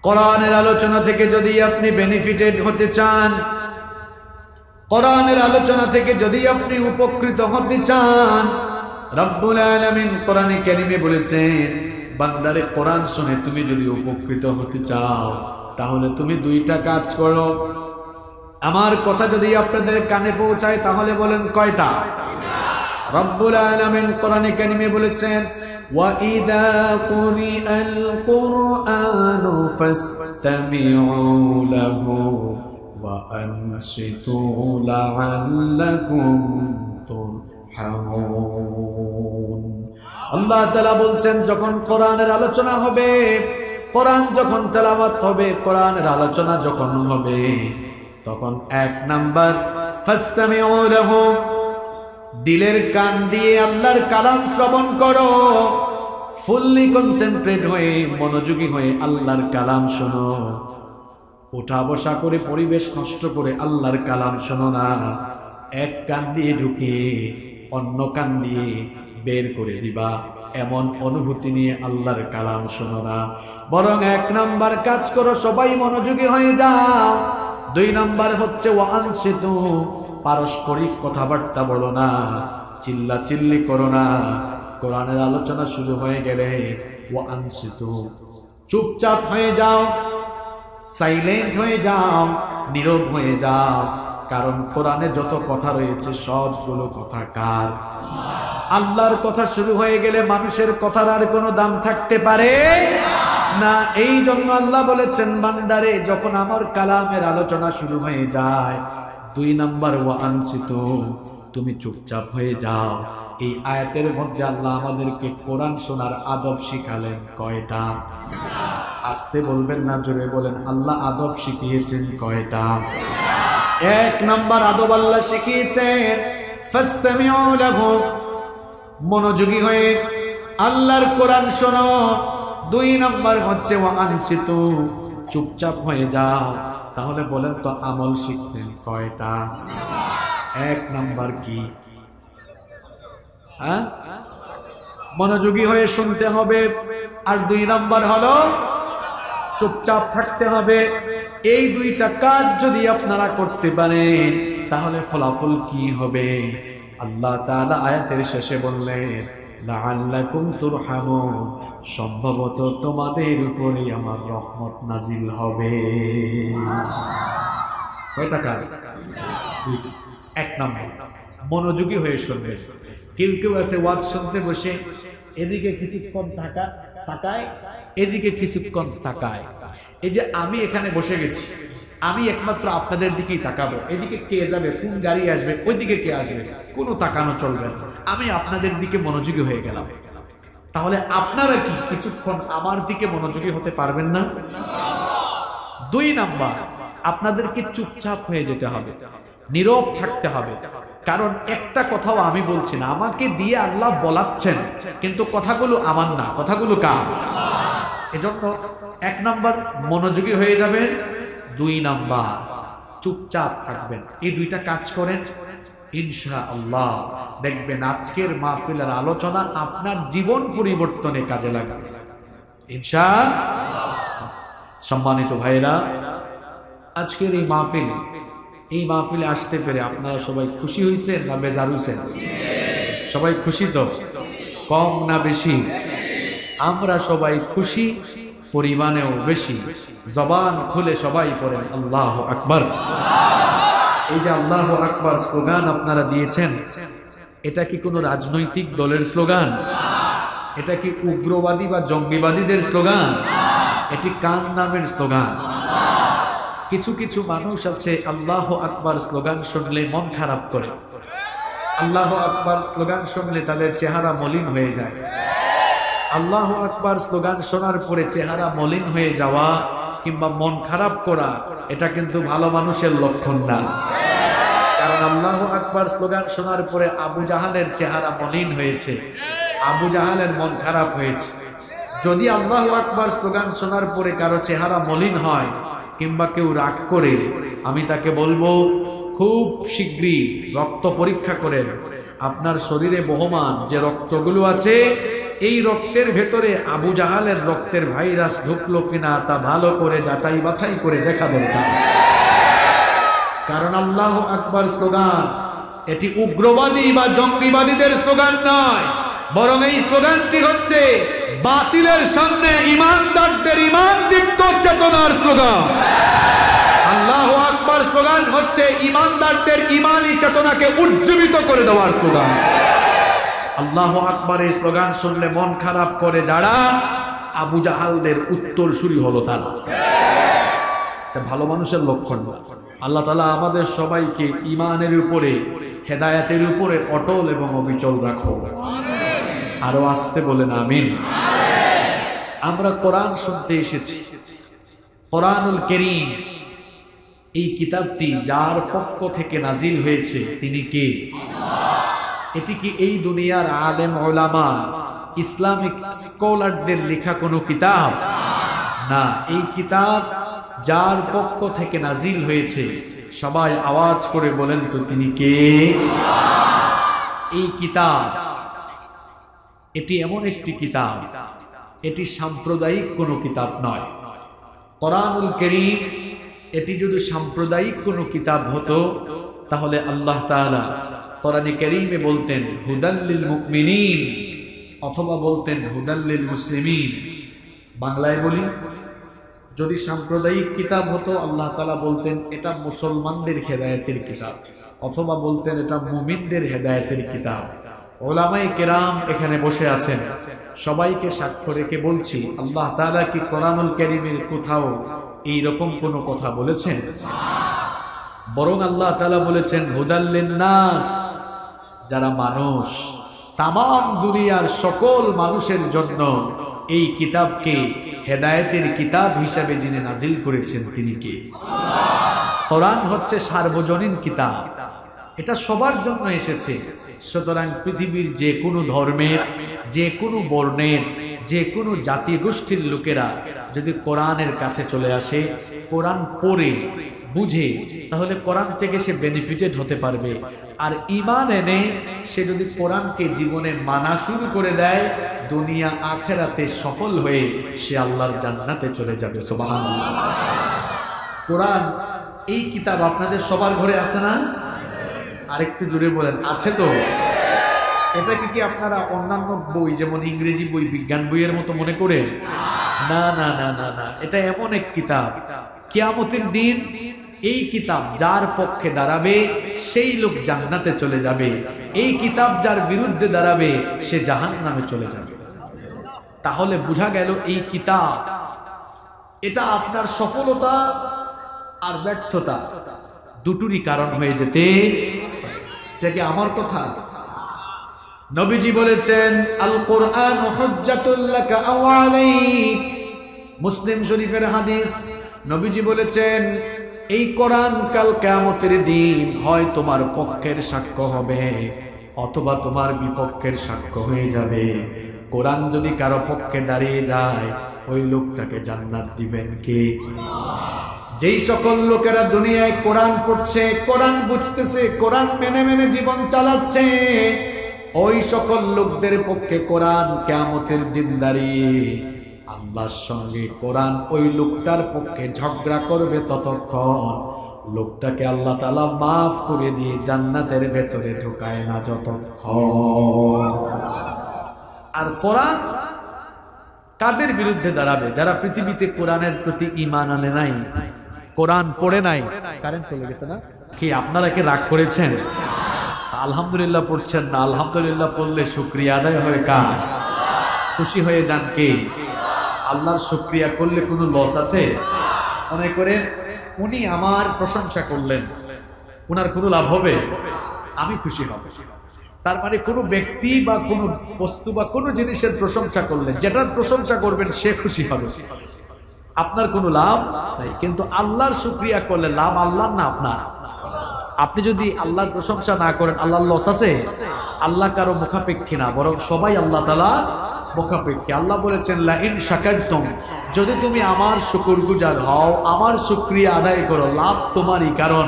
কোরআনের আলোচনা থেকে যদি আপনি বেনিফিটেড হতে চান, কোরআনের আলোচনা থেকে যদি আপনি উপকৃত হতে চান, রব্বুল আলামিন কোরআনে কারিমে বলেছেন, বান্দারে কোরআন শুনে তুমি যদি উপকৃত হতে চাও তাহলে তুমি দুইটা কাজ করো। আমার কথা যদি আপনাদের কানে পৌঁছায় তাহলে বলেন কয়টা? রব্বুল আলামিন কোরআনে কারিমে বলেছেন, ওয়া ইযা কুরিআল কুরআনু ফাসতামিউ লাহু ওয়া আনসিতু লাআল্লাকুম তুরহামুন। আল্লাহ তাআলা বলছেন, যখন কোরআনের আলোচনা হবে, কোরআন যখন তেলাওয়াত হবে, কোরআনের আলোচনা যখন হবে, তখন এক নাম্বার ফাসতামিউ লাহু, দিলের কান দিয়ে আল্লাহর কালাম শ্রবণ করো, ফুললি কনসেন্ট্রেট হয়ে মনোযোগী হয়ে আল্লাহর কালাম শোনো। উঠা বসা করে পরিবেশ নষ্ট করে আল্লাহর কালাম শোনো না। এক কান দিয়ে ঢুকিয়ে অন্য কান দিয়ে বের করে দিবা, এমন অনুভূতি নিয়ে আল্লাহর কালাম শোনো না। বরং এক নাম্বার কাজ করো, সবাই মনোযোগী হয়ে যাও। দুই নাম্বার হচ্ছে ওয়া আনসিতু, পারস্পরিক কথাবার্তা বলো না, চিল্লা চিল্লি করো না। কোরআনের আলোচনা শুরু হয়ে গেলে ওয়া আনসিতু, চুপচাপ হয়ে যাও, সাইলেন্ট হয়ে যাও, নীরব হয়ে যাও। কারণ কোরআনে যত কথা রয়েছে সবগুলো কথা কার? আল্লাহর কথা শুরু হয়ে গেলে মানুষের কথার আর কোনো দাম থাকতে পারে না। এই জন্য আল্লাহ বলেছেন, বান্দারে যখন আমার কালামের আলোচনা শুরু হয়ে যায়, দুই নাম্বার ওয়া আনসিতু, তুমি চুপচাপ হয়ে যাও। এই আয়াতের মধ্যে আল্লাহ আমাদেরকে কোরআন শোনার আদব শিখালেন কয়টা? আস্তে বলবেন না, জোরে বলেন। আল্লাহ আদব শিখিয়েছেন কয়টা? এক নাম্বার আদব আল্লাহ শিখিয়েছেন ফাসতামিউ লাহু, মনোযোগী হয়ে আল্লাহর কোরআন শোনো। দুই নাম্বার হচ্ছে ওয়া আনসিতু, চুপচাপ হয়ে যাও। তাহলে বলেন তো আমল শিখছেন কয়টা? এক নাম্বার কি? মনোযোগী হয়ে শুনতে হবে। আর দুই নাম্বার হলো চুপচাপ থাকতে হবে। এই দুইটা কাজ যদি আপনারা করতে পারেন তাহলে ফলাফল কি হবে? আল্লাহ তাআলা আয়াতের শেষে বললেন, লাআল্লাকুম তুরহামুন, সম্ভবত তোমাদের উপরে আমার রহমত নাজিল হবে। কয়টা কাজ? এক নম্বর মনোযোগী হয়ে শুনবে। কেউ কেউ আছে ওয়াজ শুনতে বসে এদিকে কিছুক্ষণ তাকায়, এদিকে কিছুক্ষণ তাকায়। এই যে আমি এখানে বসে গেছি, আমি একমাত্র আপনাদের দিকেই তাকাবো। এদিকে কে যাবে, কোন গাড়ি আসবে, ওইদিকে কে আসবে, কোনো তাকানো চলবে না। আমি আপনাদের দিকে মনোযোগী হয়ে গেলাম। তাহলে আপনারা কি কিছুক্ষণ আমার দিকে মনোযোগী হতে পারবেন না? দুই নাম্বার, আপনাদেরকে চুপচাপ হয়ে যেতে হবে, নীরব থাকতে হবে। কারণ একটা কথাও আমি বলছি না, আমাকে দিয়ে আল্লাহ বলাচ্ছেন, কিন্তু কথাগুলো আমার না, কথাগুলো কার? এজন্য এক নাম্বার মনোযোগী হয়ে যাবেন, দুই নাম্বার চুপচাপ থাকবেন। এই দুইটা কাজ করেন, ইনশাআল্লাহ দেখবেন আজকের মাহফিলের আলোচনা আপনার জীবন পরিবর্তনে কাজে লাগবে ইনশাআল্লাহ। সম্মানিত ভাইরা, আজকের এই মাহফিলে আসতে পেরে আপনারা সবাই খুশি হয়েছেন না বেজার হয়েছেন? সবাই খুশি তো? কম না বেশি? আমরা সবাই খুশি, পরিমাণেও বেশি। জবান খুলে সবাই পড়েন আল্লাহু আকবার। এই যে আল্লাহু আকবার স্লোগান আপনারা দিয়েছেন, এটা কি কোনো রাজনৈতিক দলের স্লোগান? এটা কি উগ্রবাদী বা জঙ্গিবাদীদের স্লোগান? এটি কার নামের স্লোগান? কিছু কিছু মানুষ আছে আল্লাহু আকবার স্লোগান শুনলে মন খারাপ করে। আল্লাহু আকবার স্লোগান শুনলে তাদের চেহারা মলিন হয়ে যায়। আল্লাহু আকবার স্লোগান শোনার পরে চেহারা মলিন হয়ে যাওয়া কিংবা মন খারাপ করা, এটা কিন্তু ভালো মানুষের লক্ষণ না। কারণ আল্লাহু আকবার স্লোগান শোনার পরে আবু জাহালের চেহারা মলিন হয়েছে, আবু জাহালের মন খারাপ হয়েছে। যদি আল্লাহু আকবার স্লোগান শোনার পরে কারো চেহারা মলিন হয় কিংবা কেউ রাগ করে, আমি তাকে বলবো খুব শীঘ্রই রক্ত পরীক্ষা করেন। আপনার শরীরে বহমান যে রক্তগুলো আছে এই রক্তের ভেতরে আবু জাহালের রক্তের ভাইরাস ঢুকলো কিনা তা ভালো করে যাচাই বাছাই করে দেখা দরকার। কারণ আল্লাহু আকবার স্লোগান এটি উগ্রবাদী বা জঙ্গিবাদীদের স্লোগান নয়, বরং এই স্লোগানটি হচ্ছে বাতিলের সামনে ইমানদারদের ঈমান দীপ্ত চেতনার স্লোগান। আল্লাহু আকবার স্লোগান হচ্ছে ইমানদারদের ঈমানি চেতনাকে উজ্জীবিত করে দেওয়ার স্লোগান। আল্লাহু আকবার এই স্লোগান শুনলে মন খারাপ করে যারা, আবু জাহালদের উত্তরসূরি হলো তারা। এটা ভালো মানুষের লক্ষণ না। আল্লাহ তাআলা আমাদের সবাইকে ঈমানের উপরে, হেদায়েতের উপরে অটল এবং অবিচল রাখো। আরো আসতে বলেন আমিন। আমরা কোরআন শুনতে এসেছি। কোরআনুল কারীম এই কিতাবটি যার পক্ষ থেকে নাজিল হয়েছে তিনি কে? এটি কি এই দুনিয়ার আলেম ওলামা ইসলামিক স্কলারদের লেখা কোনো কিতাব না। এই কিতাব যার পক্ষ থেকে নাজিল হয়েছে, সবাই আওয়াজ করে বলেন তো তিনি কে? এই কিতাব এটি এমন একটি কিতাব, এটি সাম্প্রদায়িক কোনো কিতাব নয়। কোরআনুল কারীম এটি যদি সাম্প্রদায়িক কোনো কিতাব হতো তাহলে আল্লাহ তাআলা কোরআনে কারীমে বলতেন হুদাল্লিল মুমিনিন, অথবা বলতেন হুদাল্লিল মুসলিমিন। বাংলায় বলি, যদি সাম্প্রদায়িক কিতাব হতো আল্লাহ তাআলা বলতেন এটা মুসলমানদের হেদায়েতের কিতাব, অথবা বলতেন এটা মুমিনদের হেদায়েতের কিতাব। ওলামায়ে কেরাম এখানে বসে আছেন, সবাইকে সাক্ষ্য রেখে বলছি আল্লাহ তাআলা কি কোরআনুল কারীমের কোথাও এই রকম কোনো কথা বলেছেন? বরং আল্লাহ তাআলা বলেছেন হুদাল্লিন নাস, যারা মানুষ, তামাম দুনিয়ার সকল মানুষের জন্য এই কিতাবকে হেদায়েতের কিতাব হিসেবে যিনি নাজিল করেছেন তিনি কে? কোরআন হচ্ছে সার্বজনীন কিতাব, এটা সবার জন্য এসেছে। সুতরাং পৃথিবীর যে কোনো ধর্মের, যে কোনো বর্ণের, যে কোনো জাতি গোষ্ঠীর লোকেরা যদি কোরআনের কাছে চলে আসে, কোরআন পড়ে বুঝে, তাহলে কোরআন থেকে সে বেনিফিটেড হতে পারবে। আর ঈমান এনে সে যদি কোরআনকে জীবনে মানা শুরু করে দেয়, দুনিয়া আখিরাতে সফল হয়ে সে আল্লাহর জান্নাতে চলে যাবে। সুবহানাল্লাহ। কোরআন এই কিতাব আপনাদের সবার ঘরে আছে না? আরেকটু জোরে বলেন, আছে তো? এটাকে কি আপনারা অন্যান্য বই যেমন ইংরেজি বই, বিজ্ঞান বইয়ের মতো মনে করেন? না না না না না, এটা এমন এক কিতাব, কিয়ামতের দিন এই কিতাব যার পক্ষে দাঁড়াবে সেই লোক জান্নাতে চলে যাবে, এই কিতাব যার বিরুদ্ধে দাঁড়াবে সে জাহান্নামে চলে যাবে। তাহলে বোঝা গেল এই কিতাব এটা আপনার সফলতা আর ব্যর্থতা দুটোরই কারণ হয়ে যেতে। এটা কি আমার কথা? নবীজি বলেছেন আল কোরআন হুজ্জাতুল লাকা আও আলাইক, মুসলিম শরীফের হাদিস। নবীজি বলেছেন এই কোরআন কাল কিয়ামতের দিন হয় তোমার পক্ষের সাক্ষ্য হবে অথবা তোমার বিপক্ষের সাক্ষ্য হয়ে যাবে। কোরআন যদি কারো পক্ষে দাঁড়িয়ে যায়, ওই লোকটাকে জান্নাত দিবেন কে? যেই সকল লোকেরা দুনিয়ায় কোরআন পড়ছে, কোরআন বুঝতেছে, কোরআন মেনে মেনে জীবন চালাচ্ছে, ওই সকল লোকদের পক্ষে কোরআন কিয়ামতের দিন দাঁড়িয়ে আল্লাহর সঙ্গে কোরআন ওই লোকটার পক্ষে ঝগড়া করবে ততক্ষণ লোকটাকে আল্লাহ তাআলা মাফ করে দিয়ে জান্নাতের ভেতরে ঢোকায় না যতক্ষণ। আর কোরআন কাদের বিরুদ্ধে দাঁড়াবে? যারা পৃথিবীতে কোরআনের প্রতি ঈমান আনে নাই, কোরআন পড়ে নাই। কারেন্ট চলে গেছে না কি? আপনারা কি রাগ করেছেন? আলহামদুলিল্লাহ পড়ছেন না? আলহামদুলিল্লাহ পড়লে শুকরিয়া আদায় হয় কার? খুশি হয়ে যান কে? আল্লাহর শুকরিয়া করলে কোনো লস আছে? মনে করেন উনি আমার প্রশংসা করলেন, ওনার কোনো লাভ হবে? আমি খুশি হব। তার মানে কোনো ব্যক্তি বা কোনো বস্তু বা কোনো জিনিসের প্রশংসা করলেন, যেটার প্রশংসা করবেন সে খুশি হবে, আপনার কোনো লাভ নাই। কিন্তু আল্লাহর শুকরিয়া করলে লাভ আল্লাহর না আপনার? আপনি যদি আল্লাহর প্রশংসা না করেন আল্লাহর লস আছে? আল্লাহ কারো মুখাপেক্ষী না, বরং সবাই আল্লাহ তাআলা মুখাপেক্ষী। আল্লাহ বলেছেন লা ইন শাকারতুম, যদি তুমি আমার শুকরগুজার হও, আমার শুকরিয়া আদায় করো, লাভ তোমারই। কারণ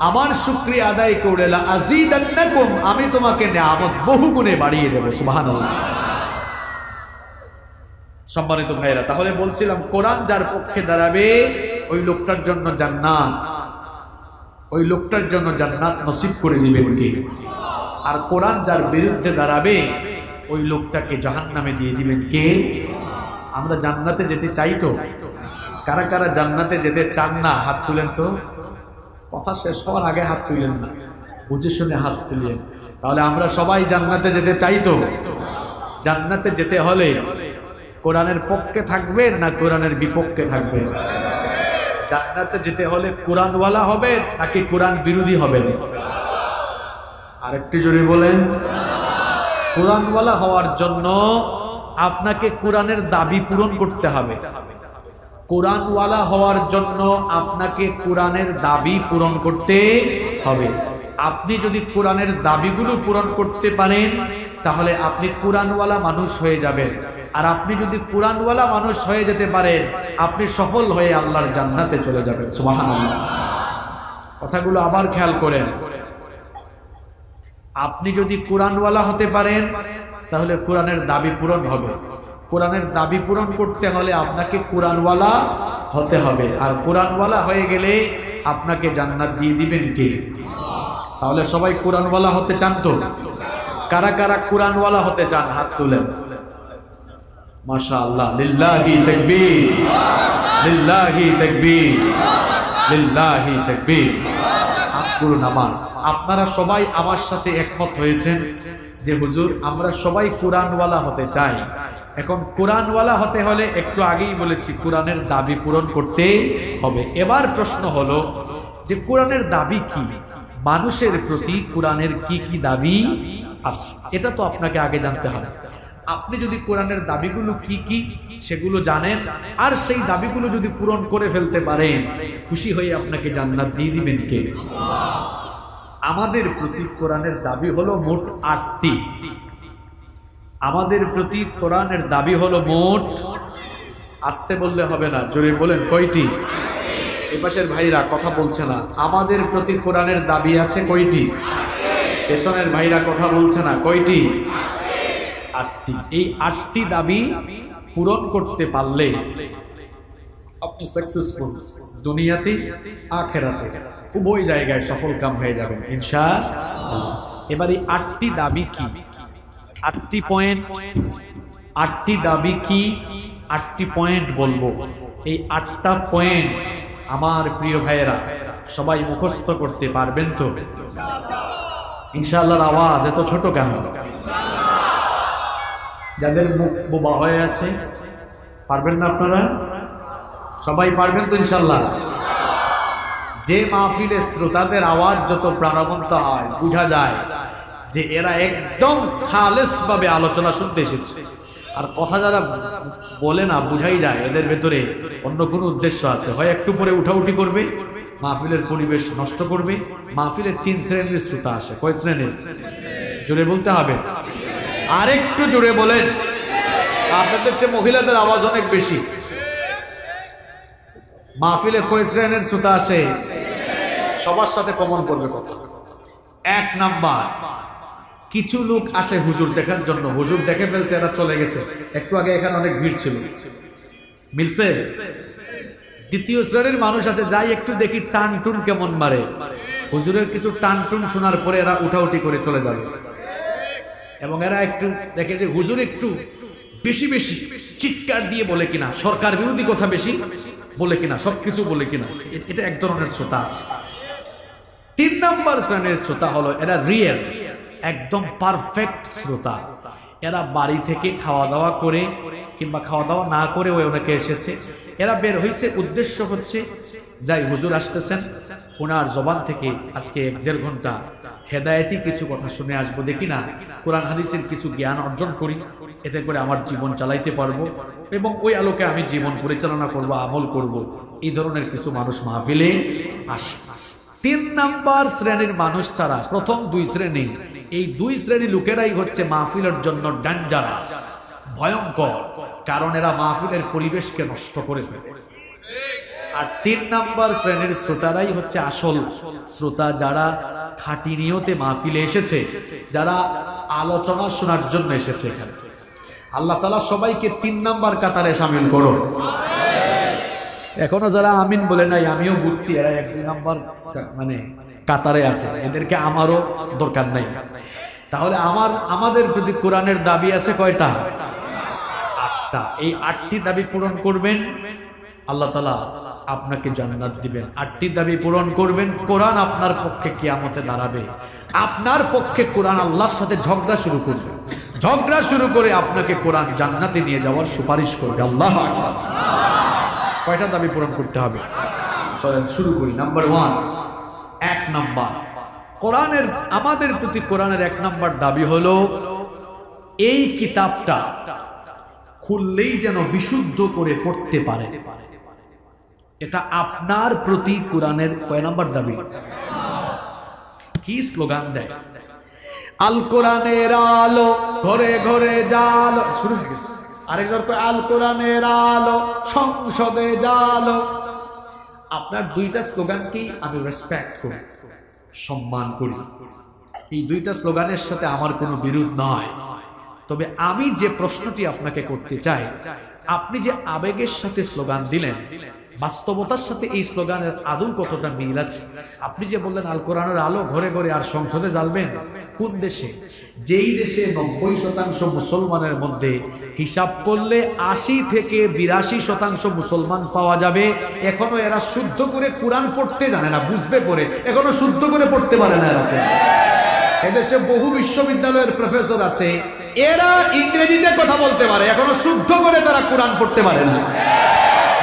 আমার শুকরিয়া আদায় করলে লা আজিদান্নাকুম, আমি তোমাকে নিয়ামত বহুগুণে বাড়িয়ে দেব। সুবহানাল্লাহ। সম্মানিত ভাইরা, তাহলে বলছিলাম কোরআন যার পক্ষে দাঁড়াবে ওই লোকটার জন্য জান্নাত, ওই লোকটার জন্য জান্নাত নসিব করে দিবেন কে? আর কোরআন যার বিরুদ্ধে দাঁড়াবে ওই লোকটাকে জাহান্নামে দিয়ে দিবেন কে? আমরা জান্নাতে যেতে চাই তো? কারা কারা জান্নাতে যেতে চান না হাত তুলেন তো। কথা শেষ হওয়ার আগে হাত তুলেন না, বুঝে শুনে হাত তুলেন। তাহলে আমরা সবাই জান্নাতে যেতে চাই তো? জান্নাতে যেতে হলে কোরআনের পক্ষে থাকবেন না কোরআনের বিপক্ষে থাকবেন? জান্নাতে যেতে হলে কোরআনওয়ালা হবে নাকি কোরআন বিরোধী হবে? আরেকটু জোরে বলেন। কোরআনওয়ালা হওয়ার জন্য আপনাকে কোরআনের দাবি পূরণ করতে হবে। কোরআনওয়ালা হওয়ার জন্য আপনাকে কোরআনের দাবি পূরণ করতে হবে। আপনি যদি কোরআনের দাবিগুলো পূরণ করতে পারেন তাহলে আপনি কোরআনওয়ালা মানুষ হয়ে যাবেন। আর আপনি যদি কোরআনওয়ালা মানুষ হয়ে যেতে পারেন আপনি সফল হয়ে আল্লাহর জান্নাতে চলে যাবেন। সুবহানাল্লাহ। কথাগুলো আবার খেয়াল করেন। আপনি যদি কোরআনওয়ালা হতে পারেন তাহলে কোরআনের দাবি পূরণ হবে। কোরআনের দাবি পূরণ করতে হলে আপনাকে কোরআনওয়ালা হতে হবে। আর কোরআনওয়ালা হয়ে গেলে আপনাকে জান্নাত দিয়ে দিবেন কে? তাহলে সবাই কোরআনওয়ালা হতে চান তো? কারা কারা কোরআনওয়ালা হতে চান হাত তুলেন। মাশাআল্লাহ, লিল্লাহি তাকবীর, লিল্লাহি তাকবীর, লিল্লাহি তাকবীর। হাতগুলো নামান। আপনারা সবাই আমার সাথে একমত হয়েছেন যে হুজুর আমরা সবাই কোরআনওয়ালা হতে চাই। এখন কোরআনওয়ালা হতে হলে একটু আগেই বলেছি কোরআনের দাবি পূরণ করতে হবে। এবার প্রশ্ন হলো যে কোরআনের দাবি কি? মানুষের প্রতি কোরআনের কি কি দাবি আছে এটা তো আপনাকে আগে জানতে হবে। আপনি যদি কোরআনের দাবিগুলো কি কি সেগুলো জানেন আর সেই দাবিগুলো যদি পূরণ করে ফেলতে পারেন খুশি হয়ে আপনাকে জান্নাত দিয়ে দিবেন কে? আমাদের প্রতি কোরআনের দাবি হলো মোট ৮টি। আমাদের প্রতি কোরআনের দাবি হলো মোট, আস্তে বললে হবে না, জোরে বলেন কয়টি? এই পাশের ভাইরা কথা বলছে না। আমাদের প্রতি কোরআনের দাবি আছে কয়টি? পেছনের ভাইরা কথা বলছে না, কয়টি? ৮টি। এই ৮টি দাবি পূরণ করতে পারলে আপনি সাকসেসফুল, দুনিয়াতে আখিরাতে উভয় জায়গায় সফল কাম হয়ে যাবেন ইনশাআল্লাহ। এবার এই ৮টি দাবি কি? ৮টি পয়েন্ট। ৮টি দাবি কি? ৮টি পয়েন্ট বলবো। এই ৮টা পয়েন্ট আমার প্রিয় ভাইয়েরা সবাই মুখস্থ করতে পারবেন তো ইনশাআল্লাহর আওয়াজ এত ছোট কেন? যাদের মুখ বোবা হয়ে আছে পারবেন না আপনারা? সবাই পারবেন তো ইনশাআল্লাহ? যে মাহফিলে শ্রোতাদের আওয়াজ যত প্রাণবন্ত হয় বোঝা যায় যে এরা একদম খালেস ভাবে আলোচনা শুনতে এসেছে। আর কথা যারা বলে না বুঝাই যায় এদের ভেতরে অন্য কোনো উদ্দেশ্য আছে। হয় একটু পরে উঠাউঠি করবে, মাহফিলের পরিবেশ নষ্ট করবে। মাহফিলের ৩ শ্রেণীর শ্রোতা আসে। কয় শ্রেণীর? জোরে বলতে হবে, আরেকটু জোরে বলেন। আপনাদের চেয়ে মহিলাদের আওয়াজ অনেক বেশি। মাহফিলে কয় শ্রেণীর শ্রোতা আসে? সবার সাথে কমন করবে কথা। ১ নাম্বার, কিছু লোক আসে হুজুর দেখার জন্য। হুজুর দেখে ফেলছে, এরা চলে গেছে। একটু আগে এখানে অনেক ভিড় ছিল, মিলছে। দ্বিতীয় শ্রেণীর মানুষ আছে, যাই একটু দেখি টান টুন কেমন মারে। হুজুরের কিছু টান টুন শোনার পরে এরা উঠাউঠি করে চলে যাবে। এবং এরা একটু দেখে যে হুজুর একটু বেশি বেশি চিৎকার দিয়ে বলে কিনা, সরকার বিরোধী কথা বেশি বলে কিনা, সবকিছু বলে কিনা। এটা এক ধরনের শ্রোতা আছে। ৩ নম্বর শ্রেণীর শ্রোতা হলো এরা রিয়েল, একদম পারফেক্ট শ্রোতা। এরা বাড়ি থেকে খাওয়া দাওয়া করে কিংবা খাওয়া দাওয়া না করে ওই অনেকে এসেছে। এরা বের হয়েছে, উদ্দেশ্য হচ্ছে যাই হুজুর আসতেছেন, ওনার জবান থেকে আজকে ১-১.৫ ঘন্টা হেদায়েতি কিছু কথা শুনে আসবো, দেখি না কোরআন হাদিসের কিছু জ্ঞান অর্জন করি, এতে করে আমার জীবন চালাইতে পারবো এবং ওই আলোকে আমি জীবন পরিচালনা করব, আমল করব। এই ধরনের কিছু মানুষ মাহফিলে আসে। ৩ নম্বর শ্রেণীর মানুষ ছাড়া প্রথম ২ শ্রেণী, এই ২ শ্রেণী লোকেরাই হচ্ছে মাহফিলের জন্য ডেঞ্জারাস, ভয়ঙ্কর। কারণ এরা মাহফিলের পরিবেশকে নষ্ট করে ফেলে। আর ৩ নম্বর শ্রেণীর শ্রোতারাই হচ্ছে আসল শ্রোতা, যারা খাঁটি নিয়তে মাহফিলে এসেছে, যারা আলোচনা শোনার জন্য এসেছে। আল্লাহ তাআলা সবাইকে 3 নাম্বার কাতারে শামিল করো। এখনো যারা আমিন বলে নাই, আমিও বুঝছি এরা 1 নাম্বার মানে কাতারে আছে, এদেরকে আমারও দরকার নাই। তাহলে আমাদের প্রতি কোরআনের দাবি আছে কয়টা? 8টা। এই 8টি দাবি পূরণ করবেন, আল্লাহ তাআলা আপনাকে জান্নাত দিবেন। 8টি দাবি পূরণ করবেন, কোরআন আপনার পক্ষে কিয়ামতে দাঁড়াবে। আপনার পক্ষে কোরআন আল্লাহর সাথে ঝগড়া শুরু করবে, ঝগড়া শুরু করে আপনাকে কোরআন জান্নাতে নিয়ে যাওয়ার সুপারিশ করবে। আল্লাহু আকবার। কয়টা দাবি পূরণ করতে হবে? চলেন শুরু করি। নাম্বার 1 নাম্বার কোরআনের, আমাদের প্রতি কোরআনের 1 নাম্বার দাবি হলো এই কিতাবটা খুললেই যেন বিশুদ্ধ করে পড়তে পারে। এটা আপনার প্রতি কোরআনের কয় নাম্বার দাবি? কি স্লোগান দেয়? আল কোরআনের আলো ঘরে ঘরে জালো, শুরু হয়ে গেছে। আরেকবার কয় আল কোরআনের আলো সংসদে জালো। আপনার 2টা স্লোগান কি আমি রেসপেক্ট করি, সম্মান করি। এই 2টা স্লোগানের সাথে আমার কোনো বিরোধ নয়। তবে আমি যে প্রশ্নটি আপনাকে করতে চাই, আপনি যে আবেগের সাথে স্লোগান দিলেন, বাস্তবতার সাথে এই স্লোগানের আদৌ কতটা মিল আছে? আপনি যে বললেন আল কোরআনের আলো ঘরে ঘরে আর সংসদে জ্বালবেন, কোন দেশে? যেই দেশে 90% মুসলমানের মধ্যে হিসাব করলে 80 থেকে 82% মুসলমান পাওয়া যাবে, এখনো এরা শুদ্ধ করে কোরআন পড়তে জানে না, বুঝবে করে, এখনো শুদ্ধ করে পড়তে পারে না। এরা এদেশে বহু বিশ্ববিদ্যালয়ের প্রফেসর আছে, এরা ইংরেজিতে কথা বলতে পারে, এখনো শুদ্ধ করে তারা কোরআন পড়তে পারে না।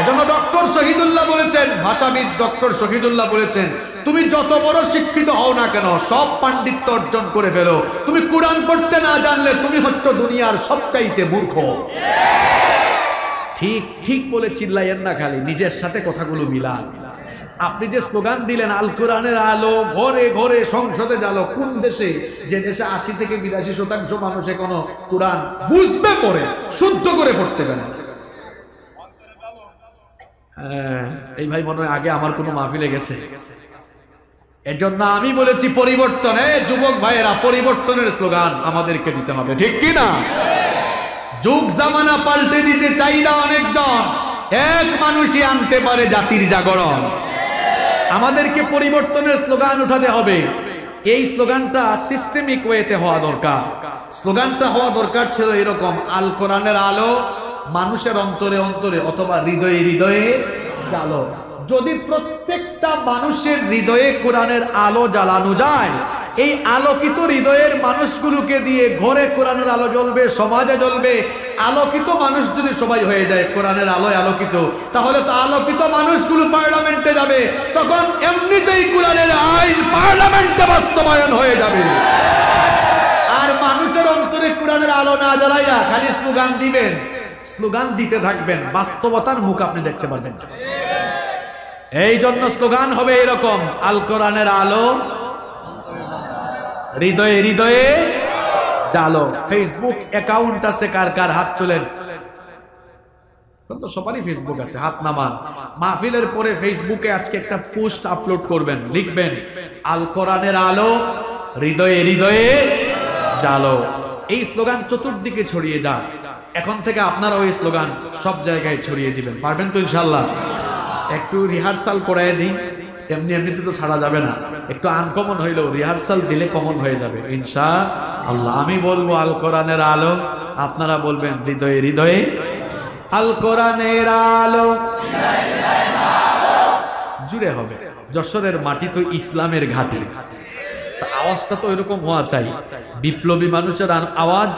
এজন্য ডক্টর শহীদুল্লাহ বলেছেন, ভাষাবিদ ডক্টর শহীদুল্লাহ বলেছেন, তুমি যত বড় শিক্ষিত হও না কেন, সব পাণ্ডিত্য অর্জন করে ফেলো, তুমি কোরআন পড়তে না জানলে তুমি হচ্ছ দুনিয়ার সবচাইতে মূর্খ। ঠিক ঠিক বলে চিল্লাইয়েন না, খালি নিজের সাথে কথাগুলো মিলান। আপনি যে স্লোগান দিলেন আল কোরআনের আলো ঘরে ঘরে সংসদে জালো, কোন দেশে? যে দেশে 80 থেকে 82% মানুষ এখনো কোরআন বুঝবে পড়ে, শুদ্ধ করে পড়তে পারে। এই ভাই মনে হয় আগে আমার কোনো মাহফিলে গেছে। এজন্য আমি বলেছি পরিবর্তন। যুবক ভাইয়েরা, পরিবর্তনের স্লোগান আমাদেরকে দিতে হবে, ঠিক কি না? যুগ জামানা পাল্টে দিতে চাই না অনেকজন, এক মানুষই আনতে পারে জাতির জাগরণ। আমাদেরকে পরিবর্তনের স্লোগান উঠাতে হবে। এই স্লোগানটা সিস্টেমিক ওয়েতে হওয়া দরকার। স্লোগানটা হওয়া দরকার ছিল এরকম, আল কোরআনের আলো মানুষের অন্তরে অন্তরে অথবা হৃদয়ে হৃদয়ে জ্বালো। যদি প্রত্যেকটা মানুষের হৃদয়ে কোরআনের আলো জ্বালানো যায়, এই আলোকিত হৃদয়ের মানুষগুলোকে দিয়ে ঘরে কোরআনের আলো জ্বলবে, সমাজে জ্বলবে। আলোকিত মানুষ যদি সবাই হয়ে যায় কোরআনের আলোয় আলোকিত, তাহলে তো আলোকিত মানুষগুলো পার্লামেন্টে যাবে, তখন এমনিতেই কোরআনের আইন পার্লামেন্টে বাস্তবায়ন হয়ে যাবে। আর মানুষের অন্তরে কোরআনের আলো না জ্বালাইয়া খালি স্লোগান দিবেন, স্লোগান দিতে থাকবেন, বাস্তবতার মুখ আপনি দেখতে পারবেন। এই জন্য স্লোগান হবে এরকম, আল কোরআনের আলো হৃদয়ে হৃদয়ে জালো। ফেসবুক অ্যাকাউন্ট আছে কার কার? হাত তুলেন। তো সবারই ফেসবুক আছে, হাত নামান। মাহফিলের পরে ফেসবুকে আজকে একটা পোস্ট আপলোড করবেন, লিখবেন আল কোরআনের আলো হৃদয়ে হৃদয়ে জালো। এই স্লোগান চতুর্দিকে ছড়িয়ে যাক। এখন থেকে আপনারা ওই স্লোগান সব জায়গায় ছড়িয়ে দিবেন, পারবেন তো ইনশাআল্লাহ? একটু রিহার্সাল করায় দিই, এমনি এমনিতে তো ছাড়া যাবে না, একটু আনকমন হইলেও রিহার্সাল দিলে কমন হয়ে যাবে ইনশাআল্লাহ। আমি বলবো আল কোরআনের আলো, আপনারা বলবেন হৃদয়ে হৃদয়ে আল কোরআনের আলো। জুড়ে হবে, যশোরের মাটি তো ইসলামের ঘাঁটি, আওয়াজটা তো এরকম হওয়া চাই। বিপ্লবী মানুষের আওয়াজ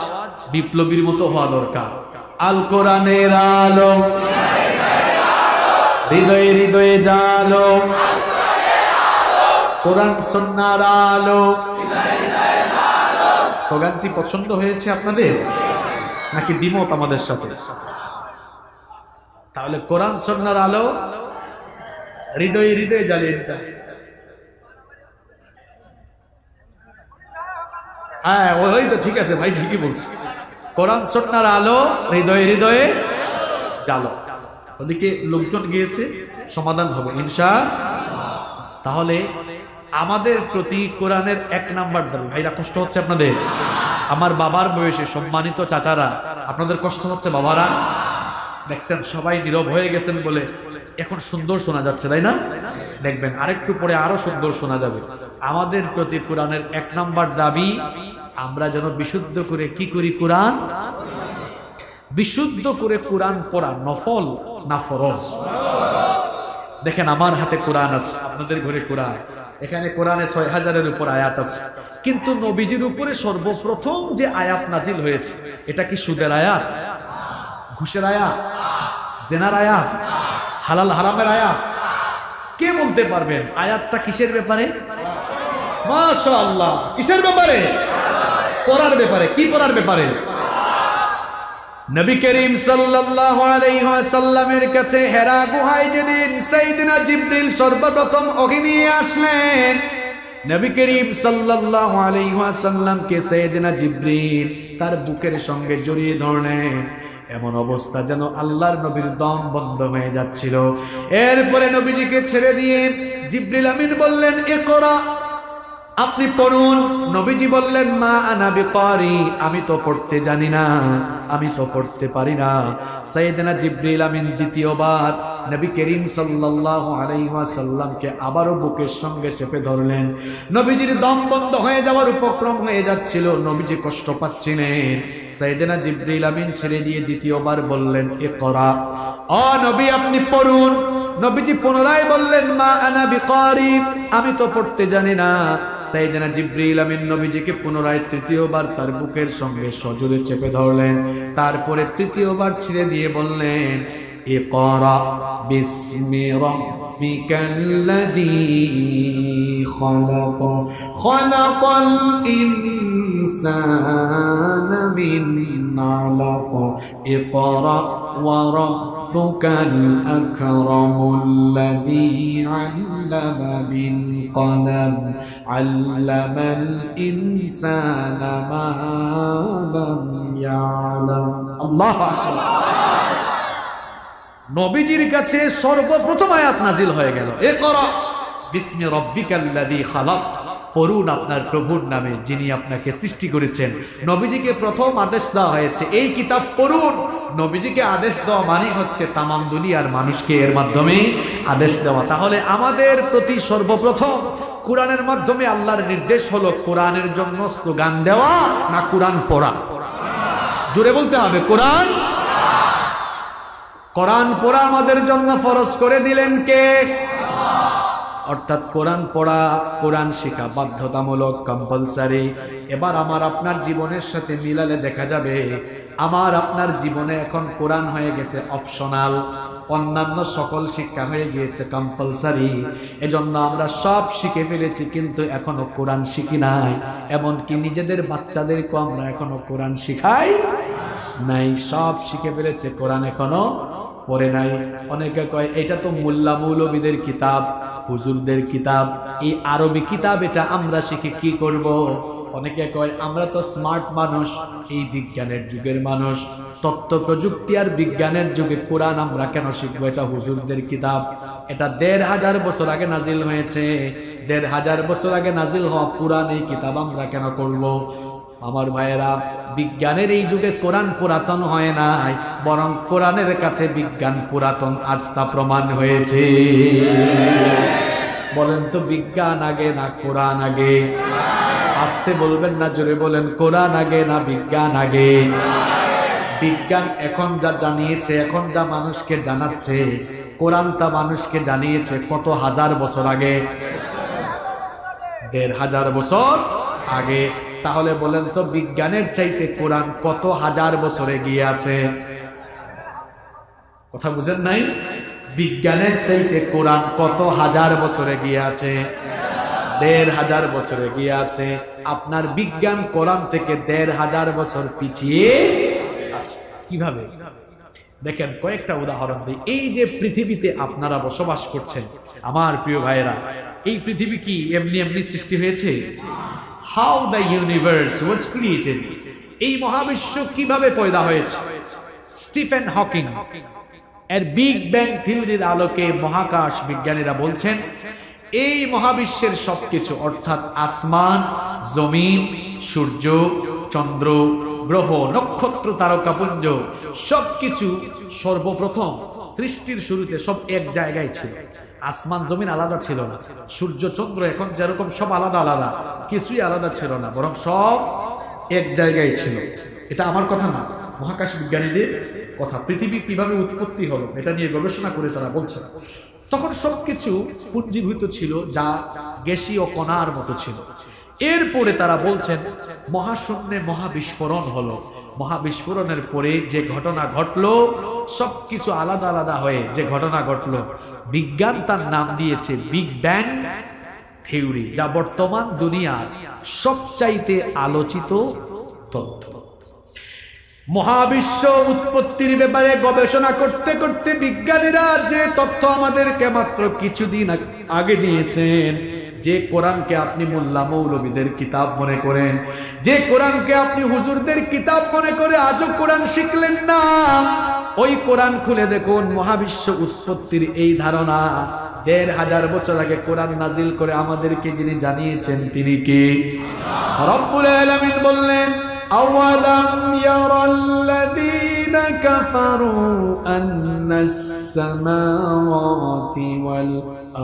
বিপ্লবীর মতো হওয়া দরকার। আল কোরআনের আলো হৃদয়ে হৃদয়ে জালো, কোরআন সুন্নাহর আলো। স্লোগানটি পছন্দ হয়েছে আপনাদের নাকি দ্বিমত আমাদের সাথে? তাহলে কোরআন সুন্নাহর আলো হৃদয়ে হৃদয়ে জ্বালিয়ে দিতে। হ্যাঁ ওই তো ঠিক আছে ভাই, ঠিকই বলছি। কোরআন সুন্নাহর আলো হৃদয়ে হৃদয়ে জালো। ওদিকে লোকজন গিয়েছে, সমাধান হবে ইনশাআল্লাহ। তাহলে আমাদের প্রতি কোরআনের 1 নাম্বার দাবি। ভাইরা কষ্ট হচ্ছে আপনাদের? আমার বাবার বয়সে সম্মানিত চাচারা, আপনাদের কষ্ট হচ্ছে বাবারা? দেখছেন সবাই নীরব হয়ে গেছেন বলে এখন সুন্দর শোনা যাচ্ছে, তাই না? দেখবেন আরেকটু পরে আরো সুন্দর শোনা যাবে। আমাদের প্রতি কোরআনের 1 নাম্বার দাবি, আমরা যেন বিশুদ্ধ করে কি করি? কোরআন বিশুদ্ধ করে কোরআন পড়া নফল না ফরজ? দেখেন আমার হাতে কোরআন আছে, আপনাদের ঘরে কোরআন, এখানে কোরআনে 6000-এর উপর আয়াত আছে, কিন্তু নবীজির উপরে সর্বপ্রথম যে আয়াত নাজিল হয়েছে এটা কি সুদের আয়াত, ঘুষের আয়াত, জেনার আয়াত, হালাল হারামের আয়াত? কে বলতে পারবেন আয়াতটা কিসের ব্যাপারে? মাশাআল্লাহ, কিসের ব্যাপারে? পড়ার ব্যাপারে। কি পড়ার ব্যাপারে? নবী করিম সাল্লাল্লাহু আলাইহি ওয়াসাল্লামের কাছে হেরা গুহায় যেদিন সাইয়েদনা জিবরিল সর্বপ্রথম ওহী নিয়ে আসলেন, নবী করিম সাল্লাল্লাহু আলাইহি ওয়াসাল্লামকে সাইয়েদনা জিবরিল তার বুকের সঙ্গে জড়িয়ে ধরলেন। এমন অবস্থা যেন আল্লাহর নবীর দম বন্ধ হয়ে যাচ্ছিল। এরপরে নবীজিকে ছেড়ে দিয়ে জিবরিল আমিন বললেন, ইকরা, আপনি পড়ুন। নবীজি বললেন, মা আনা বিকারি, আমি তো পড়তে জানি না, আমি তো পড়তে পারি না। সাইয়েদনা জিবরিল আমিন দ্বিতীয়বার নবী করিম সাল্লাল্লাহু আলাইহি ওয়াসাল্লামকে আবারও বুকের সঙ্গে চেপে ধরলেন। নবীজির দম বন্ধ হয়ে যাওয়ার উপক্রম হয়ে যাচ্ছিল, নবীজি কষ্ট পাচ্ছিলেন। সাইয়েদনা জিবরিল আমিন ছেড়ে দিয়ে দ্বিতীয়বার বললেন, ইকরা, ও নবী আপনি পড়ুন। নবীজি পুনরায় বললেন, মা আনা বিকারি, আমি তো পড়তে জানি না। সাইয়েদনা জিবরিল আমিন নবীজিকে পুনরায় তৃতীয়বার তার বুকের সঙ্গে সজোরে চেপে ধরলেন। তারপরে তৃতীয়বার ছেড়ে দিয়ে বললেন, ইকরা বিসমি রাব্বিকাল্লাযী খলাক, খলাকাল ইনসানা মিন আলাক, ইকরা ওয়া রাব্বুকাল আকরামুল্লাযী আল্লামা বিল কলম, আল্লামাল ইনসানা মা লাম ইয়ালাম। আল্লাহু আকবার। নবীজির কাছে সর্বপ্রথম আয়াত নাজিল হয়ে গেল, ইকরা বিসমি রাব্বিকাল্লাযী খালাক, পড়ুন আপনার প্রভুর নামে যিনি আপনাকে সৃষ্টি করেছেন। নবীজিকে প্রথম আদেশ দেওয়া হয়েছে এই কিতাব পড়ুন। নবীজিকে আদেশ দেওয়া মানে হচ্ছে তামাম দুনিয়ার মানুষকে এর মাধ্যমে আদেশ দেওয়া। তাহলে আমাদের প্রতি সর্বপ্রথম কোরআনের মাধ্যমে আল্লাহর নির্দেশ হলো কোরআনের জন্য স্লোগান দেওয়া না কোরআন পড়া? জোরে বলতে হবে, কোরআন। কোরআন পড়া আমাদের জন্য ফরজ করে দিলেন কে? অর্থাৎ কোরআন পড়া, কোরআন শেখা বাধ্যতামূলক, কম্পালসারি। এবার আমার আপনার জীবনের সাথে মিলালে দেখা যাবে আমার আপনার জীবনে এখন কোরআন হয়ে গেছে অপশনাল, অন্যান্য সকল শিক্ষা হয়ে গিয়েছে কম্পালসারি। এজন্য আমরা সব শিখে ফেলেছি কিন্তু এখনো কোরআন শিখি নাই। এমনকি নিজেদের বাচ্চাদেরকেও আমরা এখনো কোরআন শিখাই নাই। সব শিখে ফেলেছে, কোরআন এখনো পড়ে নাই। অনেকে কয় এটা তো মোল্লা মৌলবীদের কিতাব, হুজুরদের কিতাব, এই আরবি কিতাব, এটা আমরা শিখে কি করব? অনেকে কয় আমরা তো স্মার্ট মানুষ, এই বিজ্ঞানের যুগের মানুষ, তথ্য প্রযুক্তি আর বিজ্ঞানের যুগে কোরআন আমরা কেন শিখবো? এটা হুজুরদের কিতাব, এটা 1500 বছর আগে নাজিল হয়েছে। 1500 বছর আগে নাজিল হওয়া কোরআন, এই কিতাব আমরা কেন করব? আমার ভাইয়েরা, বিজ্ঞানের এই যুগে কোরআন পুরাতন হয় নাই, বরং কোরআনের কাছে বিজ্ঞান পুরাতন, আজ তা প্রমাণ হয়েছে। বলেন তো বিজ্ঞান আগে না কোরআন আগে? আসতে বলবেন না, জোরে বলেন, কোরআন আগে না বিজ্ঞান আগে? বিজ্ঞান এখন যা জানিয়েছে, এখন যা মানুষকে জানাচ্ছে, কোরআন তা মানুষকে জানিয়েছে কত হাজার বছর আগে? 1500 বছর আগে। তাহলে বলেন তো বিজ্ঞানের চাইতে কোরআন কত হাজার বছরে গিয়ে আছে? কথা বুঝেন নাই? বিজ্ঞানের চাইতে কোরআন কত হাজার বছরে গিয়ে আছে? 1500 বছরে গিয়ে আছে। আপনার বিজ্ঞান কোরআন থেকে 1500 বছর পিছিয়ে আছে। কিভাবে? দেখেন কয়েকটা উদাহরণ দিই। এই যে পৃথিবীতে আপনারা বসবাস করছেন আমার প্রিয় ভাইয়েরা, এই পৃথিবী কি এমনি এমনি সৃষ্টি হয়েছে? How the universe was created, এই মহাবিশ্ব কিভাবে পয়দা হয়েছে? স্টিফেন হকিং এর বিগ ব্যাং থিওরির আলোকে মহাকাশ বিজ্ঞানীরা বলছেন এই মহাবিশ্বের সবকিছু, অর্থাৎ আসমান, জমিন, সূর্য, চন্দ্র গ্রহ নক্ষত্র তারকাপুঞ্জ সবকিছু সর্বপ্রথম সৃষ্টির শুরুতে সব এক জায়গায় ছিল। আসমান জমিন আলাদা ছিল না, সূর্য চন্দ্র এখন যেরকম সব আলাদা আলাদা, কিছুই আলাদা ছিল না, বরং সব এক জায়গায় ছিল। এটা আমার কথা না, মহাকাশ বিজ্ঞানীদের কথা। পৃথিবী কিভাবে উৎপত্তি হলো এটা নিয়ে গবেষণা করে তারা বলছে তখন সবকিছু পুঞ্জীভূত ছিল, যা গ্যাসীয় কণার মতো ছিল। এরপরে তারা বলছেন মহাশূন্যে মহাবিস্ফোরণ হলো। মহাবিস্ফোরণের পরে যে ঘটনা ঘটলো, সবকিছু আলাদা আলাদা হয়ে যে ঘটনা ঘটলো, বিজ্ঞান তার নাম দিয়েছে বিগ ব্যাং থিওরি, যা বর্তমান দুনিয়ার সবচাইতে আলোচিত তথ্য। মহাবিশ্ব উৎপত্তির ব্যাপারে গবেষণা করতে করতে বিজ্ঞানীরা যে তথ্য আমাদেরকে মাত্র কিছুদিন আগে দিয়েছেন, যে কোরআনকে আপনি মোল্লা মৌলবীদের কিতাব মনে করেন, যে কোরআনকে আপনি হুজুরদের কিতাব মনে করে আজও কোরআন শিখলেন না, ওই কোরআন খুলে দেখুন মহাবিশ্ব উৎপত্তির এই ধারণা ১৫০০ বছর আগে কোরআন নাজিল করে আমাদেরকে যিনি জানিয়েছেন তিনি কে? রব্বুল আলামিন বললেন আওয়ালাম ইয়ারাল্লাযীনা কাফারু আন্নাস সামাওয়াতি ওয়াল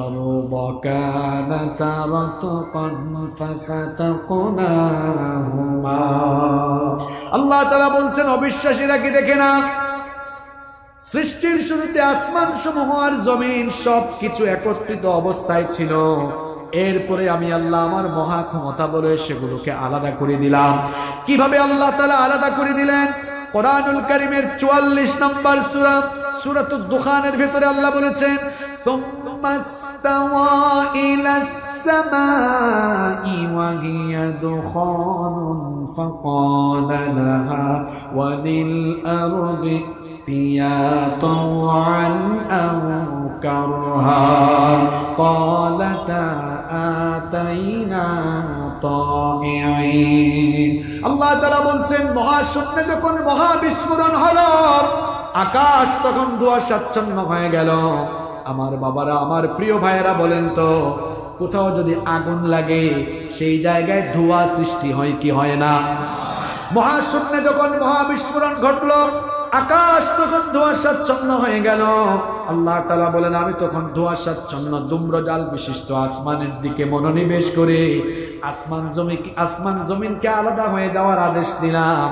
আরদা কানাতা রাতকান ফাফাতাকনাহুমা। আল্লাহ তাআলা বলছেন অবিশ্বাসীরা কি দেখে না সৃষ্টির শুরুতে আসমান সমূহ আর জমিন সবকিছু একত্রিত অবস্থায় ছিল, এরপরে আমি আল্লাহ আমার মহা ক্ষমতা বলে সেগুলোকে আলাদা করে দিলাম। কিভাবে আল্লাহ তাআলা আলাদা করে দিলেন? কোরআনুল কারীমের ৪৪ নম্বর সূরা সূরাতুদ দুখানের ভিতরে আল্লাহ বলেছেন সুম্মাস্তাওয়া ইলাস সামাই ওয়া হিয়া দুখানুন ফাকালা লাহা ওয়া লিল আরদি طوعا أو كرها قالتا آتينا طائعين। আল্লাহ তাআলা বলছেন মহাশূন্যে যখন মহাবিস্ফোরণ হলো, আকাশ তখন ধোঁয়াশাচ্ছন্ন হয়ে গেল। আমার বাবারা, আমার প্রিয় ভাইয়েরা, বলেন তো কোথাও যদি আগুন লাগে সেই জায়গায় ধোঁয়া সৃষ্টি হয় কি হয় না? মহাশূন্যে যখন মহাবিস্ফোরণ ঘটলো, আকাশ তখন ধোঁয়াশাচ্ছন্ন হয়ে গেল। আল্লাহ তাআলা বলেন আমি তখন ধোঁয়াশাচ্ছন্ন ধূম্রজাল বিশিষ্ট আসমানের দিকে মনোনিবেশ করে আসমান জমিনকে আলাদা হয়ে যাওয়ার আদেশ দিলাম।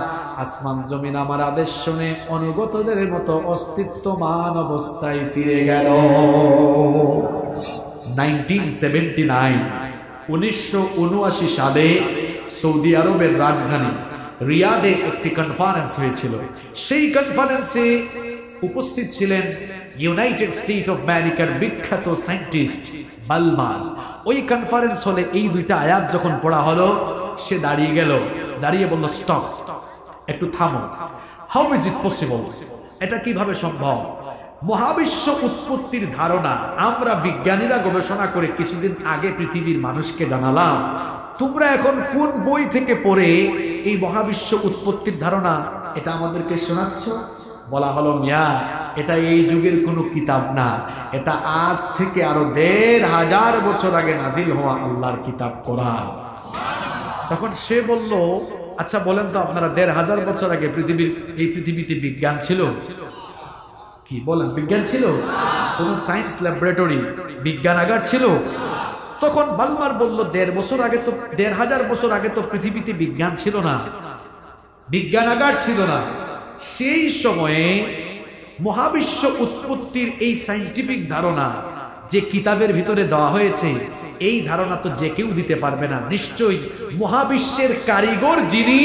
আসমান জমিন আমার আদেশ শুনে অনুগতদের মতো অস্তিত্বমান অবস্থায় ফিরে গেল। 1979 সালে সৌদি আরবের রাজধানী রিয়াদে একটি কনফারেন্স হয়েছিল। সেই কনফারেন্সে উপস্থিত ছিলেন ইউনাইটেড স্টেট অফ আমেরিকার বিখ্যাত সায়েন্টিস্ট বালমান। ওই কনফারেন্স হলে এই দুইটা আয়াত যখন পড়া হলো, সে দাঁড়িয়ে গেল, দাঁড়িয়ে বলল স্টপ, একটু থামো। How is it possible? এটা কিভাবে সম্ভব? মহাবিশ্ব উৎপত্তির ধারণা আমরা বিজ্ঞানীরা গবেষণা করে কিছুদিন আগে পৃথিবীর মানুষকে জানালাম, তোমরা এখন কোন বই থেকে পড়ে এই মহাবিশ্ব উৎপত্তির ধারণা এটা আমাদেরকে শোনাচ্ছ? বলা হলো মিয়া, এটা এই যুগের কোনো কিতাব না, এটা আজ থেকে আরো ১৫০০ বছর আগে নাজিল হওয়া আল্লাহর কিতাব কোরআন। তখন সে বলল আচ্ছা বলেন তো আপনারা ১৫০০ বছর আগে পৃথিবীতে বিজ্ঞান ছিল কি? বলেন, বিজ্ঞান ছিল? কোন সায়েন্স ল্যাবরেটরি বিজ্ঞানাগার ছিল? তখন বালমার বলল ১৫০০ বছর আগে তো পৃথিবীতে বিজ্ঞান ছিল না, বিজ্ঞানাগার ছিল না। সেই সময়ে মহাবিশ্ব উৎপত্তির এই সায়েন্টিফিক ধারণা যে কিতাবের ভিতরে দেওয়া হয়েছে, এই ধারণা তো যে কেউ দিতে পারবে না। নিশ্চয়ই মহাবিশ্বের কারিগর যিনি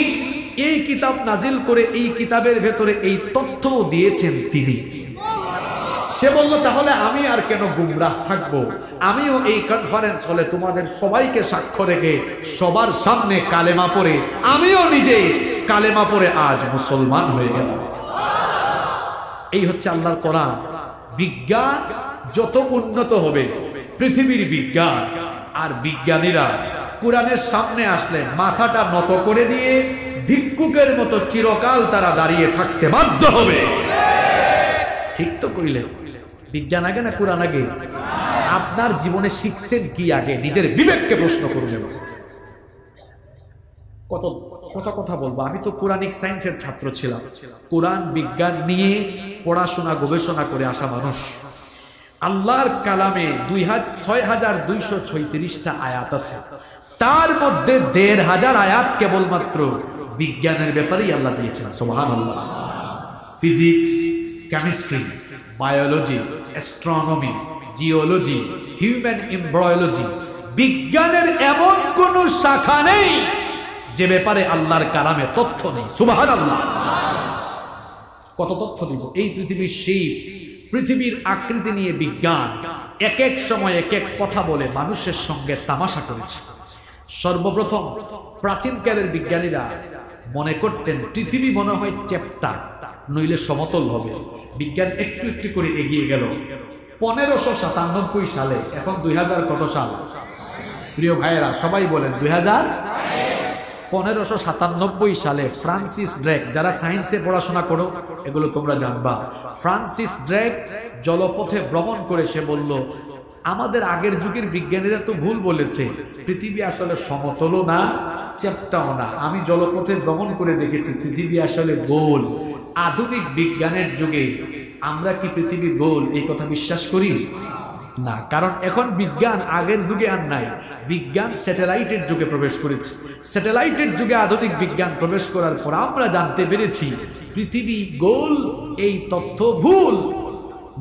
এই কিতাব নাজিল করে এই কিতাবের ভেতরে এই তথ্য দিয়েছেন তিনি। সে বলল তাহলে আমি আর কেন গুমরাহ থাকবো? আমিও এই কনফারেন্স হলে তোমাদের সবাইকে সাক্ষ্য রেখে সবার সামনে কালেমা পড়ে, আমিও নিজে কালেমা পড়ে আজ মুসলমান হয়ে গেলাম। এই হচ্ছে আল্লাহর কোরআন। বিজ্ঞান যত উন্নত হবে, পৃথিবীর বিজ্ঞান আর বিজ্ঞানীরা কোরআনের সামনে আসলে মাথাটা নত করে দিয়ে ভিক্ষুকের মতো চিরকাল তারা দাঁড়িয়ে থাকতে বাধ্য হবে। ঠিক তো কইলেন? বিজ্ঞান আগে না কোরআন আগে? আপনার জীবনে শিখছেন কি আগে? নিজের বিবেককে প্রশ্ন করুন। কত কত কথা বলবো, আমি তো কোরআনিক সায়েন্সের ছাত্র ছিলাম, কোরআন বিজ্ঞান নিয়ে পড়াশোনা গবেষণা করে আসা মানুষ। আল্লাহর কালামে ৬,২৩৬টা আয়াত আছে, তার মধ্যে ১,৫০০ আয়াত কেবলমাত্র বিজ্ঞানের ব্যাপারেই আল্লাহ দিয়েছেন। সুবহানাল্লাহ। Physics, chemistry, biology, astronomy, geology, human embryology, বিজ্ঞানের এমন কোন শাখা নেই যে ব্যাপারে আল্লাহর কালামে তথ্য নেই। সুবহানাল্লাহ। কত তথ্য দিব। এই পৃথিবীর সেই পৃথিবীর আকৃতি নিয়ে বিজ্ঞান এক এক সময় এক এক কথা বলে মানুষের সঙ্গে তামাশা করেছে। সর্বপ্রথম প্রাচীনকালের বিজ্ঞানীরা মনে করতেন পৃথিবী মনে হয় চ্যাপ্টা, নইলে সমতল হবে। বিজ্ঞান একটু একটু করে এগিয়ে গেল। 1597 সালে, এখন 2000 কত সাল? প্রিয় ভাইয়েরা সবাই বলেন 2000। 1597 সালে ফ্রান্সিস ড্রেক, যারা সায়েন্সে পড়াশোনা করো এগুলো তোমরা জানবা, ফ্রান্সিস ড্রেক জলপথে ভ্রমণ করে সে বলল, আমাদের আগের যুগের বিজ্ঞানীরা তো ভুল বলেছে, পৃথিবী আসলে সমতলও না চ্যাপ্টাও না, আমি জলপথে ভ্রমণ করে দেখেছি পৃথিবী আসলে গোল। আধুনিক বিজ্ঞানের যুগে আমরা কি পৃথিবী গোল এই কথা বিশ্বাস করি না, কারণ এখন বিজ্ঞান আগের যুগে আর নাই। বিজ্ঞান স্যাটেলাইটের যুগে প্রবেশ করেছে। স্যাটেলাইটের যুগে আধুনিক বিজ্ঞান প্রবেশ করার পর আমরা জানতে পেরেছি পৃথিবী গোল, এই তথ্য ভুল।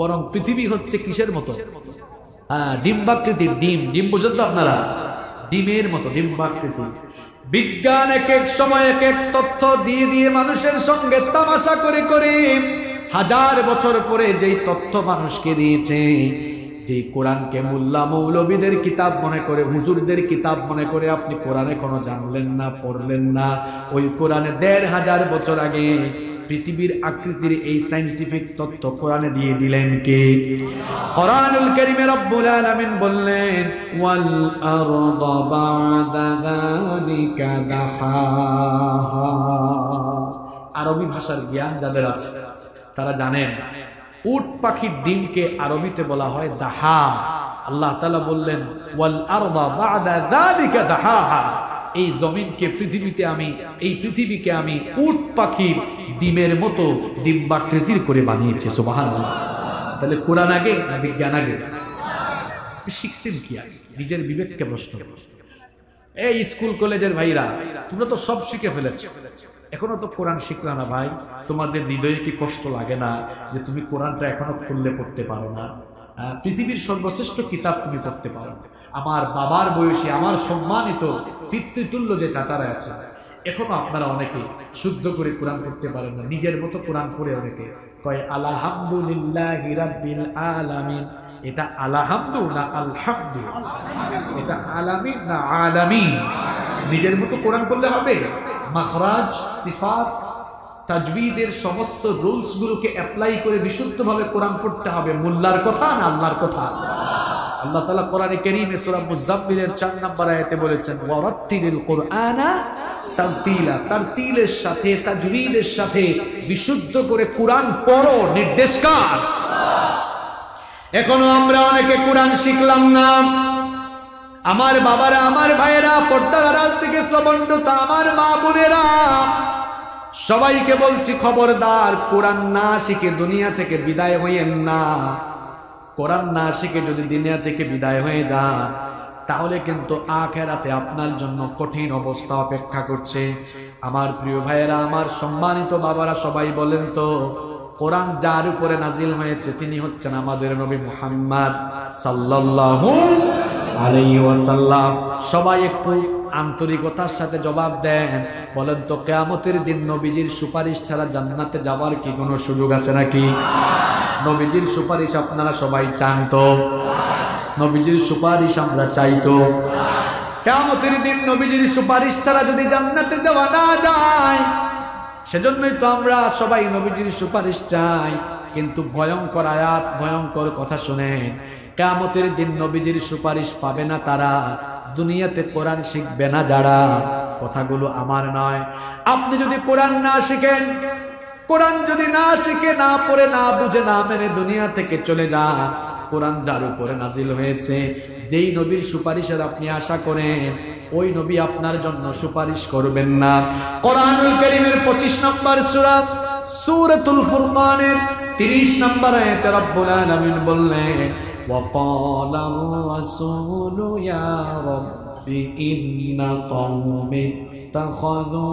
বরং পৃথিবী হচ্ছে কিসের মতো? ডিম্বাকৃতির। ডিম বুঝেন তো আপনারা? ডিমের মতো, ডিম্বাকৃতি। বিজ্ঞান এক এক সময় এক এক তথ্য দিয়ে দিয়ে মানুষের সঙ্গে তামাশা করে করে 1000 বছর পরে যেই তথ্য মানুষকে দিয়েছে, যে কোরআনকে মোল্লা মৌলবীদের কিতাব মনে করে, হুজুরদের কিতাব মনে করে আপনি কোরআন এখনো জানলেন না, পড়লেন না, ওই কোরআনে 1500 বছর আগে পৃথিবীর আকৃতির এই সায়েন্টিফিক তথ্য কোরআনে দিয়ে দিলেন কে? কোরআনুল কারীমে রব্বুল আলামিন বললেন, ওয়াল আরদা বা'দা যালিকা দাহাহা। আরবি ভাষার জ্ঞান যাদের আছে তারা জানেন উট পাখির ডিমকে আরবিতে বলা হয় দাহা। আল্লাহ তাআলা বললেন, ওয়াল আরদা বা'দা যালিকা দাহাহা। এই জমিনকে, এই পৃথিবীকে আমি উট পাখির ডিমের মতো ডিম্বাকৃতির করে বানিয়েছি। সুবহানাল্লাহ। তাহলে কোরআন আগে না বিজ্ঞান আগে? শিখছেন কি আগে? নিজের বিবেককে প্রশ্ন করুন। এই স্কুল কলেজের ভাইরা, তোমরা তো সব শিখে ফেলেছো, এখনো তো কোরআন শিখলা না ভাই। তোমাদের হৃদয়ে কি কষ্ট লাগে না যে তুমি কোরআনটা এখনো খুললে পড়তে পারো না? পৃথিবীর সর্বশ্রেষ্ঠ কিতাব তুমি পড়তে পারো। আমার বাবার বয়সী, আমার সম্মানিত পিতৃতুল্য যে চাচারা আছে, এখনো আপনারা অনেকে শুদ্ধ করে কোরআন পড়তে পারেন না। নিজের মতো কোরআন পড়ে অনেকে কয় আলহামদুলিল্লাহি রাব্বিল আলামিন। এটা আলহামদু না আলহামদু? এটা আলামিন না আলামিন? নিজের মতো কোরআন পড়লে হবে? মাখরাজ, সিফাত, তাজবিদের সমস্ত রুলস গুলোকে অ্যাপ্লাই করে বিশুদ্ধভাবে কোরআন পড়তে হবে। মোল্লার কথা না আল্লাহর কথা? আল্লাহ তাআলা কোরআনে কারীমে সূরা মুযাম্মিলের 4 নম্বর আয়াতে বলেছেন, ওয়ারাত্তিলিল কুরআনা তারতিলা। তারতিলের সাথে, তাজবিদের সাথে বিশুদ্ধ করে কোরআন পড়ো, নির্দেশ কার? এখনো আমরা অনেকে কোরআন শিখলাম না। আমার বাবারা, আমার ভাইয়েরা, পর্দার আড়াল থেকে শ্রবণরতা আমার মা বোনেরা, সবাইকে বলছি খবরদার, কোরআন না শিখে দুনিয়া থেকে বিদায় হইয়েন না। কোরআন না শিখে যদি দুনিয়া থেকে বিদায় হয়ে যান, তাহলে কিন্তু আখিরাতে আপনার জন্য কঠিন অবস্থা অপেক্ষা করছে। আমার প্রিয় ভাইয়েরা, আমার সম্মানিত বাবারা, সবাই বলেন তো, কোরআন যার উপরে নাজিল হয়েছে তিনি হচ্ছেন আমাদের নবী মুহাম্মদ সাল্লাল্লাহু আলাইহি ওয়াসাল্লাম। সবাই একটু আন্তরিকতার সাথে জবাব দেন, বলেন তো কিয়ামতের দিন নবীজির সুপারিশ ছাড়া জান্নাতে যাওয়ার কি কোনো সুযোগ আছে নাকি? নবীজির সুপারিশ আপনারা সবাই চান তো? নবীজির সুপারিশ আমরা চাই তো? কিয়ামতের দিন নবীজির সুপারিশ ছাড়া যদি জান্নাতে যাওয়া না যায়, সেজন্যই তো আমরা সবাই নবীজির সুপারিশ চাই। কিন্তু ভয়ঙ্কর আয়াত, ভয়ঙ্কর কথা শুনেন, কিয়ামতের দিন নবীজির সুপারিশ পাবে না তারা, দুনিয়াতে কোরআন শিখবে না যারা। কথাগুলো আমার নয়। আপনি যদি কোরআন না শিখেন, কোরআন যদি না শিখে, না পড়ে, না বুঝে, না মেনে দুনিয়া থেকে চলে যান, কোরআন যার উপরে নাজিল হয়েছে, যেই নবীর সুপারিশের আপনি আশা করেন, ওই নবী আপনার জন্য সুপারিশ করবেন না। কোরআনুল কারীমের 25 নম্বর সূরা সূরাতুল ফুরকানের 30 নম্বর আয়াতে রব্বুল আলামিন বললেন, ওয়াকালার রাসূলু ইয়া রাব্বি ইন্না কওমি ইত্তাখাযু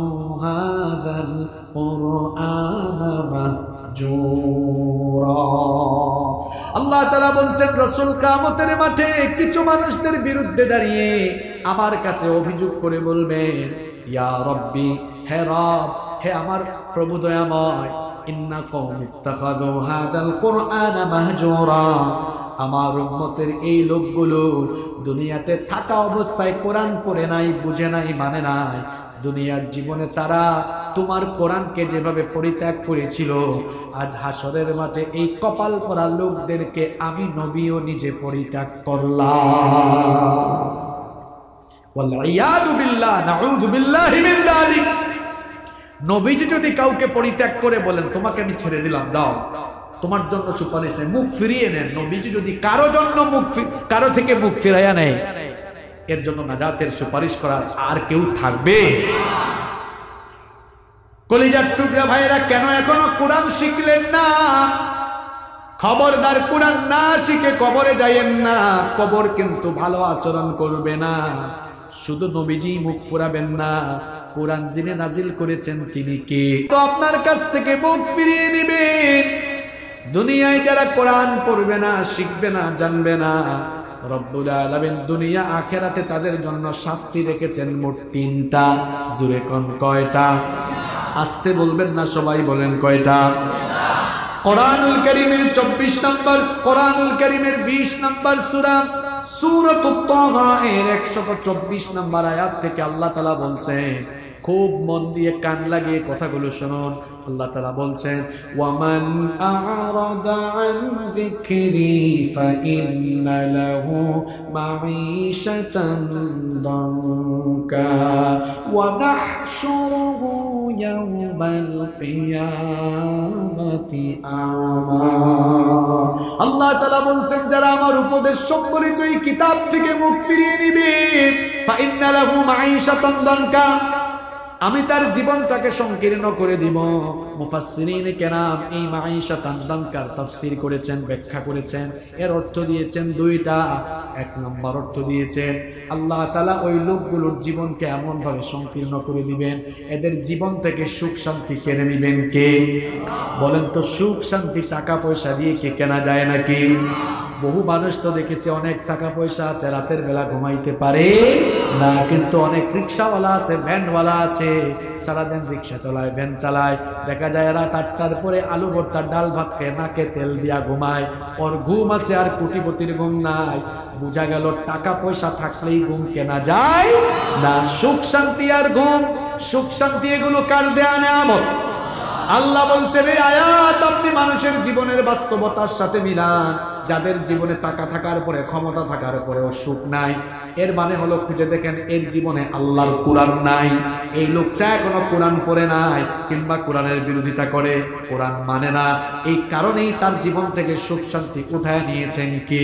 হাযাল কুরআনা মাহজুরা। আল্লাহ তাআলা বলছেন, রাসূল কিয়ামতের মাঠে কিছু মানুষদের বিরুদ্ধে দাঁড়িয়ে আমার কাছে অভিযোগ করে বলবেন, ইয়া রাব্বি, হে রব, হে আমার প্রভু দয়াময়, ইন্না কওমি ইত্তাখাযু হাযাল কুরআনা মাহজুরা, আমার উম্মতের এই লোকগুলো দুনিয়াতে থাকা অবস্থায় কোরআন পড়ে নাই, বুঝে নাই, মানে নাই। দুনিয়ার জীবনে তারা তোমার কোরআনকে যেভাবে পরিত্যাগ করেছিল, আজ হাসরের মাঠে এই কপাল পরা লোকদেরকে আমি নবীও নিজে পরিত্যাগ করলাম। ওয়াল-ইয়াযু বিল্লাহ, নাউযু বিল্লাহি মিন যালিক। নবীজি যদি কাউকে পরিত্যাগ করে বলেন, তোমাকে আমি ছেড়ে দিলাম, দাও, তোমার জন্য সুপারিশ নেই, মুখ ফিরিয়ে নেন, নবীজি যদি কারো জন্য কারো থেকে মুখ ফিরাইয়া নেয়, এর জন্য নাজাতের সুপারিশ করার আর কেউ থাকবে? কলিজার টুকরা ভাইরা, কেন এখনো কোরআন শিখলেন না? খবরদার, কোরআন না শিখে কবরে যাইয়েন না। কবর কিন্তু ভালো আচরণ করবে না। শুধু নবীজি মুখ ফুরাবেন না, কোরআন যিনি নাজিল করেছেন তিনি কে, তো আপনার কাছ থেকে মুখ ফিরিয়ে নেবেন। দুনিয়ায় যারা কোরআন পড়বে না, শিখবে না, জানবে না, রব্বুল আলামিন দুনিয়া আখিরাতে তাদের জন্য শাস্তি রেখেছেন মোট 3টা। জোরে কোন কয়টা? আস্তে বলবেন না, সবাই বলেন কয়টা? কোরআনুল কারীমের 24 নম্বর, কোরআনুল কারীমের 20 নম্বর সূরা সূরাতুত তাহা এর 124 নম্বর আয়াত থেকে আল্লাহ তাআলা বলছেন, খুব মন দিয়ে কান লাগিয়ে কথাগুলো শুনুন। আল্লাহ তাআলা বলছেন, ওয়ামান আ'রাদা আন যিকরি ফাইন্না লাহু মাঈশাতান দানকা ওয়া নাহশুরুহু ইয়াওমাল কিয়ামাতি আ'মা। আল্লাহ তাআলা বলছেন, যারা আমার উপদেশ সম্বলিত এই কিতাব থেকে মুখ ফিরিয়ে নিবে, ফাইন্না লাহু মাঈশাতান দানকা, আমি তার জীবনটাকে সংকীর্ণ করে দিব। মুফাসসিরিনে কেরাম এই মাঈশাতান দানকার তাফসীর করেছেন, ব্যাখ্যা করেছেন, এর অর্থ দিয়েছেন 2টা। 1 নম্বর অর্থ দিয়েছেন, আল্লাহ তাআলা ওই লোকগুলোর জীবনকে এমন ভাবে সংকীর্ণ করে দিবেন, এদের জীবন থেকে সুখ শান্তি কেড়ে নেবেন কে? বলেন তো, সুখ শান্তি টাকা পয়সা দিয়ে কি কেনা যায় নাকি? বহু মানুষ তো দেখেছি অনেক টাকা পয়সা আছে, রাতের বেলা ঘুমাইতে পারে না, কিন্তু অনেক রিক্সাওয়ালা আছে, ভ্যানওয়ালা আছে, সারাদিন রিক্সা চালায়, ভ্যান চালায়, দেখা যায় রাত 8টার পরে আলু ভর্তা ডাল ভাত খেয়ে নাকে তেল দিয়া ঘুমায়। ওর ঘুম আছে আর কোটিপতির ঘুম নাই। বোঝা গেল টাকা পয়সা থাকলেই ঘুম কেনা যায় না। সুখ শান্তি আর ঘুম, সুখ শান্তি এগুলো কার দেয়া নেয়ামত? আল্লাহ বলছেন, এই আয়াত আপনি মানুষের জীবনের বাস্তবতার সাথে মিলান। যাদের জীবনে টাকা থাকার পরে, ক্ষমতা থাকার পরেও সুখ নাই, এর মানে হলো খুঁজে দেখেন এর জীবনে আল্লাহর কোরআন নাই। এই লোকটা এখনো কোরআন পড়ে নাই, কিংবা কোরআনের বিরোধিতা করে, কোরআন মানে না। এই কারণেই তার জীবন থেকে সুখ শান্তি উঠায় নিয়েছেন কি?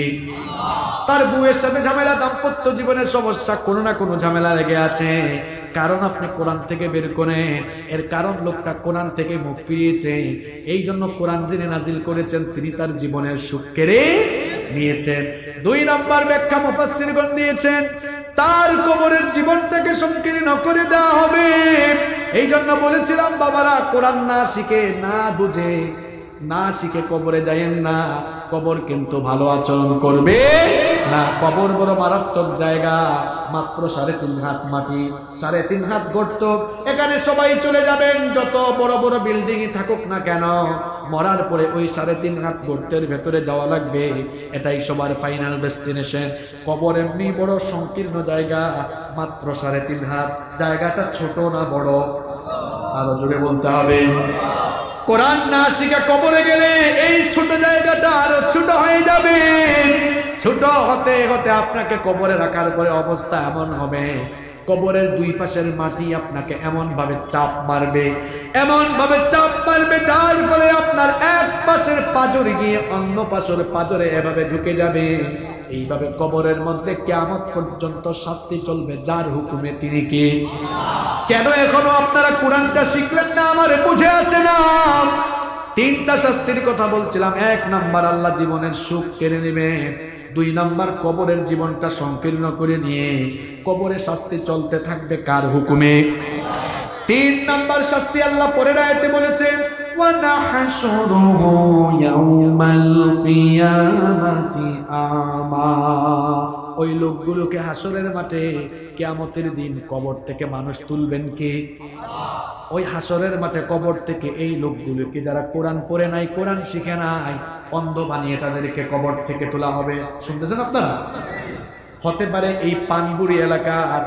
তার বউয়ের সাথে ঝামেলা, দাম্পত্য জীবনের সমস্যা, কোনো না কোনো ঝামেলা লেগে আছে। কারণ আপনি কোরআন থেকে বের করেন, এর কারণ লোকটা কোরআন থেকে মুখ ফিরিয়েছে। এই জন্য কোরআন যিনি নাজিল করেছেন তিনি তার জীবনের সুখ কেড়ে নিয়েছেন। 2 নম্বর ব্যাখ্যা মুফাসসিরগণ দিয়েছেন, তার কবরের জীবনটাকে সংকীর্ণ করে দেওয়া হবে। এই জন্য বলেছিলাম বাবারা, কোরআন না শিখে, না বুঝে, না শিখে কবরে যায়েন না। কবর কিন্তু ভালো আচরণ করবে না। কবর বড় মারাত্মক জায়গা। মাত্র 3.5 হাত মাটি, 3.5 হাত গর্ত, এখানে সবাই চলে যাবেন। যত বড় বড় বিল্ডিংই থাকুক না কেন, মরার পরে ওই 3.5 হাত গর্তের ভেতরে যাওয়া লাগবে। এটাই সবার ফাইনাল ডেস্টিনেশন। কবর এমনি বড় সংকীর্ণ জায়গা, মাত্র 3.5 হাত। জায়গাটা ছোট না বড়? আরো জোরে বলতে হবে। কোরআন না শিখে কবরে গেলে এই ছোট জায়গাটা আরো ছোট হয়ে যাবে। ছোট হতে হতে আপনাকে কবরে রাখার পরে অবস্থা এমন হবে, কবরের 2 পাশের মাটি আপনাকে এমন ভাবে চাপ মারবে, এমন ভাবে চাপ মারবে যার ফলে আপনার এক পাশের পাঁজর গিয়ে অন্য পাশের পাঁজরে এভাবে ঢুকে যাবে। এইভাবে কবরের মধ্যে কিয়ামত পর্যন্ত শাস্তি চলবে। যার হুকুমে তিনি কে? কেন এখনো আপনারা কোরআনটা শিখলেন না? আমার বুঝে আসে না। তিনটা শাস্তির কথা বলছিলাম। 1 নাম্বার, আল্লাহ জীবনের সুখ কেড়ে নেবেন। 2 নাম্বার, কবরের জীবনটা সংকীর্ণ করে দিয়ে কবরে শাস্তি চলতে থাকবে কার হুকুমে? 3 নাম্বার শাস্তি আল্লাহ পরের আয়াতে বলেছেন, ওয়া নাহশুরুহু ইয়াউমাল কিয়ামাতি আমা। ওই লোকগুলোকে হাসরের মাঠে কিয়ামতের দিন কবর থেকে মানুষ তুলবেন কে? ওই হাসরের মাঠে কবর থেকে এই লোকগুলোকে যারা কোরআন পড়ে নাই, কোরআন শিখে নাই, অন্ধ বানিয়ে তাদেরকে কবর থেকে তোলা হবে। শুনতেছেন আপনারা? হতে পারে এই পানবুড়ি এলাকার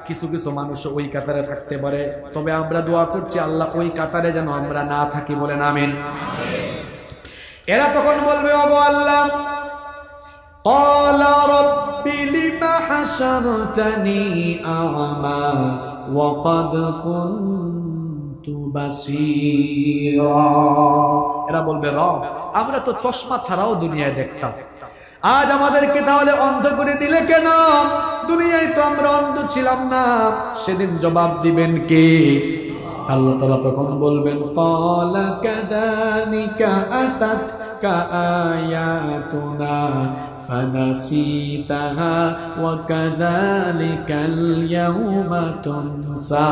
কিছু কিছু মানুষ ওই কাতারে থাকতে পারে, তবে আমরা দোয়া করছি আল্লাহ ওই কাতারে যেন আমরা না থাকি। বলেন আমিন। এরা তখন বলবে, ওগো আল্লাহ, ক্বালা রাব্বি লিমা হাশারতানি আ'মা ওয়া ক্বাদ কুনতু বাসীরা। এরা বলবে, রব, আমরা তো চশমা ছাড়াও দুনিয়ায় দেখতাম, আজ আমাদেরকে তাহলে অন্ধ করে দিলে কেন? দুনিয়ায় তো আমরা অন্ধ ছিলাম না। সেদিন জবাব দিবেন কে? আল্লাহ তাআলা তখন বলবেন, ক্বালা কাযালিকা আতাতকা আয়াতুনা ফানাসিতাহা ওয়া কাযালিকাল ইয়াউমা তুনসা।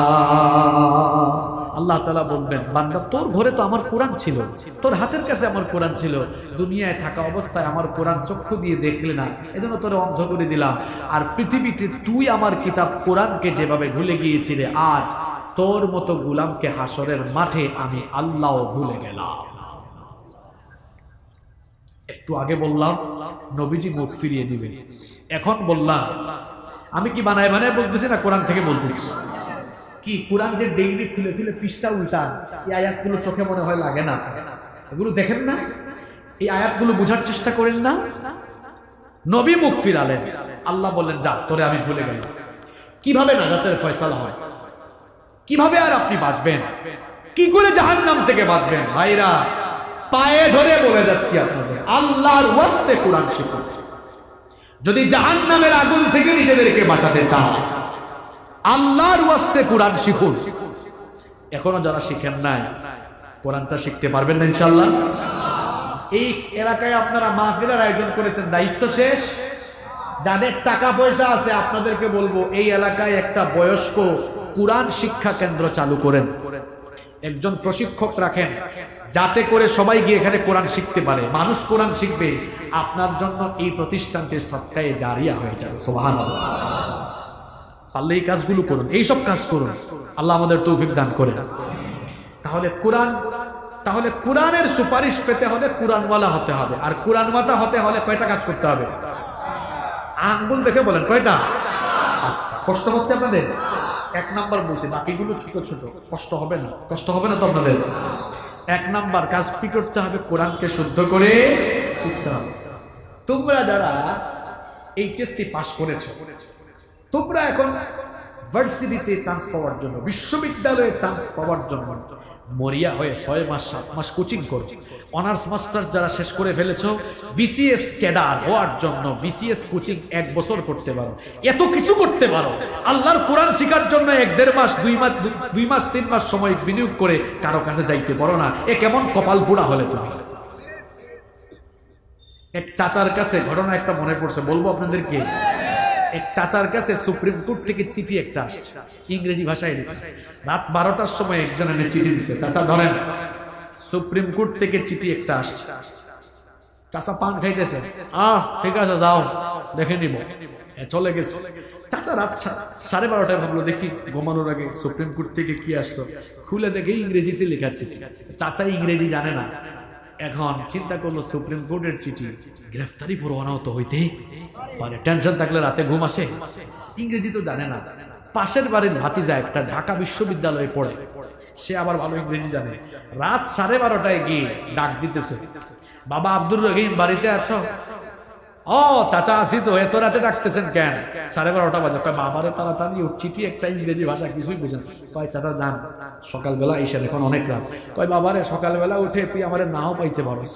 আল্লাহ তাআলা বলবেন, বান্দা, তোর ঘরে তো আমার কোরআন ছিল, তোর হাতের কাছে আমার কোরআন ছিল, দুনিয়ায় থাকা অবস্থায় আমার কোরআন চক্ষু দিয়ে দেখলে না, এজন্য তোরে অন্ধ করে দিলাম। আর পৃথিবীতে তুই আমার কিতাব কোরআনকে যেভাবে ভুলে গিয়েছিলে, আজ তোর মতো গোলামকে হাসরের মাঠে আমি আল্লাহ ভুলে গেলাম। একটু আগে বললাম নবীজি মুখ ফিরিয়ে দিবেন, এখন বললাম আমি কি বানায় বানায় বলতেছি না কোরআন থেকে বলতেছি? কি কোরআন যে ডেইলি খুলে খুলে পৃষ্ঠা উল্টান, এই আয়াতগুলো চোখে মনে হয় লাগে না? এগুলো দেখেন না? এই আয়াতগুলো বোঝার চেষ্টা করেন না? নবী মুখ ফিরালেন, আল্লাহ বললেন, যা, তোরে আমি ভুলে গেলাম। কিভাবে নাজাতের ফয়সালা হয়? কিভাবে আর আপনি বাঁচবেন? কি করে জাহান্নাম থেকে বাঁচবেন? ভাইরা, পায়ে ধরে বলে যাচ্ছি আপনাদের, আল্লাহর ওয়াস্তে কোরআন শিখুন। যদি জাহান্নামের আগুন থেকে নিজেদেরকে বাঁচাতে চান, আল্লাহর ওয়াস্তে কোরআন শিখুন। এখনো যারা শিখেন নাই, কোরআনটা শিখতে পারবেন না ইনশাআল্লাহ। এই এলাকায় আপনারা মাহফিলের আয়োজন করেছেন, দায়িত্ব শেষ। যাদের টাকা পয়সা আছে আপনাদেরকে বলবো, এই এলাকায় একটা বয়স্ক কোরআন শিক্ষা কেন্দ্র চালু করেন, একজন প্রশিক্ষক রাখেন, যাতে করে সবাই গিয়ে এখানে কোরআন শিখতে পারে, মানুষ কোরআন শিখবে। আপনার জন্য এই প্রতিষ্ঠানটি সদকায়ে জারিয়া হয়ে যাবে। সুবহানাল্লাহ। পারলে এই কাজগুলো করুন, এইসব কাজ করুন, আল্লাহ আমাদের তৌফিক দান করেন। তাহলে কোরআনের সুপারিশ পেতে হলে কোরআনওয়ালা হতে হবে। আর কোরআনওয়ালা হতে হলে কয়টা কাজ করতে হবে? আঙ্গুল দেখে বলেন কয়টা? কষ্ট হচ্ছে আপনাদের? 1 নাম্বার বলছি, বাকিগুলো ছোট ছোট, কষ্ট হবে না। কষ্ট হবে না তো আপনাদের? 1 নাম্বার কাজ কি করতে হবে? কোরআনকে শুদ্ধ করে শিখতে হবে। তোমরা যারা এইচএসসি পাস করেছো, তোমরা এখন ভার্সিটিতে চান্স পাওয়ার জন্য, বিশ্ববিদ্যালয়ে চান্স পাওয়ার জন্য মরিয়া হয়ে 6 মাস 7 মাস কোচিং করো। অনার্স মাস্টার্স যারা শেষ করে ফেলেছো, বিসিএস ক্যাডার হওয়ার জন্য বিসিএস কোচিং 1 বছর করতে পারো, এত কিছু করতে পারো। আল্লাহর কোরআন শেখার জন্য 1-1.5 মাস 2 মাস 3 মাস সময় বিনিয়োগ করে কারো কাছে যাইতে পারো না, এ কেমন কপাল পোড়া হলে তুমি? এক চাচার কাছে ঘটনা একটা মনে পড়ছে, বলবো আপনাদেরকে। এক চাচার কাছে সুপ্রিম কোর্ট থেকে চিঠি একটা আসছে, ইংরেজি ভাষায় লেখা। রাত 12টার সময় একজন এনে চিঠি দিচ্ছে, চাচা ধরেন, সুপ্রিম কোর্ট থেকে চিঠি একটা আসছে। চাচা পান খাইতেছে, ঠিক আছে যাও দেখে নিব, চলে গেছে। চাচা রাত 12:30 ভাবলো দেখি ঘুমানোর আগে সুপ্রিম কোর্ট থেকে কি আসতো, খুলে দেখে ইংরেজিতে লেখা চিঠি। চাচা ইংরেজি জানে না, এখন চিন্তা করলো সুপ্রিম কোর্টের চিঠি, গ্রেফতারি পরোয়ানা তো হইতে পারে, টেনশন থাকলে রাতে ঘুম আসে। ইংরেজি তো জানে না। পাশের বাড়ির ভাতিজা একটা ঢাকা বিশ্ববিদ্যালয়ে পড়ে, সে আবার ভালো ইংরেজি জানে। রাত 12:30টায় গিয়ে ডাক দিতেছে, বাবা আব্দুর রহিম বাড়িতে আছো? ও চাচা আসি তো, এত রাতে ডাকতেছেন কেন? 12:30 বাজে। কয় বাবারে তাড়াতাড়ি চিঠি একটা ইংরেজি ভাষা কিছুই বুঝেন। কয় চাচা যান সকালবেলা এসে, এখন অনেক রাত। কয় বাবারে সকালবেলা উঠে তুই আমারে নাও পাইতে পারস,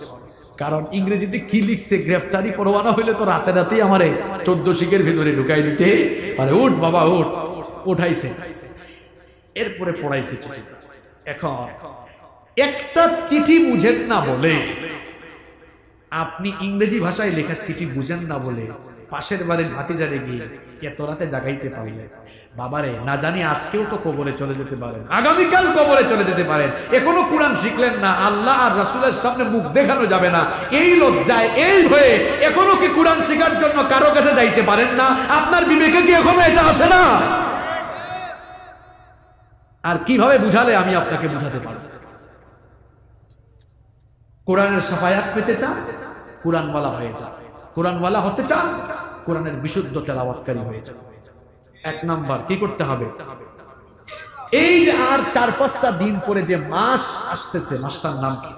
কারণ ইংরেজিতে কি লিখছে গ্রেফতারি পরোয়ানা হইলে তো রাতে রাতেই আমারে 14 শিখের ভিতরে ঢুকাই দিতে পারে। উঠ বাবা উঠ। উঠাইছে, এরপরে পড়াইছে চিঠি। এখন একটা চিঠি বুঝেন না বলে, আপনি ইংরেজি ভাষায় লেখা চিঠি বুঝেন না বলে পাশের বাড়ির ভাতিজারে গিয়ে এত রাতে জাগাইতে পারলে, বাবারে না জানি আজকেও তো কবরে চলে যেতে পারেন, আগামীকাল কবরে চলে যেতে পারেন, এখনো কোরআন শিখলেন না, আল্লাহ আর রাসূলের সামনে মুখ দেখানো যাবে না, এই লজ্জায় এই হয়ে এখনো কি কোরআন শেখার জন্য কারো কাছে যাইতে পারেন না? আপনার বিবেকে কি এখনো এটা আসে না? আর কিভাবে বুঝালে আমি আপনাকে বুঝাতে পারব? কোরআনের সাফায়াত পেতে চান, কোরআনওয়ালা হয়ে যান। কোরআনওয়ালা হতে চান, কোরআনের বিশুদ্ধ তেলাওয়াতকারী হয়ে যান। 1 নাম্বার কি করতে হবে? এই যে আর 4-5টা দিন পরে যে মাস আসতেছে, মাসটার নাম কি?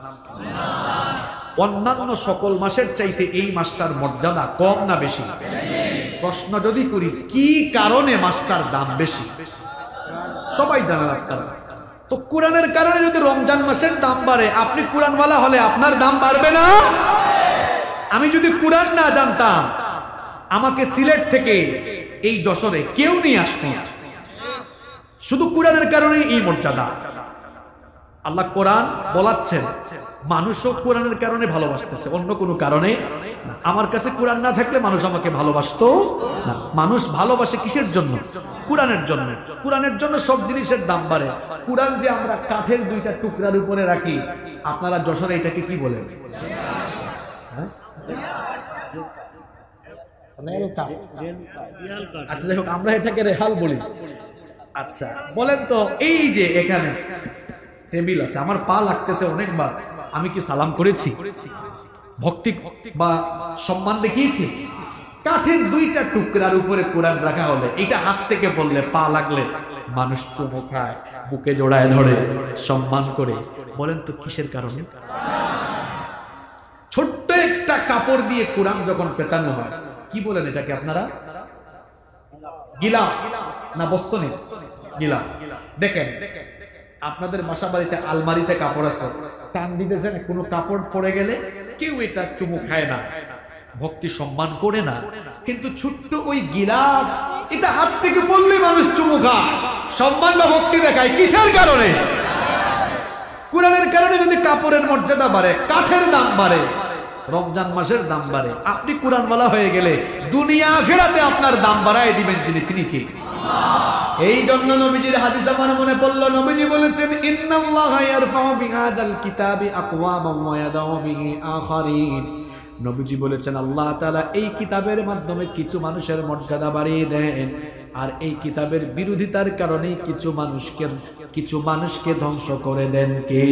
অন্যান্য সকল মাসের চাইতে এই মাসটার মর্যাদা কম না বেশি? প্রশ্ন যদি করি কি কারণে মাসটার দাম বেশি? সবাই জানেন আপনারা। তো কোরআনের কারণে যদি রমজান মাসের দাম বাড়ে, আপনি কোরআনওয়ালা হলে আপনার দাম বাড়বে না? আমি যদি কোরআন না জানতাম, আমাকে সিলেট থেকে এই যশোরে কেউ নিয়ে আসতো, শুধু কোরআনের কারণে এই মর্যাদা। আল্লাহ কোরআন বলাচ্ছেন, মানুষও কোরআনের কারণে ভালোবাসতেছে, অন্য কোনো কারণে না। আমার কাছে কোরআন না থাকলে মানুষ আমাকে ভালোবাসতো না। মানুষ ভালোবাসে কিসের জন্য? কোরআনের জন্য। কোরআনের জন্য সব জিনিসের দাম বাড়ে। কোরআন যে আমরা কাঠের 2টা টুকরার উপরে রাখি, আপনারা যশোরে এটাকে কি বলেন? আচ্ছা যাই হোক, আমরা এটাকে রেহাল বলি। আচ্ছা বলেন তো, এই যে এখানে টেবিল আছে, আমার পা লাগতেছে অনেকবার, আমি কি সালাম করেছি? ভক্তি বা সম্মান দেখিয়েছি? কাঠের 2টা টুকরার উপরে কোরআন রাখা হলে, এটা হাত থেকে পড়লে, পা লাগলে মানুষ চুমু খায়, বুকে জড়ায় ধরে, সম্মান করে। বলেন তো কিসের কারণে? ছোট্ট একটা কাপড় দিয়ে কোরআন যখন পেঁচানো হয়, কি বলেন এটাকে আপনারা? গিলাফ না বস্তনি? গিলাফ। দেখেন আপনাদের বাসা বাড়িতে আলমারিতে কাপড় আছে, টান দিতেছেন, কোনো কাপড় পড়ে গেলে কেউ এটা চুমু খায় না, ভক্তি সম্মান করে না। কিন্তু ছোট্ট ওই গিলাফ, এটা হাত থেকে পড়লে মানুষ চুমু খায়, সম্মান বা ভক্তি দেখায়। কিসের কারণে? কোরআনের কারণে। যদি কাপড়ের মর্যাদা বাড়ে, কাঠের দাম বাড়ে, রমজান মাসের দাম বাড়ে, আপনি কোরআনওয়ালা হয়ে গেলে দুনিয়া আখিরাতে আপনার দাম বাড়ায় দিবেন তিনি কে? এই জন্য নবীজির হাদিস আমার মনে পড়ল। নবীজি বলেছেন, ইন্নাল্লাহা ইয়ারফাউ বিহাদাল কিতাবি আকওয়ামান ওয়া ইয়াদাউ বিহি আখারিন। নবীজি বলেছেন, আল্লাহ তাআলা এই কিতাবের মাধ্যমে কিছু মানুষের মর্যাদা বাড়িয়ে দেন, আর এই কিতাবের বিরোধিতার কারণে কিছু মানুষকে ধ্বংস করে দেন কে?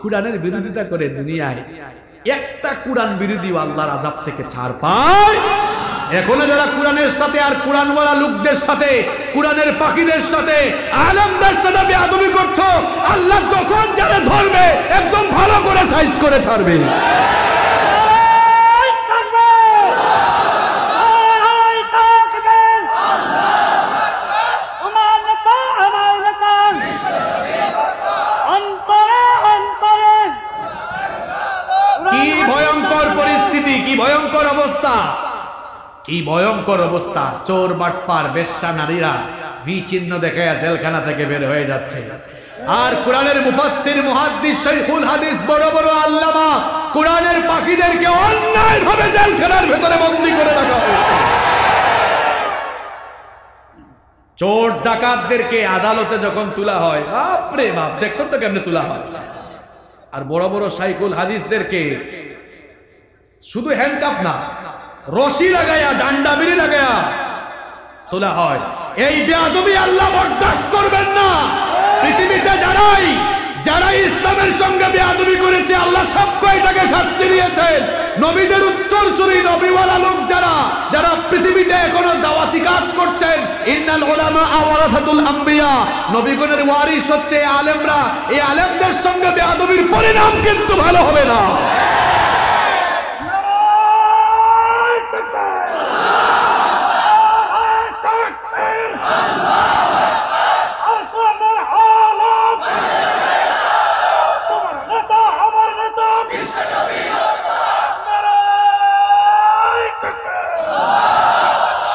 কোরআনের বিরোধিতা করে দুনিয়ায় একটা কোরআন বিরোধী আল্লাহর আযাব থেকে ছাড় পায়। এখনো যারা কোরআনের সাথে আর কোরআনওয়ালা লোকদের সাথে, কোরআনের পাখিদের সাথে, আলেমদের সাথে বেয়াদবি করছো, আল্লাহ যখন যারা ধরবে একদম ভালো করে সাইজ করে ছাড়বে। কি ভয়ঙ্কর পরিস্থিতি, কি ভয়ঙ্কর অবস্থা, কি ভয়ঙ্কর অবস্থা। চোর বাটপার বেশ্যা নারীরা ভি চিহ্ন দেখায় জেলখানা থেকে বের হয়ে যাচ্ছে, আর কোরআনের মুফাসসির মুহাদ্দিস শাইখুল হাদিস বড় বড় আল্লামা কোরআনের পাখিদেরকে অন্যায়ভাবে জেলখানার ভেতরে বন্দী করে রাখা হয়েছে। চোর ডাকাতদেরকে আদালতে যখন তোলা হয়, বাপরে বাপ, দেখছেন তো কেমনে তোলা হয়। আর বড় বড় শাইখুল হাদিসদেরকে শুধু হ্যান্ডকাপ না, রশি লাগায়া, ডান্ডা বিড়ি লাগায়া তোলা হয়। এই বেয়াদবি আল্লাহ বরদাস্ত করবেন না। পৃথিবীতে যারাই ইসলামের সঙ্গে বেয়াদবি করেছে, আল্লাহ সবকই তাকে শাস্তি দিয়েছেন। নবীদের উত্তরসূরি নবীওয়ালা লোক যারা পৃথিবীতে এখনো দাওয়াতি কাজ করছেন, ইন্নাল উলামা ওয়ারাসাতুল আম্বিয়া, নবীগণের ওয়ারিস হচ্ছে আলেমরা। এই আলেমদের সঙ্গে বেয়াদবির পরিণাম কিন্তু ভালো হবে না।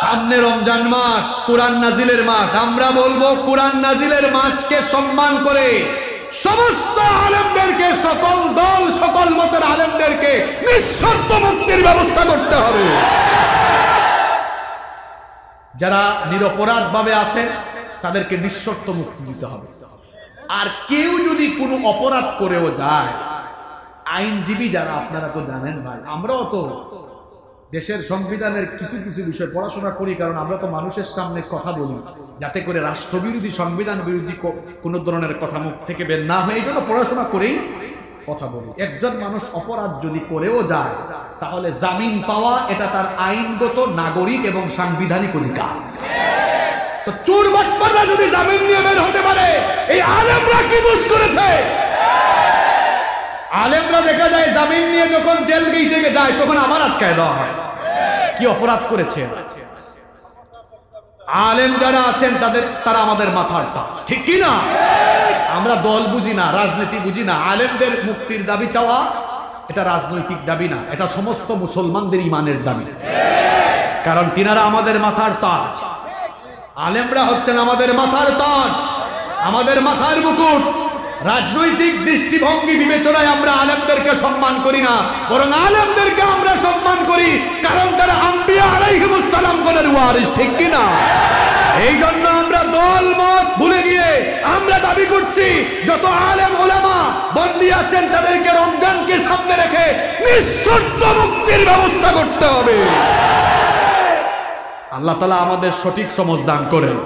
সামনে রমজান মাস, কোরআন নাজিলের মাস। আমরা বলবো কোরআন নাজিলের মাসকে সম্মান করে সমস্ত আলেমদেরকে, সকল দল সকল মতের আলেমদেরকে নিঃশর্ত মুক্তির ব্যবস্থা করতে হবে। যারা নিরপরাধ ভাবে আছেন তাদেরকে নিঃশর্ত মুক্তি দিতে হবে। আর কেউ যদি কোনো অপরাধ করেও যায়, আইনজীবী যারা, আপনারা তো জানেন ভাই, আমরাও তো দেশের সংবিধানের কিছু কিছু বিষয় পড়াশোনা করি, কারণ আমরা তো মানুষের সামনে কথা বলি যাতে করে রাষ্ট্রবিরোধী, সংবিধান বিরোধী কোনো ধরনের কথা মুখ থেকে বের না হয়, এই জন্য পড়াশোনা করেই কথা বলি। একজন মানুষ অপরাধ যদি করেও যায় তাহলে জামিন পাওয়া এটা তার আইনগত, নাগরিক এবং সাংবিধানিক অধিকার। তো চোর বাটপাররা যদি জামিন নিয়ে বের হতে পারে, এই আলেমরা কি দোষ করেছে? আলেমরা দেখা যায় জামিন নিয়ে যখন জেল গেটে যায় তখন আবার আটকায় দেওয়া হয়। কি অপরাধ করেছে? আলেম যারা আছেন তারা আমাদের মাথার তাজ, ঠিক কি না? আমরা দল বুঝি না, রাজনীতি বুঝি না। আলেমদের মুক্তির দাবি চাওয়া এটা রাজনৈতিক দাবি না, এটা সমস্ত মুসলমানদের ইমানের দাবি, কারণ তিনারা আমাদের মাথার তাজ। আলেমরা হচ্ছেন আমাদের মাথার তাজ, আমাদের মাথার মুকুট। রাজনৈতিক দৃষ্টিভঙ্গি বিবেচনায় আমরা আলেমদেরকে সম্মান করি না, বরং আলেমদেরকে আমরা সম্মান করি, কারণ তারা আম্বিয়া আলাইহিমুস সালামগণের ওয়ারিস, ঠিক কি না? এই জন্য আমরা দল মত ভুলে গিয়ে আমরা দাবি করছি যত আলেম ওলামা বন্দী আছেন তাদেরকে রমজানকে সামনে রেখে নিঃশর্ত মুক্তির ব্যবস্থা করতে হবে। আল্লাহ তাআলা আমাদের সঠিক সমঝ দান করেন।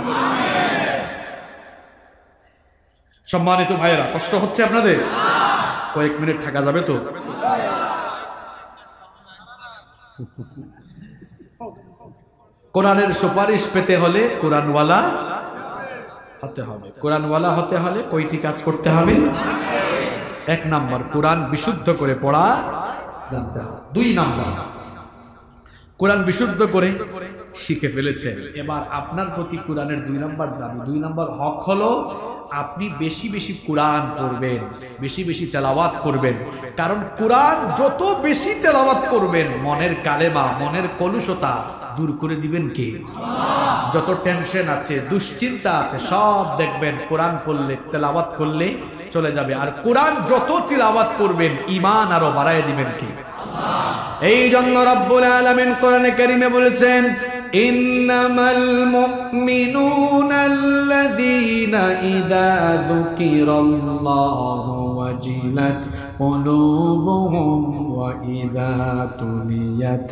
সম্মানিত ভাইয়েরা, কষ্ট হচ্ছে আপনাদের? কয়েক মিনিট থাকা যাবে তো? কোরআনের সুপারিশ পেতে হলে কোরআনওয়ালা হতে হবে। কোরআনওয়ালা হতে হলে কয়টি কাজ করতে হবে? 1 নাম্বার, কোরআন বিশুদ্ধ করে পড়া জানতে হবে। 2 নাম্বার, কোরআন বিশুদ্ধ করে শিখে ফেলেছেন, এবার আপনার প্রতি কোরআনের 2 নাম্বার দাবি, 2 নাম্বার হক হলো আপনি বেশি বেশি কোরআন পড়বেন, বেশি বেশি তেলাওয়াত করবেন। কারণ কোরআন যত বেশি তেলাওয়াত করবেন, মনের কালেমা, মনের কলুষতা দূর করে দিবেন কে? যত টেনশন আছে, দুশ্চিন্তা আছে, সব দেখবেন কোরআন পড়লে, তেলাওয়াত করলে চলে যাবে। আর কোরআন যত তিলাওয়াত করবেন, ঈমান আরো বাড়ায় দিবেন কে? এই জন্য রব্বুল আলামিন কোরআনে কারীমে বলেছেন, ইন্নামাল মুমিনুনাল্লাযীনা ইযা যুকিরাল্লাহু ওয়াজিলাত কুলুবুহুম ওয়া ইযা তুলিয়াত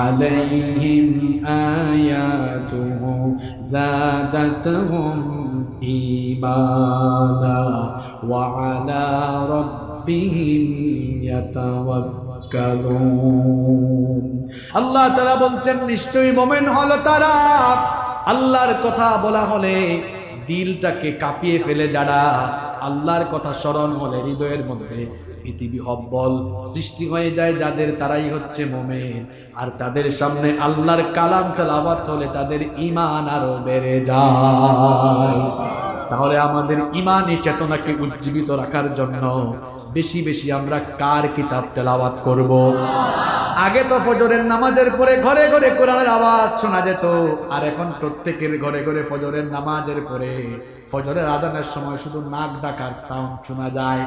আলাইহিম আয়াতুহু যাদাতুহুম ঈমানা ওয়া আলা রাব্বিহিম ইয়াতাওয়াক্কালুন। আল্লাহ তাআলা বলছেন, নিশ্চয়ই মুমিন হলো তারা আল্লাহর কথা বলা হলে দিলটাকে কাঁপিয়ে ফেলে, যারা আল্লাহর কথা স্মরণ হলে হৃদয়ের মধ্যে পৃথিবী হব্বল সৃষ্টি হয়ে যায়, যাদের তারাই হচ্ছে মুমিন। আর তাদের সামনে আল্লাহর কালাম তেলাওয়াত হলে তাদের ঈমান আরো বেড়ে যায়। তাহলে আমাদের ঈমানি চেতনাকে উজ্জীবিত রাখার জন্য বেশি বেশি আমরা কার কিতাব তেলাওয়াত করব? আগে তো ফজরের নামাজের পরে ঘরে ঘরে কোরআনের আওয়াজ শোনা যেত, আর এখন প্রত্যেকের ঘরে ঘরে ফজরের নামাজের পরে ফজরের আজানের সময় শুধু নাক ডাকার সাউন্ড শোনা যায়।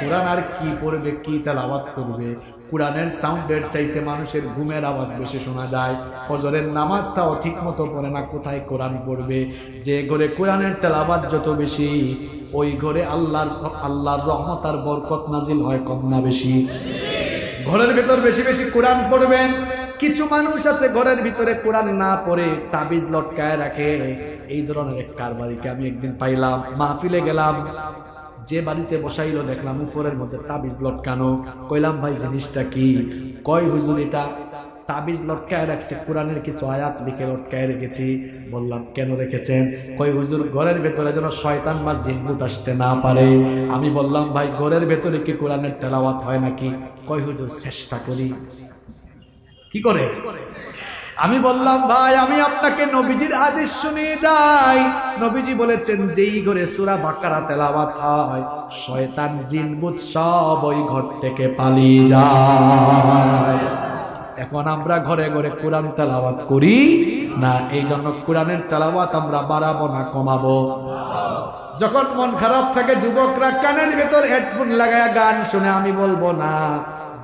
কোরআন আর কি পড়বে, কি তেলাওয়াত করবে? কোরআনের সাউন্ডের চাইতে মানুষের ঘুমের আওয়াজ বেশি শোনা যায়। ফজরের নামাজটাও ঠিক মতো পড়ে না, কোথায় কোরআন পড়বে? যে ঘরে কোরআনের তেলাওয়াত যত বেশি, ওই ঘরে আল্লাহর রহমত আর বরকত নাজিল হয় কম না বেশি? ঘরের ভেতর বেশি বেশি কোরআন পড়বেন। কিছু মানুষ আছে ঘরের ভিতরে কোরআন না পড়ে তাবিজ লটকায় রাখে। এই ধরনের এক কারবারিকে আমি একদিন পাইলাম, মাহফিলে গেলাম, যে বাড়িতে বসাইলো দেখলাম উপরের মধ্যে তাবিজ লটকানো। কইলাম, ভাই জিনিসটা কি? কয়, হুজুর এটা তাবিজ লটকায় রাখছে, কোরআনের কিছু আয়াত লিখে লটকায় রেখেছি। বললাম, কেন রেখেছেন? কয়, হুজুর ঘরের ভেতরে যেন শয়তান বা জিন্নুত আসতে না পারে। আমি বললাম, ভাই ঘরের ভেতরে কি কোরআনের তেলাওয়াত হয় নাকি? কয়, হুজুর চেষ্টা করি। কি করে? আমি বললাম, ভাই আমি আপনাকে নবীজির হাদিস শুনিয়ে যাই। নবীজি বলেছেন, যেই ঘরে সূরা বাকারা তেলাওয়াত হয়, শয়তান জিনভূত সব ওই ঘর থেকে পালিয়ে যায়। এখন আমরা ঘরে ঘরে কোরআন তেলাওয়াত করি না, এই জন্য কোরআনের তেলাওয়াত আমরা বাড়াবো না কমাবো? যখন মন খারাপ থাকে যুবকরা কানের ভেতর হেডফোন লাগায় গান শুনে, আমি বলবো না।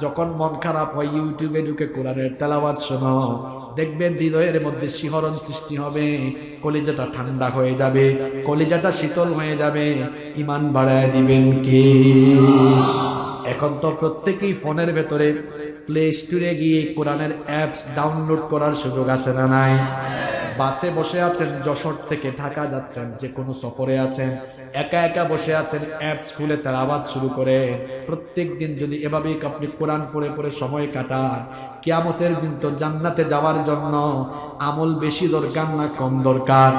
যখন মন খারাপ হয় ইউটিউবে ঢুকে কোরআনের তেলাওয়াত শোনো, দেখবেন হৃদয়ের মধ্যে শিহরণ সৃষ্টি হবে, কলিজাটা ঠান্ডা হয়ে যাবে, কলিজাটা শীতল হয়ে যাবে। ঈমান বাড়ায় দিবেন কে? এখন তো প্রত্যেকেই ফোনের ভেতরে প্লে স্টোরে গিয়ে কোরআনের অ্যাপস ডাউনলোড করার সুযোগ আছে না নাই? বাসে বসে আছেন, যশোর থেকে ঢাকা যাচ্ছেন, যে কোনো সফরে আছেন, একা একা বসে আছেন, অ্যাপস খুলে তেলাওয়াত শুরু করে প্রত্যেক দিন যদি এভাবেই আপনি কোরআন পড়ে পড়ে সময় কাটান, কিয়ামতের দিন তো জান্নাতে যাওয়ার জন্য আমল বেশি দরকার না কম দরকার?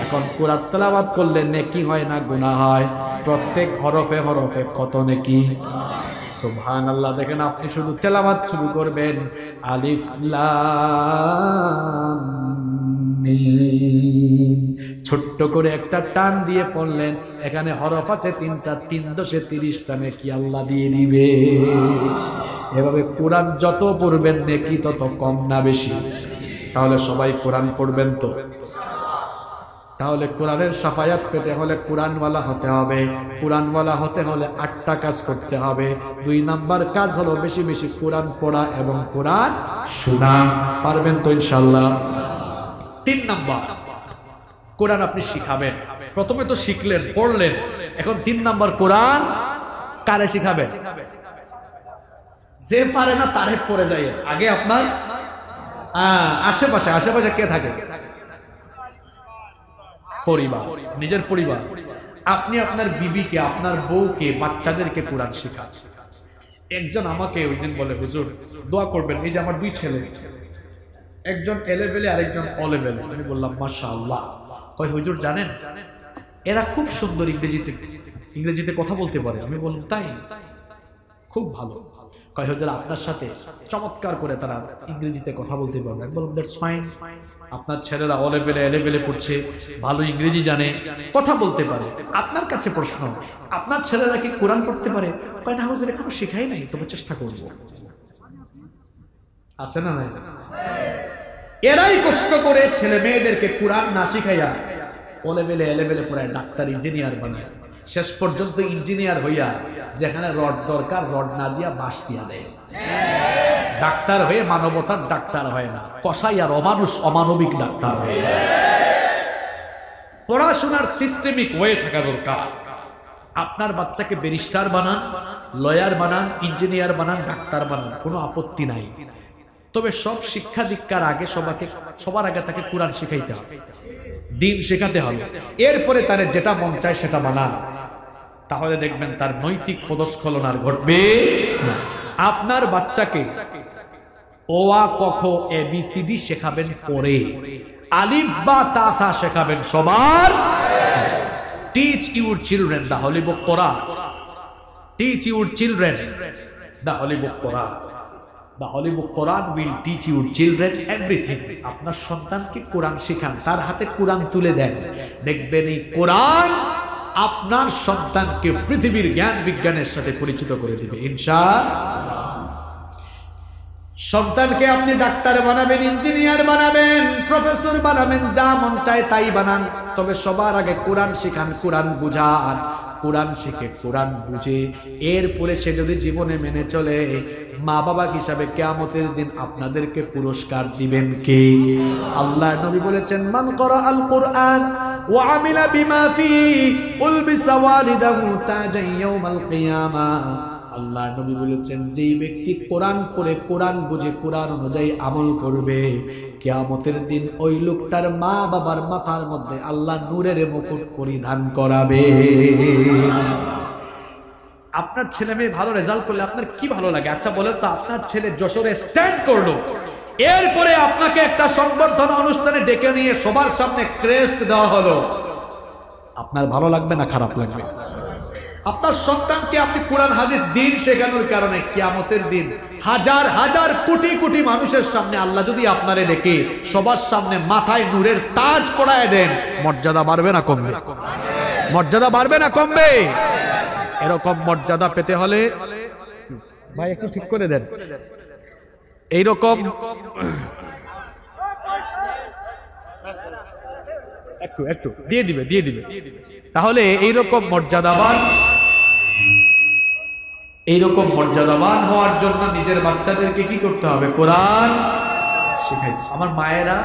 এখন কোরআন তেলাওয়াত করলে নেকি হয় না গুনাহ হয়? প্রত্যেক হরফে হরফে কত নেকি! সুবহানাল্লাহ। দেখেন, আপনি শুধু তেলাওয়াত শুরু করবেন, আলিফ লাম মিম, ছোট্ট করে একটা টান দিয়ে পড়লেন, এখানে হরফ আছে 3টা, 3 দশে 30টা নেকি আল্লাহ দিয়ে দিবে। এভাবে কোরআন যত পড়বেন নেকি তত কম না বেশি? তাহলে সবাই কোরআন পড়বেন তো? তাহলে কোরআনের সাফায়াত পেতে হলে কোরআনওয়ালা হতে হবে। কোরআনওয়ালা হতে হলে 8টা কাজ করতে হবে। 2 নাম্বার কাজ হলো বেশি বেশি কোরআন পড়া এবং কোরআন শোনা। পারবেন তো ইনশাআল্লাহ? 3 নাম্বার, কোরআন আপনি শিখাবেন। প্রথমে তো শিখলেন, পড়লেন, এখন 3 নাম্বার কোরআন কারে শিখাবেন? যে পারে না তারে পড়ে যায়। আগে আপনার আশেপাশে কে থাকে? পরিবার, নিজের পরিবার। আপনি আপনার বিবিকে, আপনার বউকে, বাচ্চাদেরকে কোরআন শেখান। একজন আমাকে ওই দিন বলে, হুজুর দোয়া করবেন, এই যে আমার 2 ছেলে, একজন এ লেভেলে আরেকজন ও লেভেলে। আমি বললাম মাশাআল্লাহ। কয় হুজুর জানেন এরা খুব সুন্দর ইংরেজিতে কথা বলতে পারে। আমি বললাম তাই? খুব ভালো। কয় হুজুর আপনার সাথে চমৎকার করে তারা ইংরেজিতে কথা বলতে পারবে। আমি বললাম দ্যাটস ফাইন। আপনার ছেলেরা ও লেভেলে এ লেভেলে পড়ছে, ভালো ইংরেজি জানে, কথা বলতে পারে। আপনার কাছে প্রশ্ন, আপনার ছেলেরা কি কোরআন পড়তে পারে? কয় না হুজুর এখনো শেখাই নাই, তবে চেষ্টা করব। আছে না নাই? এরাই কষ্ট করে ছেলে মেয়েদেরকে কোরআন না শিখাইয়া ও লেভেলে এ লেভেলে পড়ায়, ডাক্তার ইঞ্জিনিয়ার বানায়। শেষ পর্যন্ত ইঞ্জিনিয়ার হইয়া যেখানে রড দরকার রড না দিয়া বাঁশ দিয়া দেয়। ডাক্তার হয়ে মানবতার ডাক্তার হয় না, কসাই আর অমানবিক ডাক্তার হয়ে যায়। পড়াশোনার সিস্টেমিক ওয়ে থাকা দরকার। আপনার বাচ্চাকে ব্যারিস্টার বানান, লয়ার বানান, ইঞ্জিনিয়ার বানান, ডাক্তার বানান, কোনো আপত্তি নাই। তবে সব শিক্ষা দীক্ষার আগে সবার আগে তাকে কোরআন শিখাইতে হবে, দিন শেখাতে হবে। এরপরে তার যেটা মন চায় সেটা বানান, তাহলে দেখবেন তার নৈতিক পদস্খলন আর ঘটবে না। আপনার বাচ্চাকে ও আ ক খ ABCD শেখাবেন পরে, আলিফ বা তা থা শেখাবেন সবার। Teach your children the Holi book Quran. Teach your children the Holi book Quran. The Holy Book Quran will teach your children everything. আপনার সন্তানকে কোরআন শেখান, তার হাতে কোরআন তুলে দেন, দেখবেন এই কোরআন আপনার সন্তানকে পৃথিবীর জ্ঞান বিজ্ঞানের সাথে পরিচিত করে দিবে ইনশাআল্লাহ। সন্তানকে আপনি ডাক্তার বানাবেন, ইঞ্জিনিয়ার বানাবেন, প্রফেসর বানাবেন, যা মন চায় তাই বানান, তবে সবার আগে কোরআন শেখান, কোরআন বুঝান। কোরআন শিখে, কোরআন বুঝে, এরপরে সে যদি জীবনে মেনে চলে, মা বাবা হিসাবে কিয়ামতের দিন আপনাদেরকে পুরস্কার দিবেন কে? আল্লাহর নবী বলেছেন, মান করা আল কোরআন ওয়া আমিলা বিমা ফি উলবিসা ওয়ালিদাহু তাজান ইয়াউমাল কিয়ামাহ। আল্লাহর নবী বলেছেন, যেই ব্যক্তি কোরআন পড়ে, কোরআন বুঝে, কোরআন অনুযায়ী আমল করবে, কিয়ামতের দিন ওই লোকটার মা বাবার মাথার মধ্যে আল্লাহ নূরের মুকুট পরিধান করাবে। আপনার ছেলে মেয়ে ভালো রেজাল্ট করলে আপনার কি ভালো লাগে? আচ্ছা বলেন তো, আপনার ছেলে যশোরে স্ট্যান্ড করলো, এরপরে আপনাকে একটা সংবর্ধনা অনুষ্ঠানে ডেকে নিয়ে সবার সামনে ক্রেস্ট দেওয়া হলো, আপনার ভালো লাগবে না খারাপ লাগবে? আপনার সন্তানকে আপনি কোরআন হাদিস দিন শেখানোর কারণে কিয়ামতের দিন হাজার হাজার কোটি কোটি মানুষের সামনে আল্লাহ যদি আপনারে ডেকে সবার সামনে মাথায় নূরের তাজ পরায় দেন, মর্যাদা বাড়বে না কমবে? মর্যাদা বাড়বে না কমবে? এরকম মর্যাদা পেতে হলে ভাই একটু ঠিক করে দেন, এইরকম একটু একটু দিয়ে দিবে তাহলে এইরকম মর্যাদাবান হওয়ার জন্য নিজের বাচ্চাদেরকে কি করতে হবে? কোরআন শেখাইতে। আমার মায়েরা,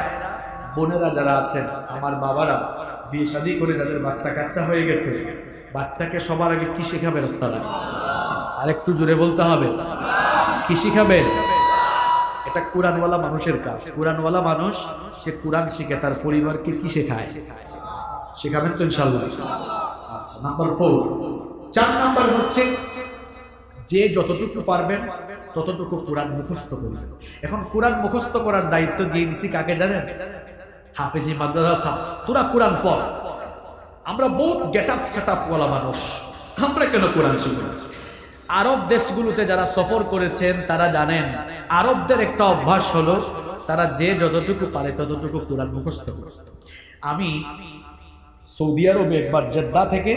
বোনেরা যারা আছেন, আমার বাবারা বিয়ে শাদী করে যাদের বাচ্চা কাচ্চা হয়ে গেছে, বাচ্চাকে সবার আগে কি শেখাবেন আপনারা? আর একটু জোরে বলতে হবে, কি শিখাবেন? এটা কোরআনওয়ালা মানুষের কাজ। কোরআনওয়ালা মানুষ, সে কোরআন শিখে তার পরিবারকে কি শেখায়? শেখাবেন তো ইনশাআল্লাহ। আচ্ছা, নাম্বার 4। 4 নাম্বার হচ্ছে যে যতটুকু পারবেন ততটুকু কোরআন মুখস্থ করবেন। এখন কোরআন মুখস্থ করার দায়িত্ব দিয়ে দিছি কাকে জানেন? হাফেজি মাদ্রাসা। তোরা কোরআন পড়। আমরা বহুত গেট আপ সেট আপ ওয়ালা মানুষ, আমরা কেন কোরআন শিখব? আরব দেশগুলোতে যারা সফর করেছেন তারা জানেন, আরবদের একটা অভ্যাস হলো তারা যে যতটুকু পারে ততটুকু কোরআন মুখস্থ করে। আমি সৌদি আরবে একবার জেদ্দা থেকে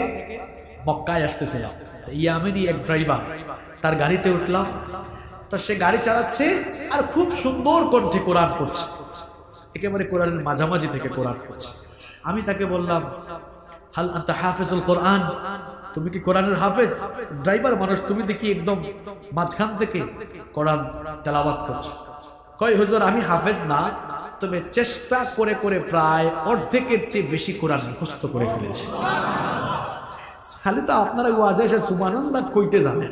মক্কায় আসতেছিলাম, ইয়ামেনি এক ড্রাইভার, তার গাড়িতে উঠলাম। তো সে গাড়ি চালাচ্ছে আর খুব সুন্দর কণ্ঠে কোরআন পড়ছে, একেবারে কোরআনের মাঝামাঝি থেকে কোরআন পড়ছে। আমি তাকে বললাম, হাল আনতা হাফেজুল কোরআন, তুমি কি কোরআনের হাফেজ? ড্রাইভার মানুষ, তুমি দেখি একদম মাঝখান থেকে কোরআন তেলাওয়াত করছো। কয় হুজুর, আমি হাফেজ না, তবে চেষ্টা করে করে প্রায় অর্ধেকের চেয়ে বেশি কোরআন মুখস্থ করে ফেলেছি। খালি তো আপনারা ওয়াজে এসে সুবহানাল্লাহ কইতে জানেন,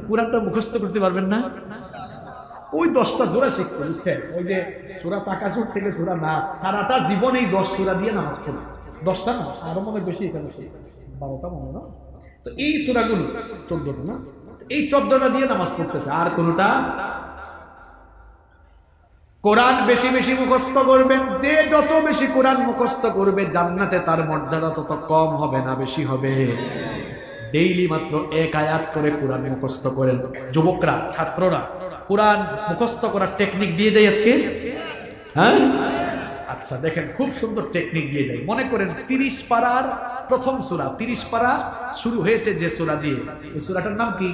কোরআনটা মুখস্থ করতে পারবেন না? ওই 10টা সূরা শিখতে, বুঝছেন? ওই যে সূরা তাকাসুর থেকে সূরা নাস, সারাটা জীবন এই 10 সূরা দিয়ে নামাজ পড়ে। 10টা না, আরো মনে বেশি, এখানে 12টা মনে না। তো এই সূরাগুলো 14টা না, এই 14টা দিয়ে নামাজ পড়তেছে। আর কোনটা? কোরআন বেশি বেশি মুখস্থ করবেন। যে যত বেশি কোরআন মুখস্থ করবে জান্নাতে তার মর্যাদা তত কম হবে না, বেশি হবে। ডেইলি মাত্র 1 আয়াত করে কোরআন মুখস্থ করেন। যুবকরা, ছাত্ররা, কোরআন মুখস্থ করার টেকনিক দিয়ে যাই আজকে। হ্যাঁ, আচ্ছা দেখেন, খুব সুন্দর টেকনিক দিয়ে যাই। মনে করেন 30 পারার প্রথম সূরা, 30 পারা শুরু হয়েছে যে সূরা দিয়ে, এই সূরাটার নাম কি?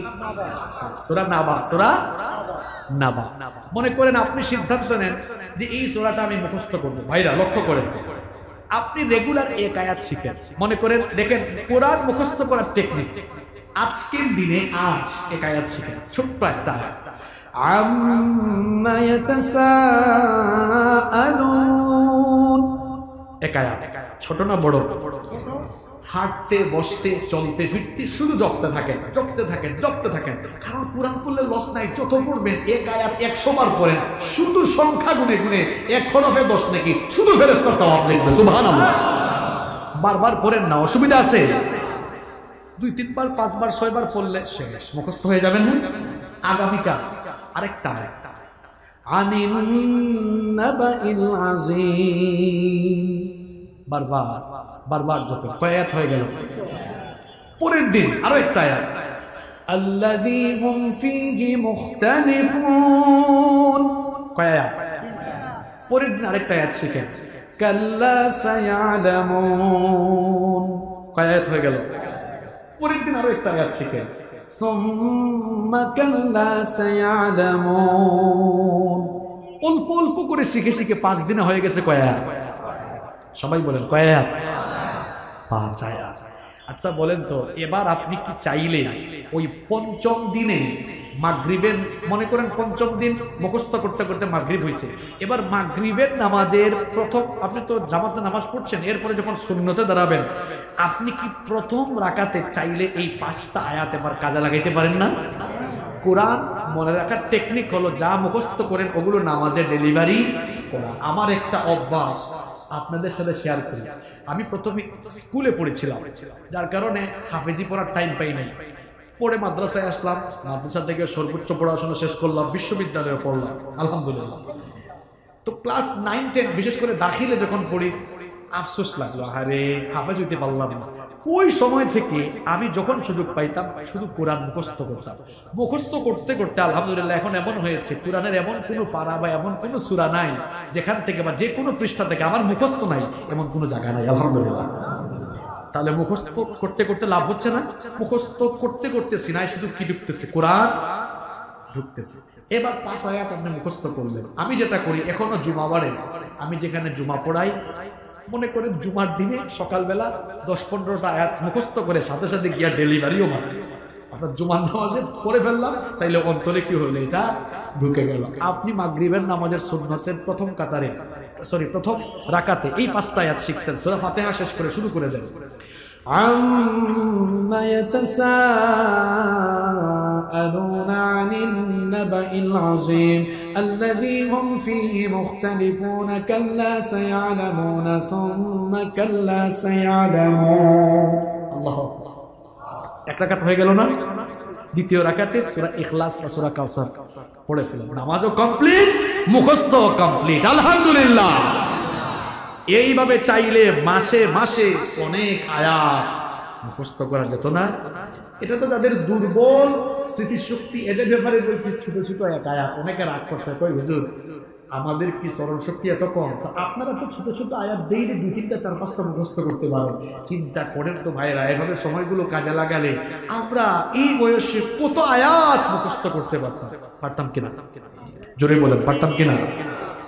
সূরা নাবা। সূরা নাবা। মনে করেন আপনি সিদ্ধান্ত নেন যে এই সূরাটা আমি মুখস্থ করব। ভাইরা লক্ষ্য করেন, আপনি রেগুলার 1 আয়াত শিখেন। মনে করেন, দেখেন কোরআন মুখস্থ করার টেকনিক। আজকের দিনে আজ 1 আয়াত শিখেন, ছোট্ট একটা আয়াত। আম্মা ইয়াতাসাআলুন, 1 আয়াত। ছোট না বড়? হাঁটতে, বসতে, চলতে, ফিরতে শুধু জপতে থাকেন। কারণ কোরআন পড়লে লস নাই, যত পড়বেন 1 আয়াত 100 বার পড়েন, শুধু সংখ্যা গুনে গুনে 1 হরফে 10 নাকি, শুধু ফেরেশতা সওয়াব লিখবে। সুবহানাল্লাহ। বারবার পড়েন না, অসুবিধা আছে? 2-3 বার, 5 বার, 6 বার পড়লে শেষ, মুখস্থ হয়ে যাবেন। আগামীকাল আরেকটা আয়াত, আনিন নাবাইল আযীম, বারবার জপেন। কয় আয়াত হয়ে গেল? পরের দিন আরো একটা আয়াত, আল্লাযী হুম ফীহি মুখতালিফুন। কয় আয়াত? পরের দিন আরেকটা আয়াত শিখেন, কাল্লা সায়ালামুন। কয় আয়াত হয়ে গেল? পরের দিন আরো একটা আয়াত শিখেন, সুম্মা কাল্লা সায়ালামুন। অল্প অল্প করে শিখে শিখে 5 দিনে হয়ে গেছে কয় আয়াত? সবাই বলেন কয় আয়াত? 5 আয়াত। আচ্ছা বলেন তো, এবার আপনি কি চাইলে ওই 5ম দিনে মাগরিবের, মনে করেন 5ম দিন মুখস্থ করতে করতে মাগরিব হয়েছে, এবার মাগরিবের নামাজের প্রথম, আপনি তো জামাতে নামাজ পড়ছেন, এরপরে যখন সুন্নতে দাঁড়াবেন, আপনি কি প্রথম রাকাতে চাইলে এই 5টা আয়াত এবার কাজে লাগাইতে পারেন না? কোরআন মনে রাখার টেকনিক হলো যা মুখস্থ করেন ওগুলো নামাজে ডেলিভারি করা। আমার একটা অভ্যাস আপনাদের সাথে শেয়ার করি। আমি প্রথমে স্কুলে পড়েছিলাম, যার কারণে হাফেজি পড়ার টাইম পাই নাই। পড়ে মাদ্রাসায় আসলাম, মাদ্রাসা থেকে সর্বোচ্চ পড়াশোনা শেষ করলাম, বিশ্ববিদ্যালয়ে পড়লাম, আলহামদুলিল্লাহ। তো ক্লাস 9-10 বিশেষ করে দাখিলে যখন পড়ি, আফসোস লাগলো, আরে হাফেজ হইতে পারলাম না। ওই সময় থেকে আমি যখন সুযোগ পাইতাম শুধু কোরআন মুখস্থ করতাম। মুখস্থ করতে করতে আলহামদুলিল্লাহ এখন এমন হয়েছে, কোরআনের এমন কোনো পারা বা এমন কোনো সূরা নাই যেখান থেকে বা যে কোনো পৃষ্ঠা থেকে আমার মুখস্থ নাই, এমন কোনো জায়গা নাই, আলহামদুলিল্লাহ। তাহলে মুখস্থ করতে করতে লাভ হচ্ছে না? মুখস্থ করতে করতে সিনায় শুধু কি ঢুকতেছে? কোরআন ঢুকতেছে। এবার 5 আয়াত আপনি মুখস্থ করলেন। আমি যেটা করি এখনো জুমাবারে, আমি যেখানে জুমা পড়াই, মনে করেন জুমার দিনে সকালবেলা 10-15টা আয়াত মুখস্থ করে সাথে সাথে গিয়া ডেলিভারিও মারি। অর্থাৎ জুমার নামাজে পড়ে ফেললাম, তাইলে অন্তরে কি হলো, এটা ঢুকে গেল। আপনি মাগরিবের নামাজের সুন্নতের প্রথম রাকাতে এই 5টা আয়াত শিখছেন, সূরা ফাতিহা শেষ করে শুরু করে দেন। عما يتساءلون عن النبأ العظيم الذي هم فيه مختلفون كلا سيعلمون ثم كلا سيعلمون الله এক রাকাত হয়ে গেল না? দ্বিতীয় রাকাতে সূরা ইখলাস বা সূরা কাউসার পড়ে ফেলেন, নামাজও কমপ্লিট, মুখস্থ কমপ্লিট, আলহামদুলিল্লাহ। এইভাবে চাইলে মাসে মাসে অনেক আয়াত মুখস্থ করা যেত না? এটা তো তাদের দুর্বল স্মৃতিশক্তি, এদের ব্যাপারে বলছি। ছোট ছোট এক আয়াত, অনেকে রাগ করছে, কই হুজুর আমাদের কি স্মরণ শক্তি এত কম? তো আপনারা তো ছোট ছোট আয়াত দেই 2-3টা 4-5টা মুখস্থ করতে পারেন। চিন্তা করেন তো ভাইরা, এভাবে সময়গুলো কাজে লাগালে আমরা এই বয়সে কত আয়াত মুখস্থ করতে পারতাম কিনা? জোরে বলেন, পারতাম কিনা?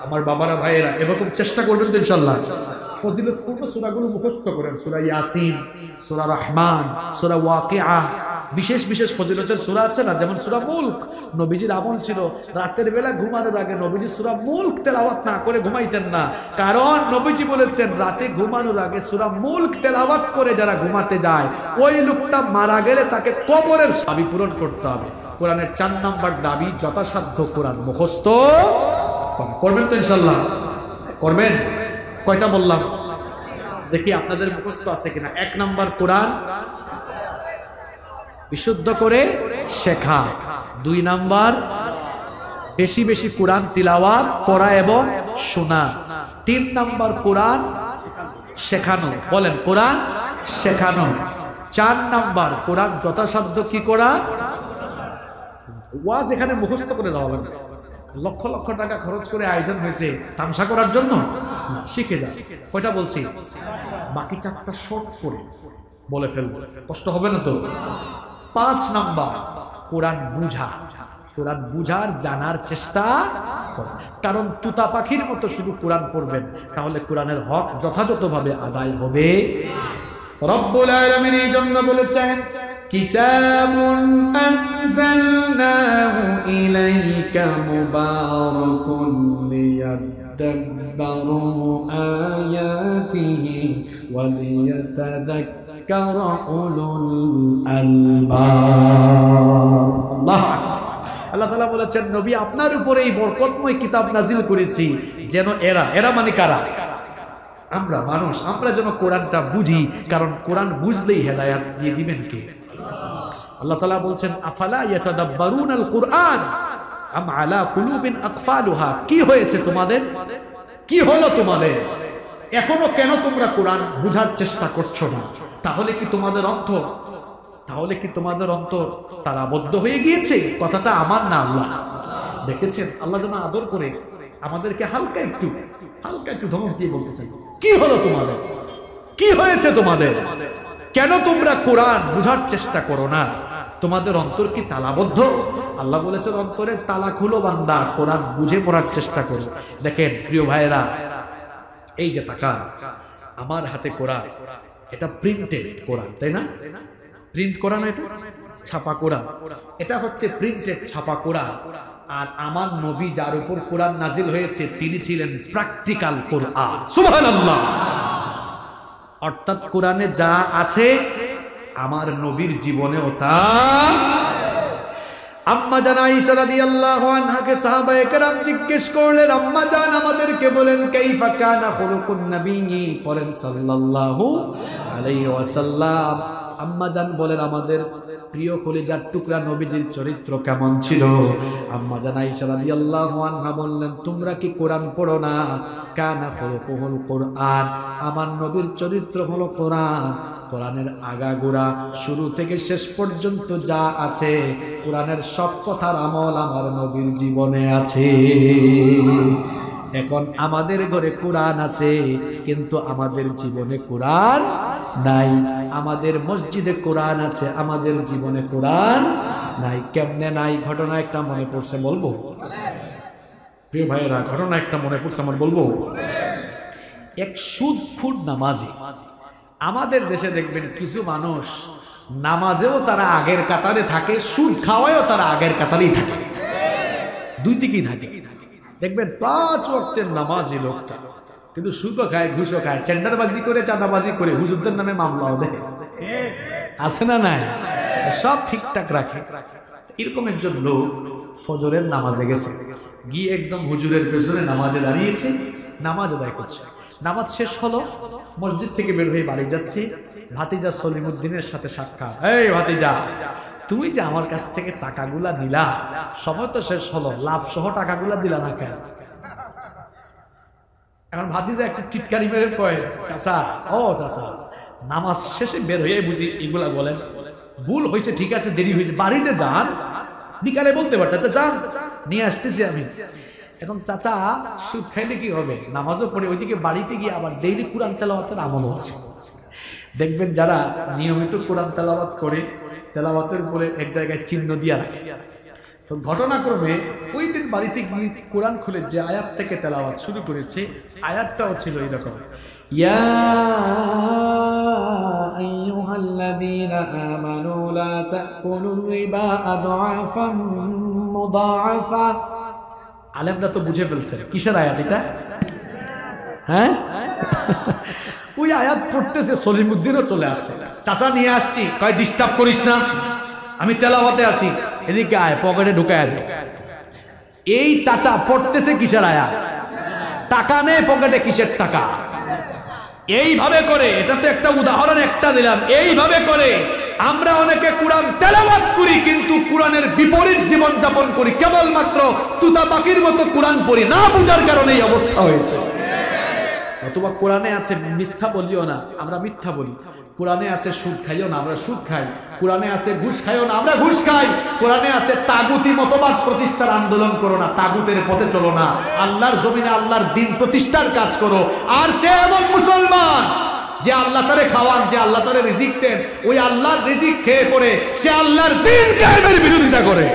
আমার বাবারা ভাইয়েরা এরকম চেষ্টা করবেন তো ইনশাআল্লাহ। ফজিলতপূর্ণ সূরাগুলো মুখস্থ করেন, সূরা ইয়াসিন, সূরা রহমান, সূরা ওয়াকিআ, বিশেষ বিশেষ ফজিলতের সূরা আছে না, যেমন সূরা মুলক। নবীজির আমল ছিল রাতের বেলা ঘুমানোর আগে নবীজি সূরা মুলক তেলাওয়াত না করে ঘুমাইতেন না, কারণ নবীজি বলেছেন রাতে ঘুমানোর আগে সূরা মুলক তেলাওয়াত করে যারা ঘুমাতে যায় ওই লোকটা মারা গেলে তাকে কবরের দাবি পূরণ করতে হবে। কোরআনের 4 নম্বর দাবি যথাসাধ্য কোরআন মুখস্থ করবেন তো ইনশাআল্লাহ? করবেন? কয়টা বললাম দেখি আপনাদের মুখস্থ আছে কিনা। 1 নম্বর কোরআন বিশুদ্ধ করে শেখা। 2 নম্বর বেশি বেশি কোরআন তিলাওয়াত করা এবং শোনা। 3 নম্বর কোরআন শেখানো, বলেন কোরআন শেখানো। 4 নম্বর কোরআন যথাসাধ্য কি করা, ওয়াজ এখানে মুখস্থ করে দেওয়া হবে। লক্ষ লক্ষ টাকা খরচ করে আয়োজন হয়েছে তামসা করার জন্য, শিখে যা। কয়টা বলছি? বাকি 4টা শর্ট করে বলে ফেলবো, কষ্ট হবে না তো? 5 নাম্বার কোরআন বুঝা, কোরআন বুঝার জানার চেষ্টা করেন। কারণ তুতা পাখির মতো শুধু কোরআন পড়বেন তাহলে কোরআনের হক যথাযথভাবে আদায় হবে। রব্বুল আলামিন এই জন্য বলেছেন কিতাবুন আনজালনাহু ইলাইকা মুবারাকুন লিয়াদাব্বারু আয়াতিহি ওয়া লিয়াতাযাক্কারা উলুল আলবাব। আল্লাহ তাআলা বলেছেন নবী আপনার উপরে এই বরকতময় কিতাব নাজিল করেছি যেন এরা মানে কারা? আমরা মানুষ, আমরা যেন কোরআনটা বুঝি, কারণ কোরআন বুঝলেই হেদায়েত দিয়ে দিবেন কে? আল্লাহ তাআলা বলছেন আফালা ইয়াতাদাব্বারুনাল কুরআন আম আলা কুলুবিন আকফালুহা। কি হয়েছে তোমাদের? কি হলো তোমাদের? এখনো কেন তোমরা কোরআন বুঝার চেষ্টা করছো না? তাহলে কি তোমাদের অন্তর তালাবদ্ধ হয়ে গিয়েছে? কথাটা আমার না, আল্লাহ। দেখেছেন আল্লাহ যেন আদর করে আমাদেরকে হালকা একটু ধমক দিয়ে বলতে চাই, কি হলো তোমাদের? কি হয়েছে তোমাদের? কেন তোমরা কোরআন বুঝার চেষ্টা করো না? তোমাদের অন্তর কি তালাবদ্ধ? আল্লাহ বলেছেন অন্তরের তালা খুলো বান্দা, কোরআন বুঝে পড়ার চেষ্টা করো। দেখেন প্রিয় ভাইয়েরা, এই যে তাকান আমার হাতে কোরআন, এটা প্রিন্টেড কোরআন, তাই না? প্রিন্ট করা না, এটা ছাপা কোরআন। এটা হচ্ছে প্রিন্টেড ছাপা কোরআন। আর আমার নবী যার উপর কোরআন নাজিল হয়েছে তিনি ছিলেন প্র্যাকটিক্যাল কোরআন। সুবহানাল্লাহ। অর্থাৎ কোরআনে যা আছে আমার নবীর জীবনেও তা। আম্মা জান আয়েশা রাদিয়াল্লাহু আনহাকে সাহাবায়ে কেরাম জিজ্ঞেস করলেন, আম্মা জান আমাদেরকে বলেন কাইফা কানা খুলুকুন নবী, পড়েন সাল্লাল্লাহু আলাইহি ওয়াসাল্লাম। আম্মা জান বলেন আমাদের প্রিয় কলিজার টুকরা নবীজির চরিত্র কেমন ছিল? আম্মা জান আয়েশা রাদিয়াল্লাহু আনহা বললেন তোমরা কি কোরআন পড়ো না? কানা খুলুকুল কুরআন, আমার নবীর চরিত্র হলো কোরআন। কোরআনের আগাগোড়া শুরু থেকে শেষ পর্যন্ত যা আছে কোরআনের সব কথার আমল আমার নবীর জীবনে আছে। এখন আমাদের ঘরে কোরআন আছে কিন্তু আমাদের জীবনে কোরআন নাই। আমাদের মসজিদে কোরআন আছে, আমাদের জীবনে কোরআন নাই। কেমনে নাই? ঘটনা একটা মনে পড়ছে, বলবো? প্রিয় ভাইয়েরা, ঘটনা একটা মনে পড়ছে আমার, বলবো? এক সুদখোর নামাজি। আমাদের দেশে দেখবেন কিছু মানুষ নামাজেও তারা আগের কাতারে থাকে, সুদ খাওয়ায়ও তারা আগের কাতারেই থাকে, দুই দিকেই থাকে। দেখবেন 5 ওয়াক্তের নামাজি লোকটা, কিন্তু সুদও খায়, ঘুষও খায়, টেন্ডারবাজি করে, চাঁদাবাজি করে, হুজুরদের নামে মামলাও দেয়, আছে না নাই? সব ঠিকঠাক রাখে। এরকম একজন লোক ফজরের নামাজে গেছে, গিয়ে একদম হুজুরের পেছনে নামাজে দাঁড়িয়েছে, নামাজ আদায় করছে। নামাজ শেষ হলো, মসজিদ থেকে বের হয়ে বাড়ি যাচ্ছে, ভাতিজা সলিমুদ্দিনের সাথে সাক্ষাৎ। এই ভাতিজা, তুমি যে আমার কাছ থেকে টাকাগুলা নিলা, সময় তো শেষ হলো, লাভ সহ টাকাগুলা দিলা না কেন? এখন ভাতিজা একটা টিটকারি মেরে কয়, চাচা, ও চাচা, নামাজ শেষে বের হয়ে বুঝি এগুলা বলেন? ভুল হয়েছে, ঠিক আছে, দেরি হয়েছে, বাড়িতে যান, বিকালে বলতে পারতেন, যান, নিয়ে আসতেছি আমি। এখন চাচা, সুদ খাইলে কি হবে? নামাজও পড়ে, ওইদিকে বাড়িতে গিয়ে আবার ডেইলি কোরআন তেলাওয়াতের আমল আছে। দেখবেন যারা নিয়মিত কোরআন তেলাওয়াত করে, তেলাওয়াতের উপরে এক জায়গায় চিহ্ন দিয়া রাখে। তো ঘটনাক্রমে ওই দিন বাড়িতে গিয়ে কোরআন খুলে যে আয়াত থেকে তেলাওয়াত শুরু করেছে, আয়াতটাও ছিল এরকম, ইয়া আইয়ুহাল্লাযীনা আমানু লা তাকুলুর রিবা আদআফাম মুদাআফা। আলেমরা তো বুঝে ফেলছেন কিসের আয়াত এটা, হ্যাঁ? ওই আয়াত পড়তেছে, সলিমুদ্দিনও চলে আসছে, চাচা নিয়ে আসছি, কয় ডিস্টার্ব করিস না, আমি তেলাওয়াতে আছি, এদিকে আয়, পকেটে ঢুকায় দে। এই চাচা পড়তেছে কিসের আয়াত? টাকা নেই পকেটে, কিসের টাকা? এইভাবে করে, এটা তো একটা উদাহরণ একটা দিলাম, এইভাবে করে আমরা অনেকে কোরআন তেলাওয়াত করি, কিন্তু কোরআনের বিপরীত জীবন যাপন করি, কেবলমাত্র তুতা পাখির মতো কোরআন পড়ি, না বুঝার কারণে এই অবস্থা হয়েছে। অথবা কোরআনে আছে মিথ্যা বলিও না, আমরা মিথ্যা বলি। কোরআনে আছে সুদ খাইও না, আমরা সুদ খাই। কোরআনে আছে ঘুষ খাইও না, আমরা ঘুষ খাই। কোরআনে আছে তাগুতি মতবাদ প্রতিষ্ঠার আন্দোলন করো না, তাগুতের পথে চলো না, আল্লাহর জমিনে আল্লাহর দিন প্রতিষ্ঠার কাজ করো। আর সে এমন মুসলমান যে আল্লাহ তারে খাওয়ান, যে আল্লাহ তারে রিজিক দেন, ওই আল্লাহর রিজিক খেয়ে পড়ে সে আল্লাহর দিন কায়েমের বিরোধিতা করে।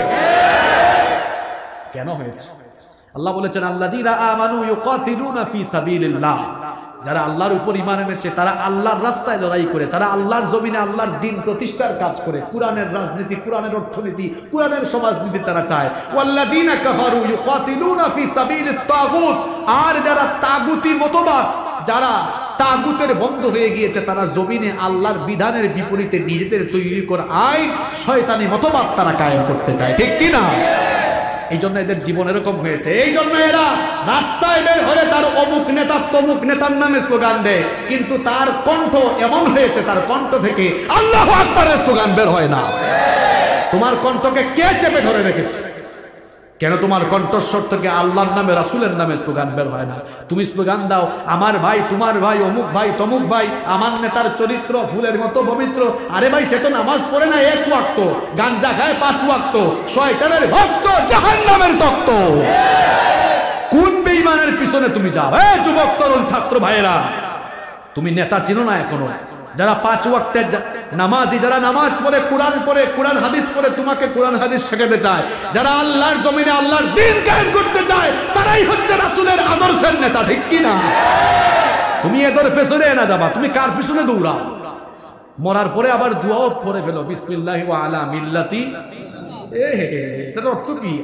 কেন হয়েছে? আল্লাহ বলেছেন, আল্লাযীনা আমানু ইউকাতিলুনা ফি সাবিলিল্লাহ। যারা আল্লাহর উপর ঈমান এনেছে, তারা আল্লাহর রাস্তায় লড়াই করে, তারা আল্লাহর জমিনে আল্লাহর দিন প্রতিষ্ঠার কাজ করে। কোরআনের রাজনীতি, কোরআনের অর্থনীতি, কোরআনের সমাজনীতি তারা চায়। ওয়াল্লাযীনা কাফারু ইউকাতিলুনা ফি সাবিলিত তাগুত। আর যারা তাগুতি মতবাদ, যারা তাগুতের বন্ধ হয়ে গিয়েছে, তারা জমিনে আল্লাহর বিধানের বিপরীতে নিজেদের তৈরি করা আইন, শয়তানি মতবাদ তারা কায়েম করতে চায়, ঠিক কি না? এই জন্য এদের জীবন এরকম হয়েছে। এই জন্য এরা রাস্তায় বের হলে তার অমুক নেতা তমুক নেতার নামে স্লোগান দেয়, কিন্তু তার কণ্ঠ এমন হয়েছে, তার কণ্ঠ থেকে আল্লাহু আকবারের স্লোগান বের হয় না। তোমার কণ্ঠকে কে চেপে ধরে রেখেছে? কেন তোমার কণ্ঠস্বর থেকে আল্লাহর নামে, রাসূলের নামে স্লোগান বের হয় না? তুমি স্লোগান দাও, আমার ভাই, তোমার ভাই, অমুক ভাই, তমুক ভাই, আমার নেতার চরিত্র ফুলের মতো পবিত্র। আরে ভাই, সে তো নামাজ পড়ে না 1 ওয়াক্ত, গাঞ্জা খায় 5 ওয়াক্ত, শয়তানের ভক্ত, জাহান্নামের তক্ত। কোন বেঈমানের পিছনে তুমি যাও? এই যুবক, তরুণ, ছাত্র ভাইয়েরা, তুমি নেতা চিনো না এখনো? যারা 5 ওয়াক্তের নামাজি, যারা নামাজ পড়ে, কোরআন হাদিস পড়ে, তোমাকে কোরআন হাদিস শেখাতে চায়, যারা আল্লাহর জমিনে আল্লাহর দ্বীন কায়েম করতে চায়, তারাই হচ্ছে রাসূলের আদর্শের নেতা, ঠিক কি না? তুমি এদের পেছনে না যাবা, তুমি কার পিছনে দৌড়াও? মরার পরে আবার দোয়াও পড়ে ফেলো, বিসমিল্লাহি ওয়া আলা মিল্লাতি। এটার অর্থ কি?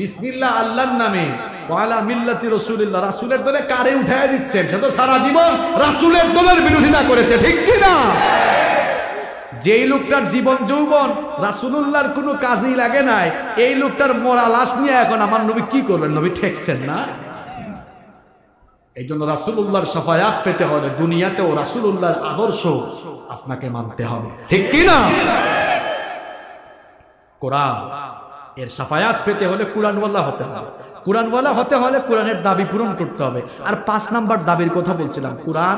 বিসমিল্লাহ আল্লাহর নামে, ওয়া আলা মিল্লাতি রাসূলিল্লাহ, রাসূলের দলে কারে উঠায় দিচ্ছেন? সে তো সারা জীবন রাসূলের দলের বিরোধিতা করেছে, ঠিক কি না? যেই লোকটার জীবন যৌবন রাসূলুল্লাহর কোনো কাজেই লাগে নাই, এই লোকটার মরা লাশ নিয়ে এখন আমার নবী কি করবেন? নবী ঠেকছেন না? এই জন্য রাসূলুল্লাহর শাফায়াত পেতে হলে দুনিয়াতেও রাসূলুল্লাহর আদর্শ আপনাকে মানতে হবে, ঠিক কি না? কোরআন এর শাফায়াত পেতে হলে কোরআনওয়ালা হতে হবে। কোরআনওয়ালা হতে হলে কোরআনের দাবি পূরণ করতে হবে। আর 5 নাম্বার দাবির কথা বলছিলাম, কোরআন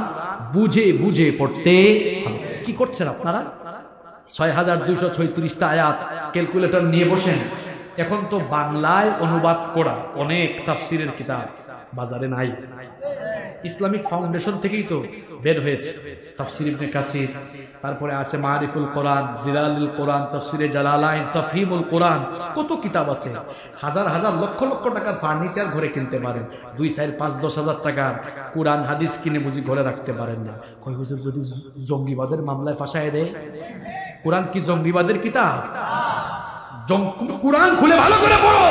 বুঝে বুঝে পড়তে হবে। কি করছেন আপনারা? 6236টা আয়াত ক্যালকুলেটর নিয়ে বসেন। এখন তো বাংলায় অনুবাদ করা অনেক তাফসিরের কিতাব বাজারে নাই, ইসলামিক ফাউন্ডেশন থেকেই তো বের হয়েছে। তাফসির ইবনে কাসির, তারপরে আছে মারিফুল কোরআন, জিলালুল কোরআন, তাফসিরে জালালাইন, তাফহিমুল কোরআন, কত কিতাব আছে। হাজার হাজার লক্ষ লক্ষ টাকার ফার্নিচার ঘরে কিনতে পারেন, 2, 4, 5, 10 হাজার টাকার কোরআন হাদিস কিনে বুঝি ঘরে রাখতে পারেন না। কয় হুজুর যদি জঙ্গিবাদের মামলায় ফাঁসায় দেয়? কোরআন কি জঙ্গিবাদের কিতাব? কোরআন খুলে ভালো করে পড়ো।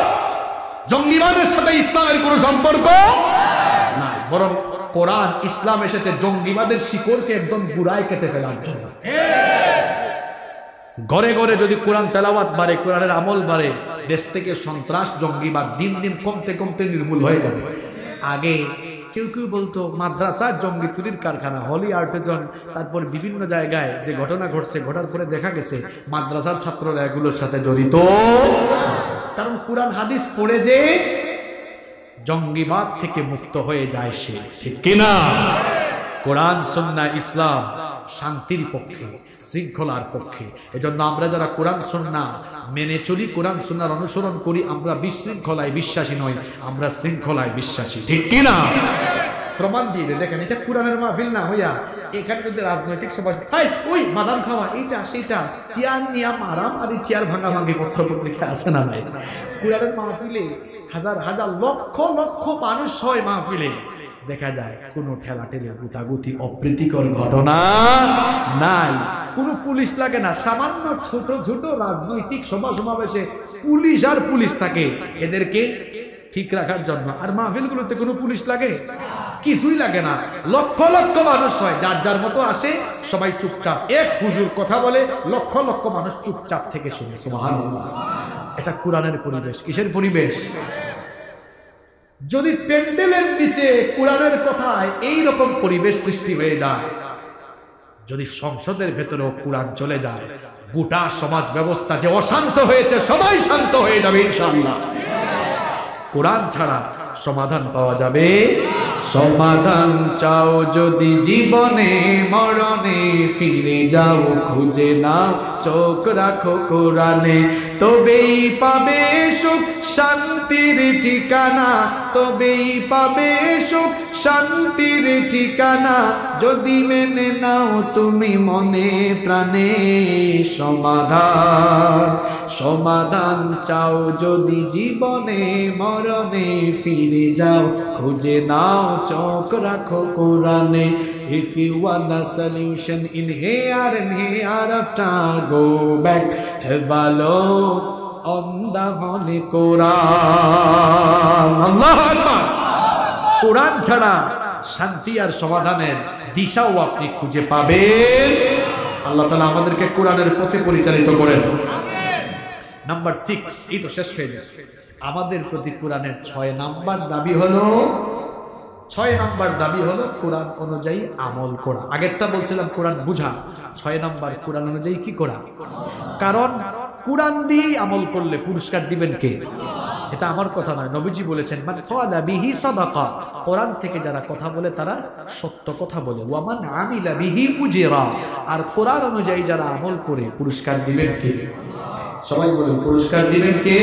জঙ্গিবাদের সাথে ইসলামের কোনো সম্পর্ক নাই, বরং কোরআন ইসলামের সাথে জঙ্গিবাদের শিকড়কে একদম গুড়ায় কেটে ফেলার জন্য। ঘরে ঘরে যদি কোরআন তেলাওয়াত বাড়ে, কোরআনের আমল বাড়ে, দেশ থেকে সন্ত্রাস জঙ্গিবাদ দিন দিন কমতে কমতে নির্মূল হয়ে যাবে। আগে কেউ কেউ বলতো মাদ্রাসা জঙ্গি তৈরির কারখানা, হলি আর্টিজন, তারপর বিভিন্ন জায়গায় যে ঘটনা ঘটছে, ঘটার পরে দেখা গেছে মাদ্রাসার ছাত্ররা এগুলোর সাথে জড়িত। কারণ কোরআন হাদিস পড়ে যে জঙ্গিবাদ থেকে মুক্ত হয়ে যায় সে, ঠিক কিনা? কোরআন সুন্নাহ ইসলাম শান্তির পক্ষে, শৃঙ্খলার পক্ষে। এজন্য আমরা যারা কোরআন সুন্নাহ মেনে চলি, কোরআন সুন্নাহর অনুসরণ করি, আমরা বিশৃঙ্খলায় বিশ্বাসী নই, আমরা শৃঙ্খলায় বিশ্বাসী, ঠিক কিনা? প্রমাণ দিয়ে দেখেন, এটা কোরআনের মাহফিল না হইয়া এখানে যদি রাজনৈতিক সভা, ওই বাদাম খাওয়া, এইটা সেইটা, চেয়ার নিয়ে মারামারি, চেয়ার ভাঙা ভাঙি পত্র পত্রিকা আছে না নাই? কোরআনের মাহফিলে হাজার হাজার লক্ষ লক্ষ মানুষ হয় মাহফিলে, দেখা যায় কোনো ঠেলাঠেলি, গুতাগুতি, অপ্রীতিকর ঘটনা নাই, কোনো পুলিশ লাগে না। সামান্য ছোট ছোট রাজনৈতিক সভা সমাবেশে পুলিশ আর পুলিশ থাকে এদেরকে ঠিক রাখার জন্য। আর মাহফিলগুলোতে কোনো পুলিশ লাগে? কিছুই লাগে না। লক্ষ লক্ষ মানুষ হয়, যার যার মতো আসে, সবাই চুপচাপ। এক হুজুর কথা বলে, লক্ষ লক্ষ মানুষ চুপচাপ থেকে শুনে। সুবহানাল্লাহ। এটা কোরআনের পরিবেশ। কিসের পরিবেশ? যদি প্যান্ডেলের নিচে কোরআনের কথায় এই রকম পরিবেশ সৃষ্টি হয়ে যায়, যদি সংসদের ভেতরেও কোরআন চলে যায়, গোটা সমাজ ব্যবস্থা যে অশান্ত হয়েছে সবাই শান্ত হয়ে যাবে ইনশাআল্লাহ। কোরআন ছাড়া সমাধান পাওয়া যাবে? সমাধান চাও যদি জীবনে মরণে, ফিরে যাও খুঁজে নাও, চোখ রাখো কোরআনে, তবেই পাবে সুখ শান্তির ঠিকানা, তবেই পাবে সুখ শান্তির ঠিকানা, যদি মেনে নাও তুমি মনে প্রাণে সমাধান। সমাধান চাও যদি জীবনে মরণে, ফিরে যাও খুঁজে নাও, চোখ রাখো কোরআনে। If you want a solution in here and hereafter, go back, have a look on the Holy Quran. Allahu Akbar. কোরআন ছাড়া শান্তি আর সমাধানের দিশাও আপনি খুঁজে পাবেন। আল্লাহ তাআলা আমাদেরকে কোরআনের পথে পরিচালিত করেন। নাম্বার 6, এই তো শেষ হয়ে যাচ্ছে। আমাদের প্রতি কোরআনের 6 নাম্বার দাবি হলো, 6 নাম্বার দাবি হলো কোরআন অনুযায়ী আমল করা। আগেরটা বলছিলাম কোরআন বুঝা, 6 নাম্বার কোরআন অনুযায়ী কি করা? কারণ কোরআন দিয়ে আমল করলে পুরস্কার দিবেন কে? এটা আমার কথা নয়, নবীজি বলেছেন, মান ক্বালা বিহি সাদাকা, কোরআন থেকে যারা কথা বলে তারা সত্য কথা বলে। ওয়া মান আমিলা বিহি উজিরা, আর কোরআন অনুযায়ী যারা আমল করে পুরস্কার দিবেন কে? সবাই বলেন, পুরস্কার দিবেন কে?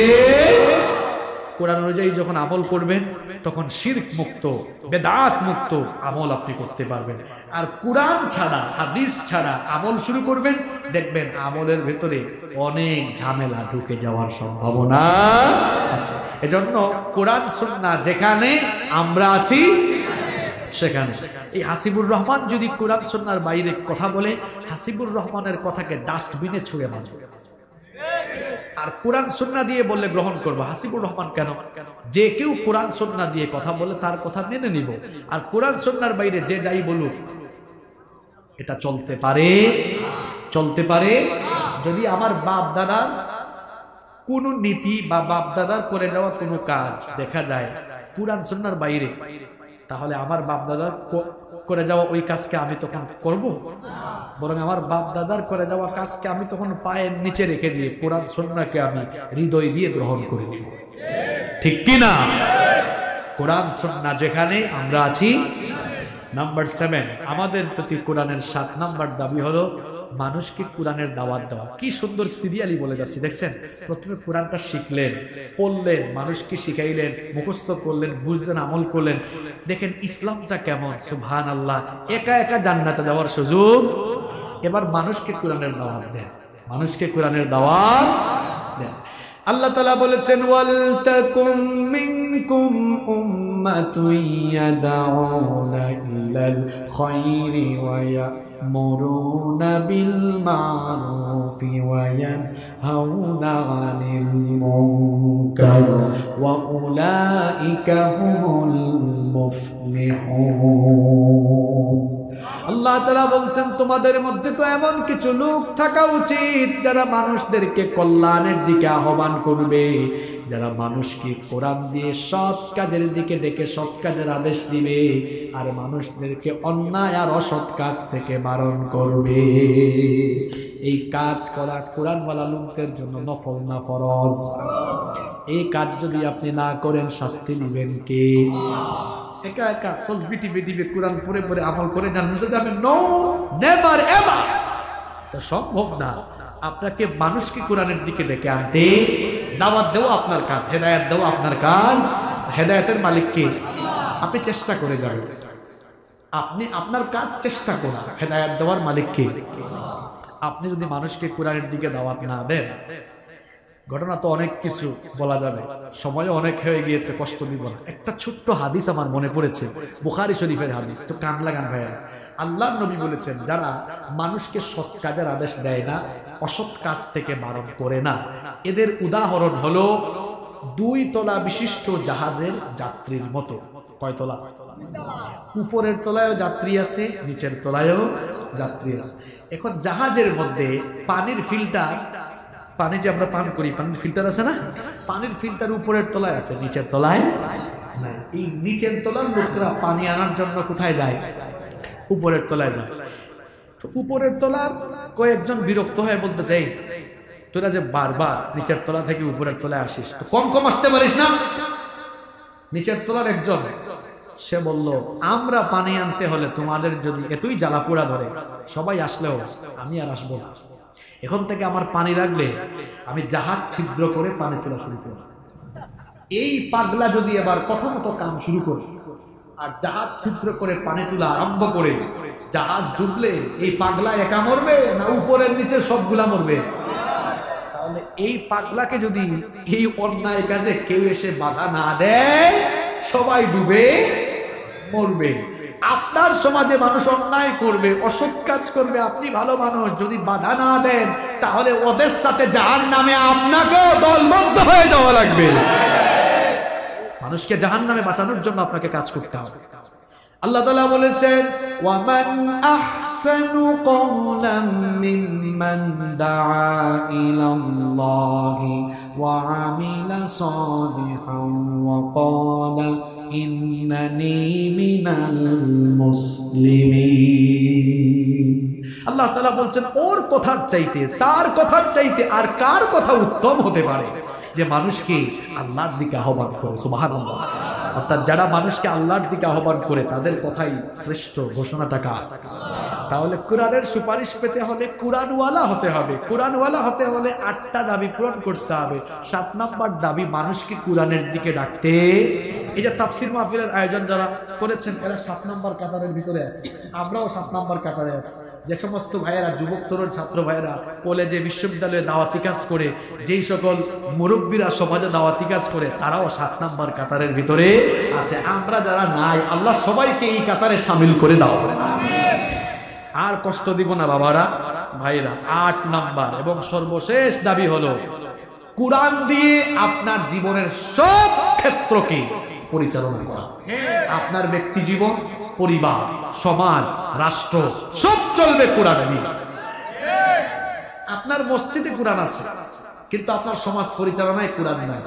কোরআন অনুযায়ী যখন আমল করবেন তখন শিরক মুক্ত, বেদাত মুক্ত আমল আপনি করতে পারবেন। আর কোরআন ছাড়া, হাদিস ছাড়া আমল শুরু করবেন, দেখবেন আমলের ভেতরে অনেক ঝামেলা ঢুকে যাওয়ার সম্ভাবনা আছে। এজন্য কোরআন সুন্নাহ যেখানে আমরা আছি সেখানে। এই হাসিবুর রহমান যদি কোরআন সুন্নাহর বাইরে কথা বলে, হাসিবুর রহমানের কথাকে ডাস্টবিনে ছুঁড়ে মারবে। আর কোরআন সুন্নাহ দিয়ে বললে গ্রহণ করবো। হাসিবুর রহমান কেন? যে কেউ কোরআন সুন্নাহ দিয়ে কথা বলে তার কথা মেনে নিব। আর কোরআন সুন্নাহর বাইরে যে যাই বলুক, এটা চলতে পারে? চলতে পারে। যদি আমার বাপ দাদার কোনো নীতি বা বাপ দাদার করে যাওয়া কোনো কাজ দেখা যায় কোরআন সুন্নাহর বাইরে, তাহলে আমার বাপ দাদার করে যাওয়া ওই কাজকে আমি তখন করব? বরং আমার বাপ দাদার করে যাওয়া কাজকে আমি তখন পায়ের নিচে রেখে দিয়ে কোরআন সুন্নাহকে আমি হৃদয় দিয়ে গ্রহণ করে নিব, ঠিক কি না? কোরআন সুন্নাহ যেখানে আমরা আছি। নাম্বার 7, আমাদের প্রতি কোরআনের 7 নাম্বার দাবি হলো মানুষকে কোরআনের দাওয়াত দেওয়া। কি সুন্দর সিরিয়ালি বলে যাচ্ছে দেখছেন। প্রথমে কোরআনটা শিখলেন, পড়লেন, মানুষকে শিখাইলেন, মুখস্থ করলেন, বুঝলেন, আমল করলেন। দেখেন ইসলামটা কেমন, সুবহানাল্লাহ। একা একা জান্নাতে যাওয়ার সুযোগ। এবার মানুষকে কোরআনের দাওয়াত দেন, মানুষকে কোরআনের দাওয়াত দেন। আল্লাহ তাআলা বলেছেন ওয়াল তাকুম মিনকুম উম্মাতুন ইয়াদউনা ইলাল খায়রি ওয়া ইয়ামুরুনা বিল মারুফি ওয়া ইয়ানহাউনা আনিল মুনকার ওয়া উলাইকা হুমুল মুফলিহুন। আল্লাহ তাআলা বলছেন তোমাদের মধ্যে তো এমন কিছু লোক থাকা উচিত যারা মানুষদেরকে কল্যাণের দিকে আহ্বান করবে, যারা মানুষকে কোরআন দিয়ে সৎ কাজের দিকে ডেকে সৎ কাজের আদেশ দিবে, আর মানুষদেরকে অন্যায় আর অসৎ কাজ থেকে বারণ করবে। এই কাজ করা কোরআনওয়ালা লোকদের জন্য নফল না ফরজ? এই কাজ যদি আপনি না করেন শাস্তি দিবেন কে? একা একা তসবিহ টিপে টিপে কোরআন পড়ে পড়ে আমল করে জান্নাতে যাবেন? No, never ever. এটা সম্ভব না। আপনাকে মানুষকে কোরআনের দিকে ডেকে আনতে, দাওয়াত দেওয়া আপনার কাজ, হেদায়েত দেওয়া আপনার কাজ। হেদায়েতের মালিক কে? আপনি চেষ্টা করে যাবেন, আপনি আপনার কাজ চেষ্টা করুন। হেদায়েত দেওয়ার মালিক কে? আপনি যদি মানুষকে কোরআনের দিকে দাওয়াত না দেন, ঘটনা তো অনেক কিছু বলা যাবে, সময় অনেক হয়ে গিয়েছে, কষ্ট দিব না। একটা ছোট্ট হাদিস আমার মনে পড়েছে, বুখারী শরীফের হাদিস, তো কান লাগান ভাইয়া। আল্লাহর নবী বলেছেন যারা মানুষকে সৎ কাজের আদেশ দেয় না, অসৎ কাজ থেকে বারণ করে না, এদের উদাহরণ হলো 2 তলা বিশিষ্ট জাহাজের যাত্রীর মতো। কয় তলা? উপরের তলায়ও যাত্রী আছে, নিচের তলায়ও যাত্রী আছে। এখন জাহাজের মধ্যে পানির ফিল্টার, পানি যে আমরা পান করি, পানির ফিল্টার আছে না? পানির ফিল্টার উপরের তলায় আছে, নিচের তলায় নাই। এই নিচের তলার লোকরা পানি আনার জন্য কোথায় যায়? উপরের তলায় যায়। তো উপরের তলার কয়েকজন বিরক্ত হয়ে বলতে চাই, তোরা যে বারবার নিচের তলা থেকে উপরের তলায় আসিস, তো কম কম আসতে পারিস না? নিচের তলার একজন সে বলল, আমরা পানি আনতে হলে তোমাদের যদি এতই জ্বালা পোড়া ধরে, সবাই আসলেও আমি আর আসবো না। এখন থেকে আমার পানি লাগলে আমি জাহাজ ছিদ্র করে পানি তোলা শুরু করব। এই পাগলা যদি এবার কথা মতো কাম শুরু করে আর জাহাজ ছিদ্র করে পানি তোলা আরম্ভ করে, জাহাজ ডুবলে এই পাগলা একা মরবে না উপরের নিচের সবগুলা মরবে? তাহলে এই পাগলাকে যদি এই অন্যায় কাজে কেউ এসে বাধা না দেয়, সবাই ডুবে মরবে। আপনার সমাজে মানুষ অন্যায় করবে, অসৎ কাজ করবে, আপনি ভালো মানুষ, যদি বাধা না দেন তাহলে ওদের সাথে জাহান্নামে আপনাকেও দলবদ্ধ হয়ে যাওয়া লাগবে। মানুষকে জাহান্নামে বাঁচানোর জন্য আপনাকে কাজ করতে হবে। আল্লাহ তাআলা বলেছেন ওয়ামান আহসানু কওলাম মিম্মান দাআ ইলাল্লাহি ওয়া আমিলা সালিহান ওয়া ক্বালা ইন্নানি মিনাল মুসলিমিন। আল্লাহ তাআলা বলছেন ওর কথার চাইতে, তার কথার চাইতে আর কার কথা উত্তম হতে পারে যে মানুষকে আল্লাহর দিকে আহ্বান করে। সুবহানাল্লাহ। অর্থাৎ যারা মানুষকে আল্লাহর দিকে আহ্বান করে তাদের কথাই শ্রেষ্ঠ। ঘোষণাটা কার? তাহলে কোরআনের সুপারিশ পেতে হলে কোরআনওয়ালা হতে হবে। কোরআনওয়ালা হতে হলে 8টা দাবি পূরণ করতে হবে। 7 নম্বর দাবি মানুষকে কোরআনের দিকে ডাকতে। এই যে তাফসীর মাহফিলের আয়োজন যারা করেছেন এরা 7 নম্বর কাতারের ভিতরে আছে, আমরাও 7 নম্বর কাতারে আছি। যে সমস্ত ভাইয়েরা, যুবক তরুণ ছাত্র ভাইয়েরা কলেজে বিশ্ববিদ্যালয়ে দাওয়াতি কাজ করে, যেই সকল মুরব্বীরা সমাজে দাওয়াতি কাজ করে, তারাও 7 নম্বর কাতারের ভিতরে আছে। আমরা যারা নাই, আল্লাহ সবাইকে এই কাতারে শামিল করে দাও। আর কষ্ট দিব না বাবারা, ভাইরা। 8 নাম্বার এবং সর্বশেষ দাবি হলো কোরআন দিয়ে আপনার জীবনের সব ক্ষেত্রকে পরিচালনা করা। আপনার ব্যক্তি জীবন, পরিবার, সমাজ, রাষ্ট্র সব চলবে কোরআন দিয়ে। আপনার মসজিদে কোরআন আছে কিন্তু আপনার সমাজ পরিচালনায় কোরআন নাই,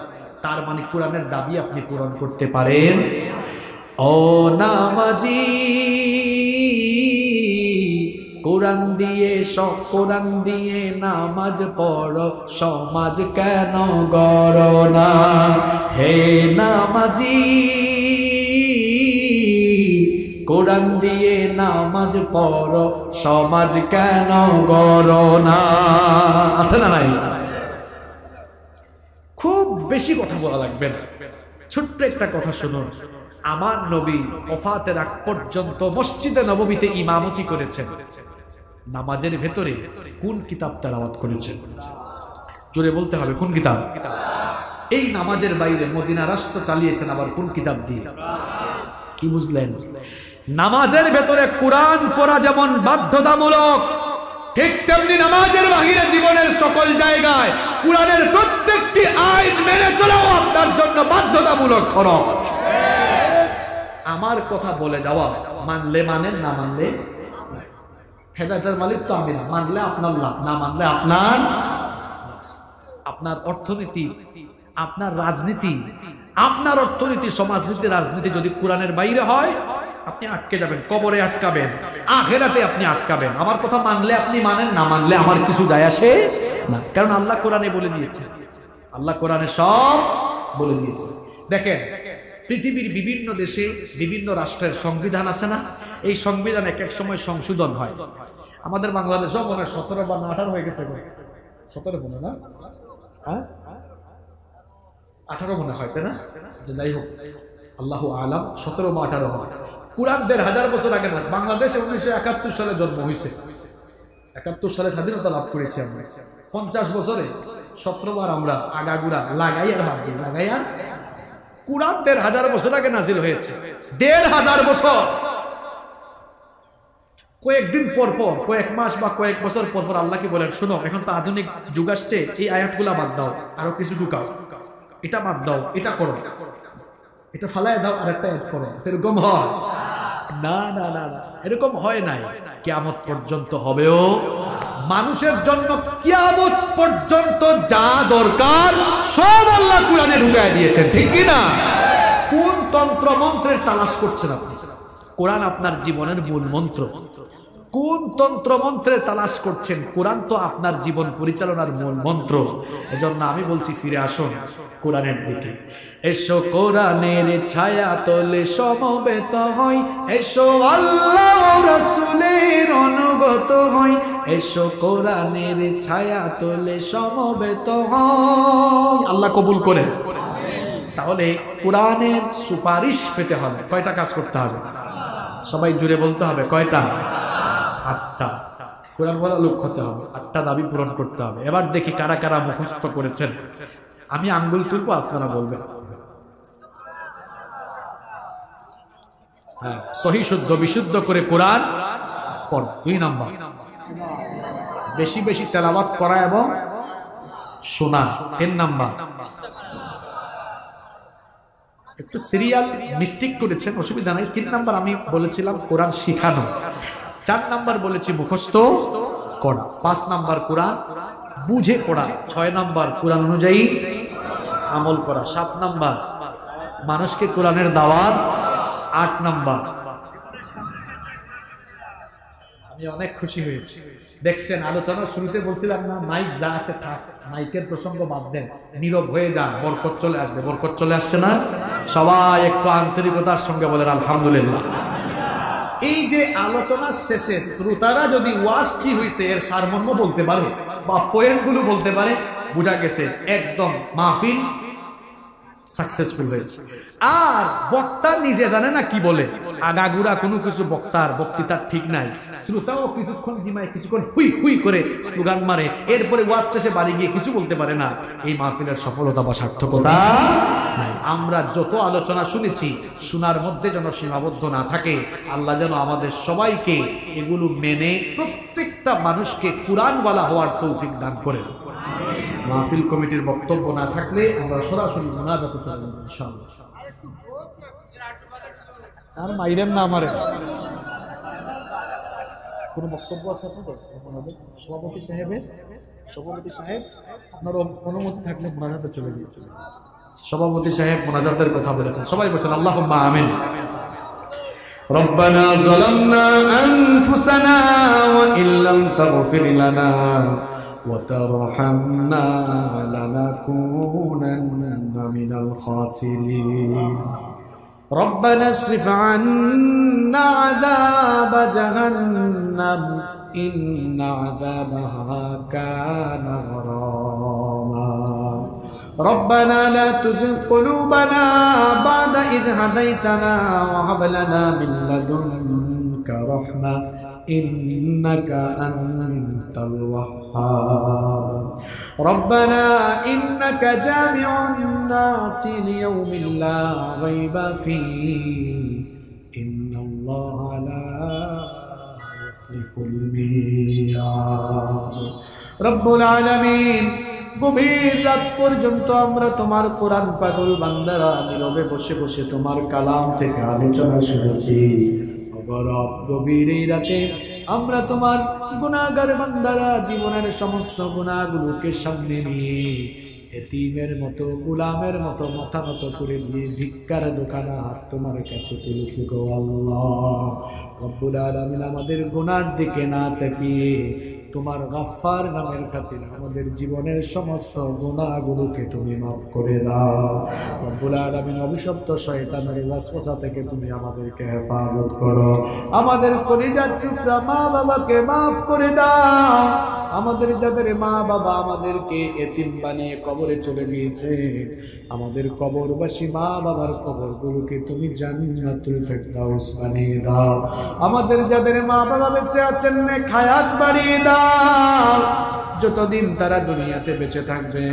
তার মানে কোরআনের দাবি আপনি পূরণ করতে পারেন। ও নামাজি, কোরআন দিয়ে কোরআন দিয়ে নামাজ পড়ো, সমাজ কেন গড়ো না? হে নামাজি, কোরআন দিয়ে নামাজ পড়ো, সমাজ কেন গড়ো না? আছে না নাই? খুব বেশি কথা বলা লাগবে না, ছোট্ট একটা কথা শুনুন। আমার নবী ওফাতের আগ পর্যন্ত মসজিদে নববীতে ইমামতি করেছেন। নামাজের ভেতরে কোন কিতাব তেলাওয়াত করেছেন? জোরে বলতে হবে, কোন কিতাব? এই নামাজের বাইরে মদিনা রাষ্ট্র চালিয়েছেন আবার কোন কিতাব দিয়ে? কি বুঝলেন? নামাজের ভেতরে কোরআন পড়া যেমন বাধ্যতামূলক, ঠিক তেমনি নামাজের বাহিরে জীবনের সকল জায়গায় কোরআনের প্রত্যেকটি আইন মেনে চলাও আপনার জন্য বাধ্যতামূলক ফরজ। আমার কথা বলে যাওয়া, মানলে মানেন, না মানলে হেদায়েতের মালিক তো আমি না, মানলে আপনার লাভ, না মানলে আপনার। আপনার অর্থনীতি, আপনার রাজনীতি, আপনার অর্থনীতি, সমাজনীতি, রাজনীতি যদি কোরআনের বাইরে হয় আপনি আটকে যাবেন, কবরে আটকাবেন, আখিরাতে আপনি আটকাবেন। আমার কথা মানলে আপনি মানেন, না মানলে আমার কিছু যায় আসে না, কারণ আল্লাহ কোরআনে বলে দিয়েছে, আল্লাহ কোরআনে সব বলে দিয়েছে। দেখেন পৃথিবীর বিভিন্ন দেশে বিভিন্ন রাষ্ট্রের সংবিধান আছে না? এই সংবিধান এক এক সময় সংশোধন হয়। আমাদের বাংলাদেশেও মনে হয় 17 বা 18 হয়ে গেছে, 17 মনে না, 18 মনে হয়, তাই না? যাই হোক, আল্লাহু আলাম, 17 বা 18 হয়। কোরআন 1500 বছর আগে না, বাংলাদেশে 1971 সালে জন্ম হয়েছে, 71 সালে স্বাধীনতা লাভ করেছি আমরা। 50 বছরে 17 বার আমরা আগাগুড়া লাগাই আর ভাবি, লাগাই আর। কোরআন 1500 বছর আগে নাজিল হয়েছে, 1500 বছর। কয়েকদিন পর পর, কয়েক মাস বা কয়েক বছর পর পর আল্লাহ কি বলেন, শোনো এখন তো আধুনিক যুগ আসছে, এই আয়াতগুলা বাদ দাও, আরো কিছু ঢুকাও, এটা বাদ দাও, এটা করো, এটা ফালায় দাও, আর একটা অ্যাড করো। এরকম হয় না, না না না, এরকম হয় নাই। কিয়ামত পর্যন্ত হবেও। মানুষের জন্য কিয়ামত পর্যন্ত যা দরকার সব আল্লাহ কোরআনে ঢুকায় দিয়েছেন, ঠিক কি না? কোন তন্ত্র মন্ত্রের তালাশ করছেন আপনি? কোরআন আপনার জীবনের মূল মন্ত্র। কোন তন্ত্র মন্ত্রের তালাশ করছেন? কোরআন তো আপনার জীবন পরিচালনার মূল মন্ত্র। এজন্য আমি বলছি, ফিরে আসুন কোরআনের দিকে। এসো কোরআনের ছায়া তলে সমবেত হই, এসো আল্লাহ রাসূলের অনুগত হই, এসো কোরআনের ছায়া তলে সমবেত হই। আল্লাহ কবুল করেন। তাহলে কোরআনের সুপারিশ পেতে হবে কয়টা কাজ করতে হবে? সবাই জুড়ে বলতে হবে, কয়টা? 8টা। কোরআন বলা লোক হতে হবে, 8টা দাবি পূরণ করতে হবে। এবার দেখি কারা কারা মুখস্থ করেছেন। আমি আঙ্গুল তুলবো, আপনারা বলবেন। হ্যাঁ, সহি শুদ্ধ বিশুদ্ধ করে কোরআন পড়। 2 নাম্বার, বেশি বেশি তেলাওয়াত করা এবং শোনা। 3 নাম্বার, একটু সিরিয়াল মিস্টেক করেছেন, অসুবিধা নাই। 3 নাম্বার আমি বলেছিলাম কোরআন শিখানো। 4 নাম্বার বলেছি মুখস্থ করা। 5 নাম্বার কোরআন বুঝে পড়া। 6 নাম্বার কোরআন অনুযায়ী আমল করা। 7 নাম্বার মানুষকে কোরআনের দাওয়াত। 8 নাম্বার, আমি অনেক খুশি হয়েছি, দেখছেন আলোচনার শুরুতে বলছিলাম না, মাইক যা আছে থাক, মাইকের প্রসঙ্গ বাদ দেন, নীরব হয়ে যান, বরকত চলে আসবে। বরকত চলে আসছে না? সবাই একটু আন্তরিকতার সঙ্গে বলেন আলহামদুলিল্লাহ। এই যে আলোচনার শেষে শ্রোতারা যদি ওয়াজ কি হয়েছে এর সারমর্ম বলতে পারে বা পয়েন্টগুলো বলতে পারে, বোঝা গেছে একদম মাহফিল সাকসেসফুল হয়েছে। আর বক্তা নিজে জানে না কি বলে, আগাগুড়া কোনো কিছু বক্তার বক্তৃতার ঠিক নাই। শ্রোতাও কিছুক্ষণ জিমায়, কিছুক্ষণ হুই হুই করে স্লোগান মারে, এরপরে ওয়াজ শেষে বাড়ি গিয়ে কিছু বলতে পারে না। এই মাহফিলের সফলতা বা সার্থকতা নাই। আমরা যত আলোচনা শুনেছি, শোনার মধ্যে যেন সীমাবদ্ধ না থাকে। আল্লাহ যেন আমাদের সবাইকে এগুলো মেনে প্রত্যেকটা মানুষকে কোরআনওয়ালা হওয়ার তৌফিক দান করেন। মাহফিল কমিটির বক্তব্য না থাকলে আমরা সরাসরি মুনাজাতে চলে যাব ইনশাআল্লাহ। আর মাইরেন না আমারে। কোন বক্তব্য আছে আপনাদের? সভাপতি সাহেবের, সভাপতি সাহেব আপনার অনুমতি থাকলে মুনাজাতে চলে যাবে। সভাপতি সাহেব মুনাজাতের কথা বলেছেন, সবাই বলেন আল্লাহুম্মা আমিন। রব্বানা যালামনা আনফুসানা ওয়া ইল্লাম তাগফির লানা وترحمنا لنكونن من الخاسرين ربنا اصرف عنا عذاب جهنم إن عذابها كان غراما ربنا لا تزغ قلوبنا بعد إذ هديتنا وهب لنا من لدنك رحمة إنك أنت الوهاب ربنا إنك جامع الناس ليوم لا ريب فيه إن الله لا يخلف الميعاد رب العالمين গভীর রাত পর্যন্ত আমরা তোমার কোরআন পাগল বান্দারা নীরবে বসে বসে তোমার কালাম থেকে আলোচনা শুনেছি। গভীর এই রাতে আমরা তোমার গুনাহগার বান্দারা জীবনের সমস্ত গুনাহগুলোকে সামনে নিয়ে এতিমের মতো গোলামের মতো মাথা নত করে দিয়ে ভিক্ষার দোকানে তোমার কাছে তুলেছি গো আল্লাহ রব্বুল আলামিন আমাদের গুনার দিকে না তাকিয়ে তোমার গফফার নামের খাতিরে আমাদের জীবনের সমস্ত গুনাহগুলোকে তুমি মাফ করে দাও রব্বুল আলামিন অভিশপ্ত শয়তানের ওয়াসওয়াসা থেকে তুমি আমাদেরকে হেফাজত করো আমাদের কলিজার টুকরা মা বাবাকে মাফ করে দাও আমাদের যাদের মা বাবা আমাদেরকে এতিম বানিয়ে কবরে চলে গিয়েছে আমাদের কবরবাসী মা বাবার কবরগুলোকে তুমি জান্নাতুল ফেরদাউস বানিয়ে দাও আমাদের যাদের মা বাবা বেঁচে আছেন নেক হায়াত বাড়িয়ে দাও যতদিন তারা দুনিয়াতে বেঁচে থাকবে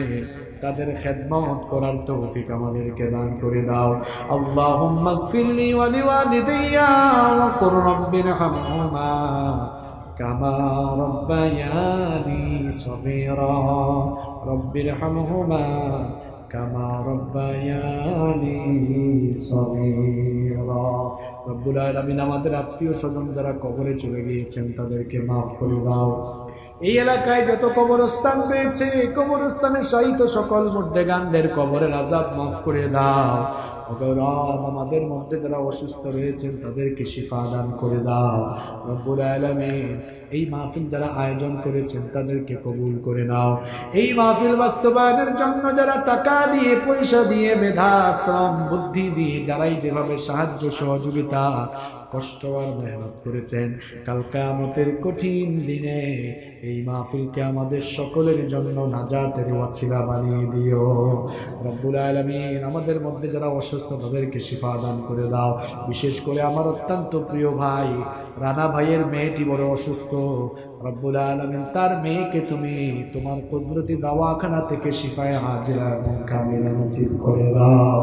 তাদের খেদমত করার তৌফিক আমাদেরকে দান করে দাও আল্লাহুম্মা গফিরলি ওয়া লিওয়ালিদাইয়া ওয়া কুর রাব্বিরহামহুমা কামা রাব্বায়ানি সগীরা রাব্বিরহামহুমা কামা রাব্বায়ানি সগীরা রব্বুল আলামিন আমাদের আত্মীয় স্বজন যারা কবরে চলে গিয়েছেন তাদেরকে মাফ করে দাও এই এলাকায় যত কবরস্থান রয়েছে কবরস্থানে শায়িত সকল মুর্দেগানদের কবরের আযাব মাফ করে দাও রব আমাদের মধ্যে যারা অসুস্থ রয়েছেন তাদেরকে শিফা দান করে দাও রব্বুল আলামিন এই মাহফিল যারা আয়োজন করেছেন তাদেরকে কবুল করে নাও এই মাহফিল বাস্তবায়নের জন্য যারা টাকা দিয়ে পয়সা দিয়ে মেধা শ্রম বুদ্ধি দিয়ে যারাই যেভাবে সাহায্য সহযোগিতা কষ্ট আর মেহনত করেছেন কাল কিয়ামতের কঠিন দিনে এই মাহফিলকে আমাদের সকলের জন্য নাজাতের ওয়াসিলা বানিয়ে দিও রব্বুল আলামিন আমাদের মধ্যে যারা অসুস্থ তাদেরকে শিফা দান করে দাও বিশেষ করে আমার অত্যন্ত প্রিয় ভাই রানা ভাইয়ের মেয়েটি বড় অসুস্থ রব্বুল আলামিন তার মেয়েকে তুমি তোমার কুদরতি দাওয়াখানা থেকে শিফায়ে হাজিরা এবং কামিলা নসিব করে দাও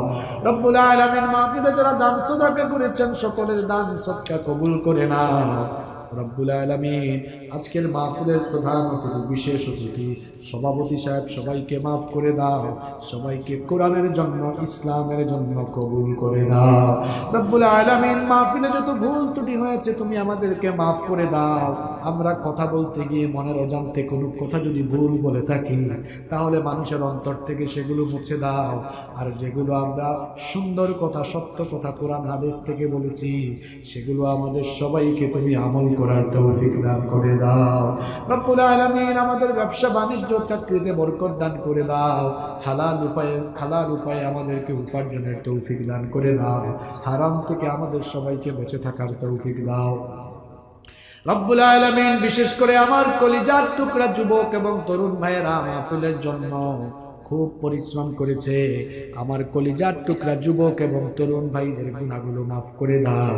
রব্বুল আলামিন মাহফিলে যারা দান সদকা করেছেন সকলের দান সদকা কবুল করে নাও রব্বুল আলামিন আজকের মাহফিলের প্রধান অতিথি বিশেষ অতিথি সভাপতি সাহেব সবাইকে মাফ করে দাও সবাইকে কোরআনের জন্য ইসলামের জন্য কবুল করে নাও রব্বুল আলামিন মাহফিলে যত ভুল ত্রুটি হয়েছে তুমি আমাদেরকে মাফ করে দাও আমরা কথা বলতে গিয়ে মনের অজান্তে কোনো কথা যদি ভুল বলে থাকি তাহলে মানুষের অন্তর থেকে সেগুলো মুছে দাও আর যেগুলো আমরা সুন্দর কথা সত্য কথা কোরআন হাদিস থেকে বলেছি সেগুলো আমাদের সবাইকে তুমি আমল করার তৌফিক দান করে দাও রব্বুল আলামিন আমাদের ব্যবসা বাণিজ্য চাকরিতে বরকত দান করে দাও হালাল উপায়ে আমাদেরকে উপার্জনের তৌফিক দান করে দাও হারাম থেকে আমাদের সবাইকে বেঁচে থাকার তৌফিক দাও রব্বুল আলামিন বিশেষ করে আমার কলিজার টুকরা যুবক এবং তরুণ ভাইয়েরা মাহফিলের জন্য খুব পরিশ্রম করেছে আমার কলিজার টুকরা যুবক এবং তরুণ ভাইদের গুনাহগুলো মাফ করে দাও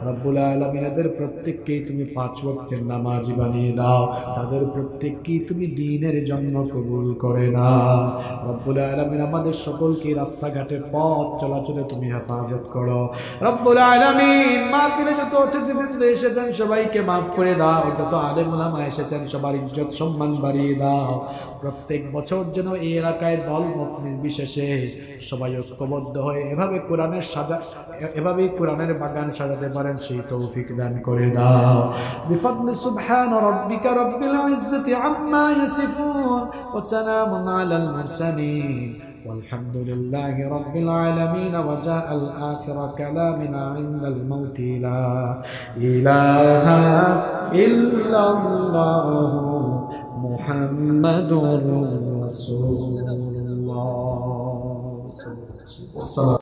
রব্বুল আলামিন এদের প্রত্যেককেই তুমি 5 ওয়াক্তের নামাজি বানিয়ে দাও তাদের প্রত্যেককেই তুমি দ্বীনের জন্য কবুল করে নাও রব্বুল আলামিন আমাদের সকলকে রাস্তাঘাটে পথ চলাচলে তুমি হেফাজত করো রব্বুল আলামিন মাহফিলে যত অতিথিবৃন্দ এসেছেন সবাইকে মাফ করে দাও যত আলেম ওলামা এসেছেন সবার ইজ্জত সম্মান বাড়িয়ে দাও প্রত্যেক বছর যেন এই এলাকায় দল মত নির্বিশেষে সবাই ঐক্যবদ্ধ হয়ে এভাবেই কোরআনের বাগান সাজাতে পারেন সেই তৌফিক দান করে দাও বিফadli সুবহান রাব্বিকা রাব্বিল ইজ্জাতি আম্মা ইয়াসিফুন ওয়া সালামুন আলাল মুরসালিন والحمد لله رب العالمين وجاء الآخر كلامنا عند الموت لا إله إلا الله محمد رسول الله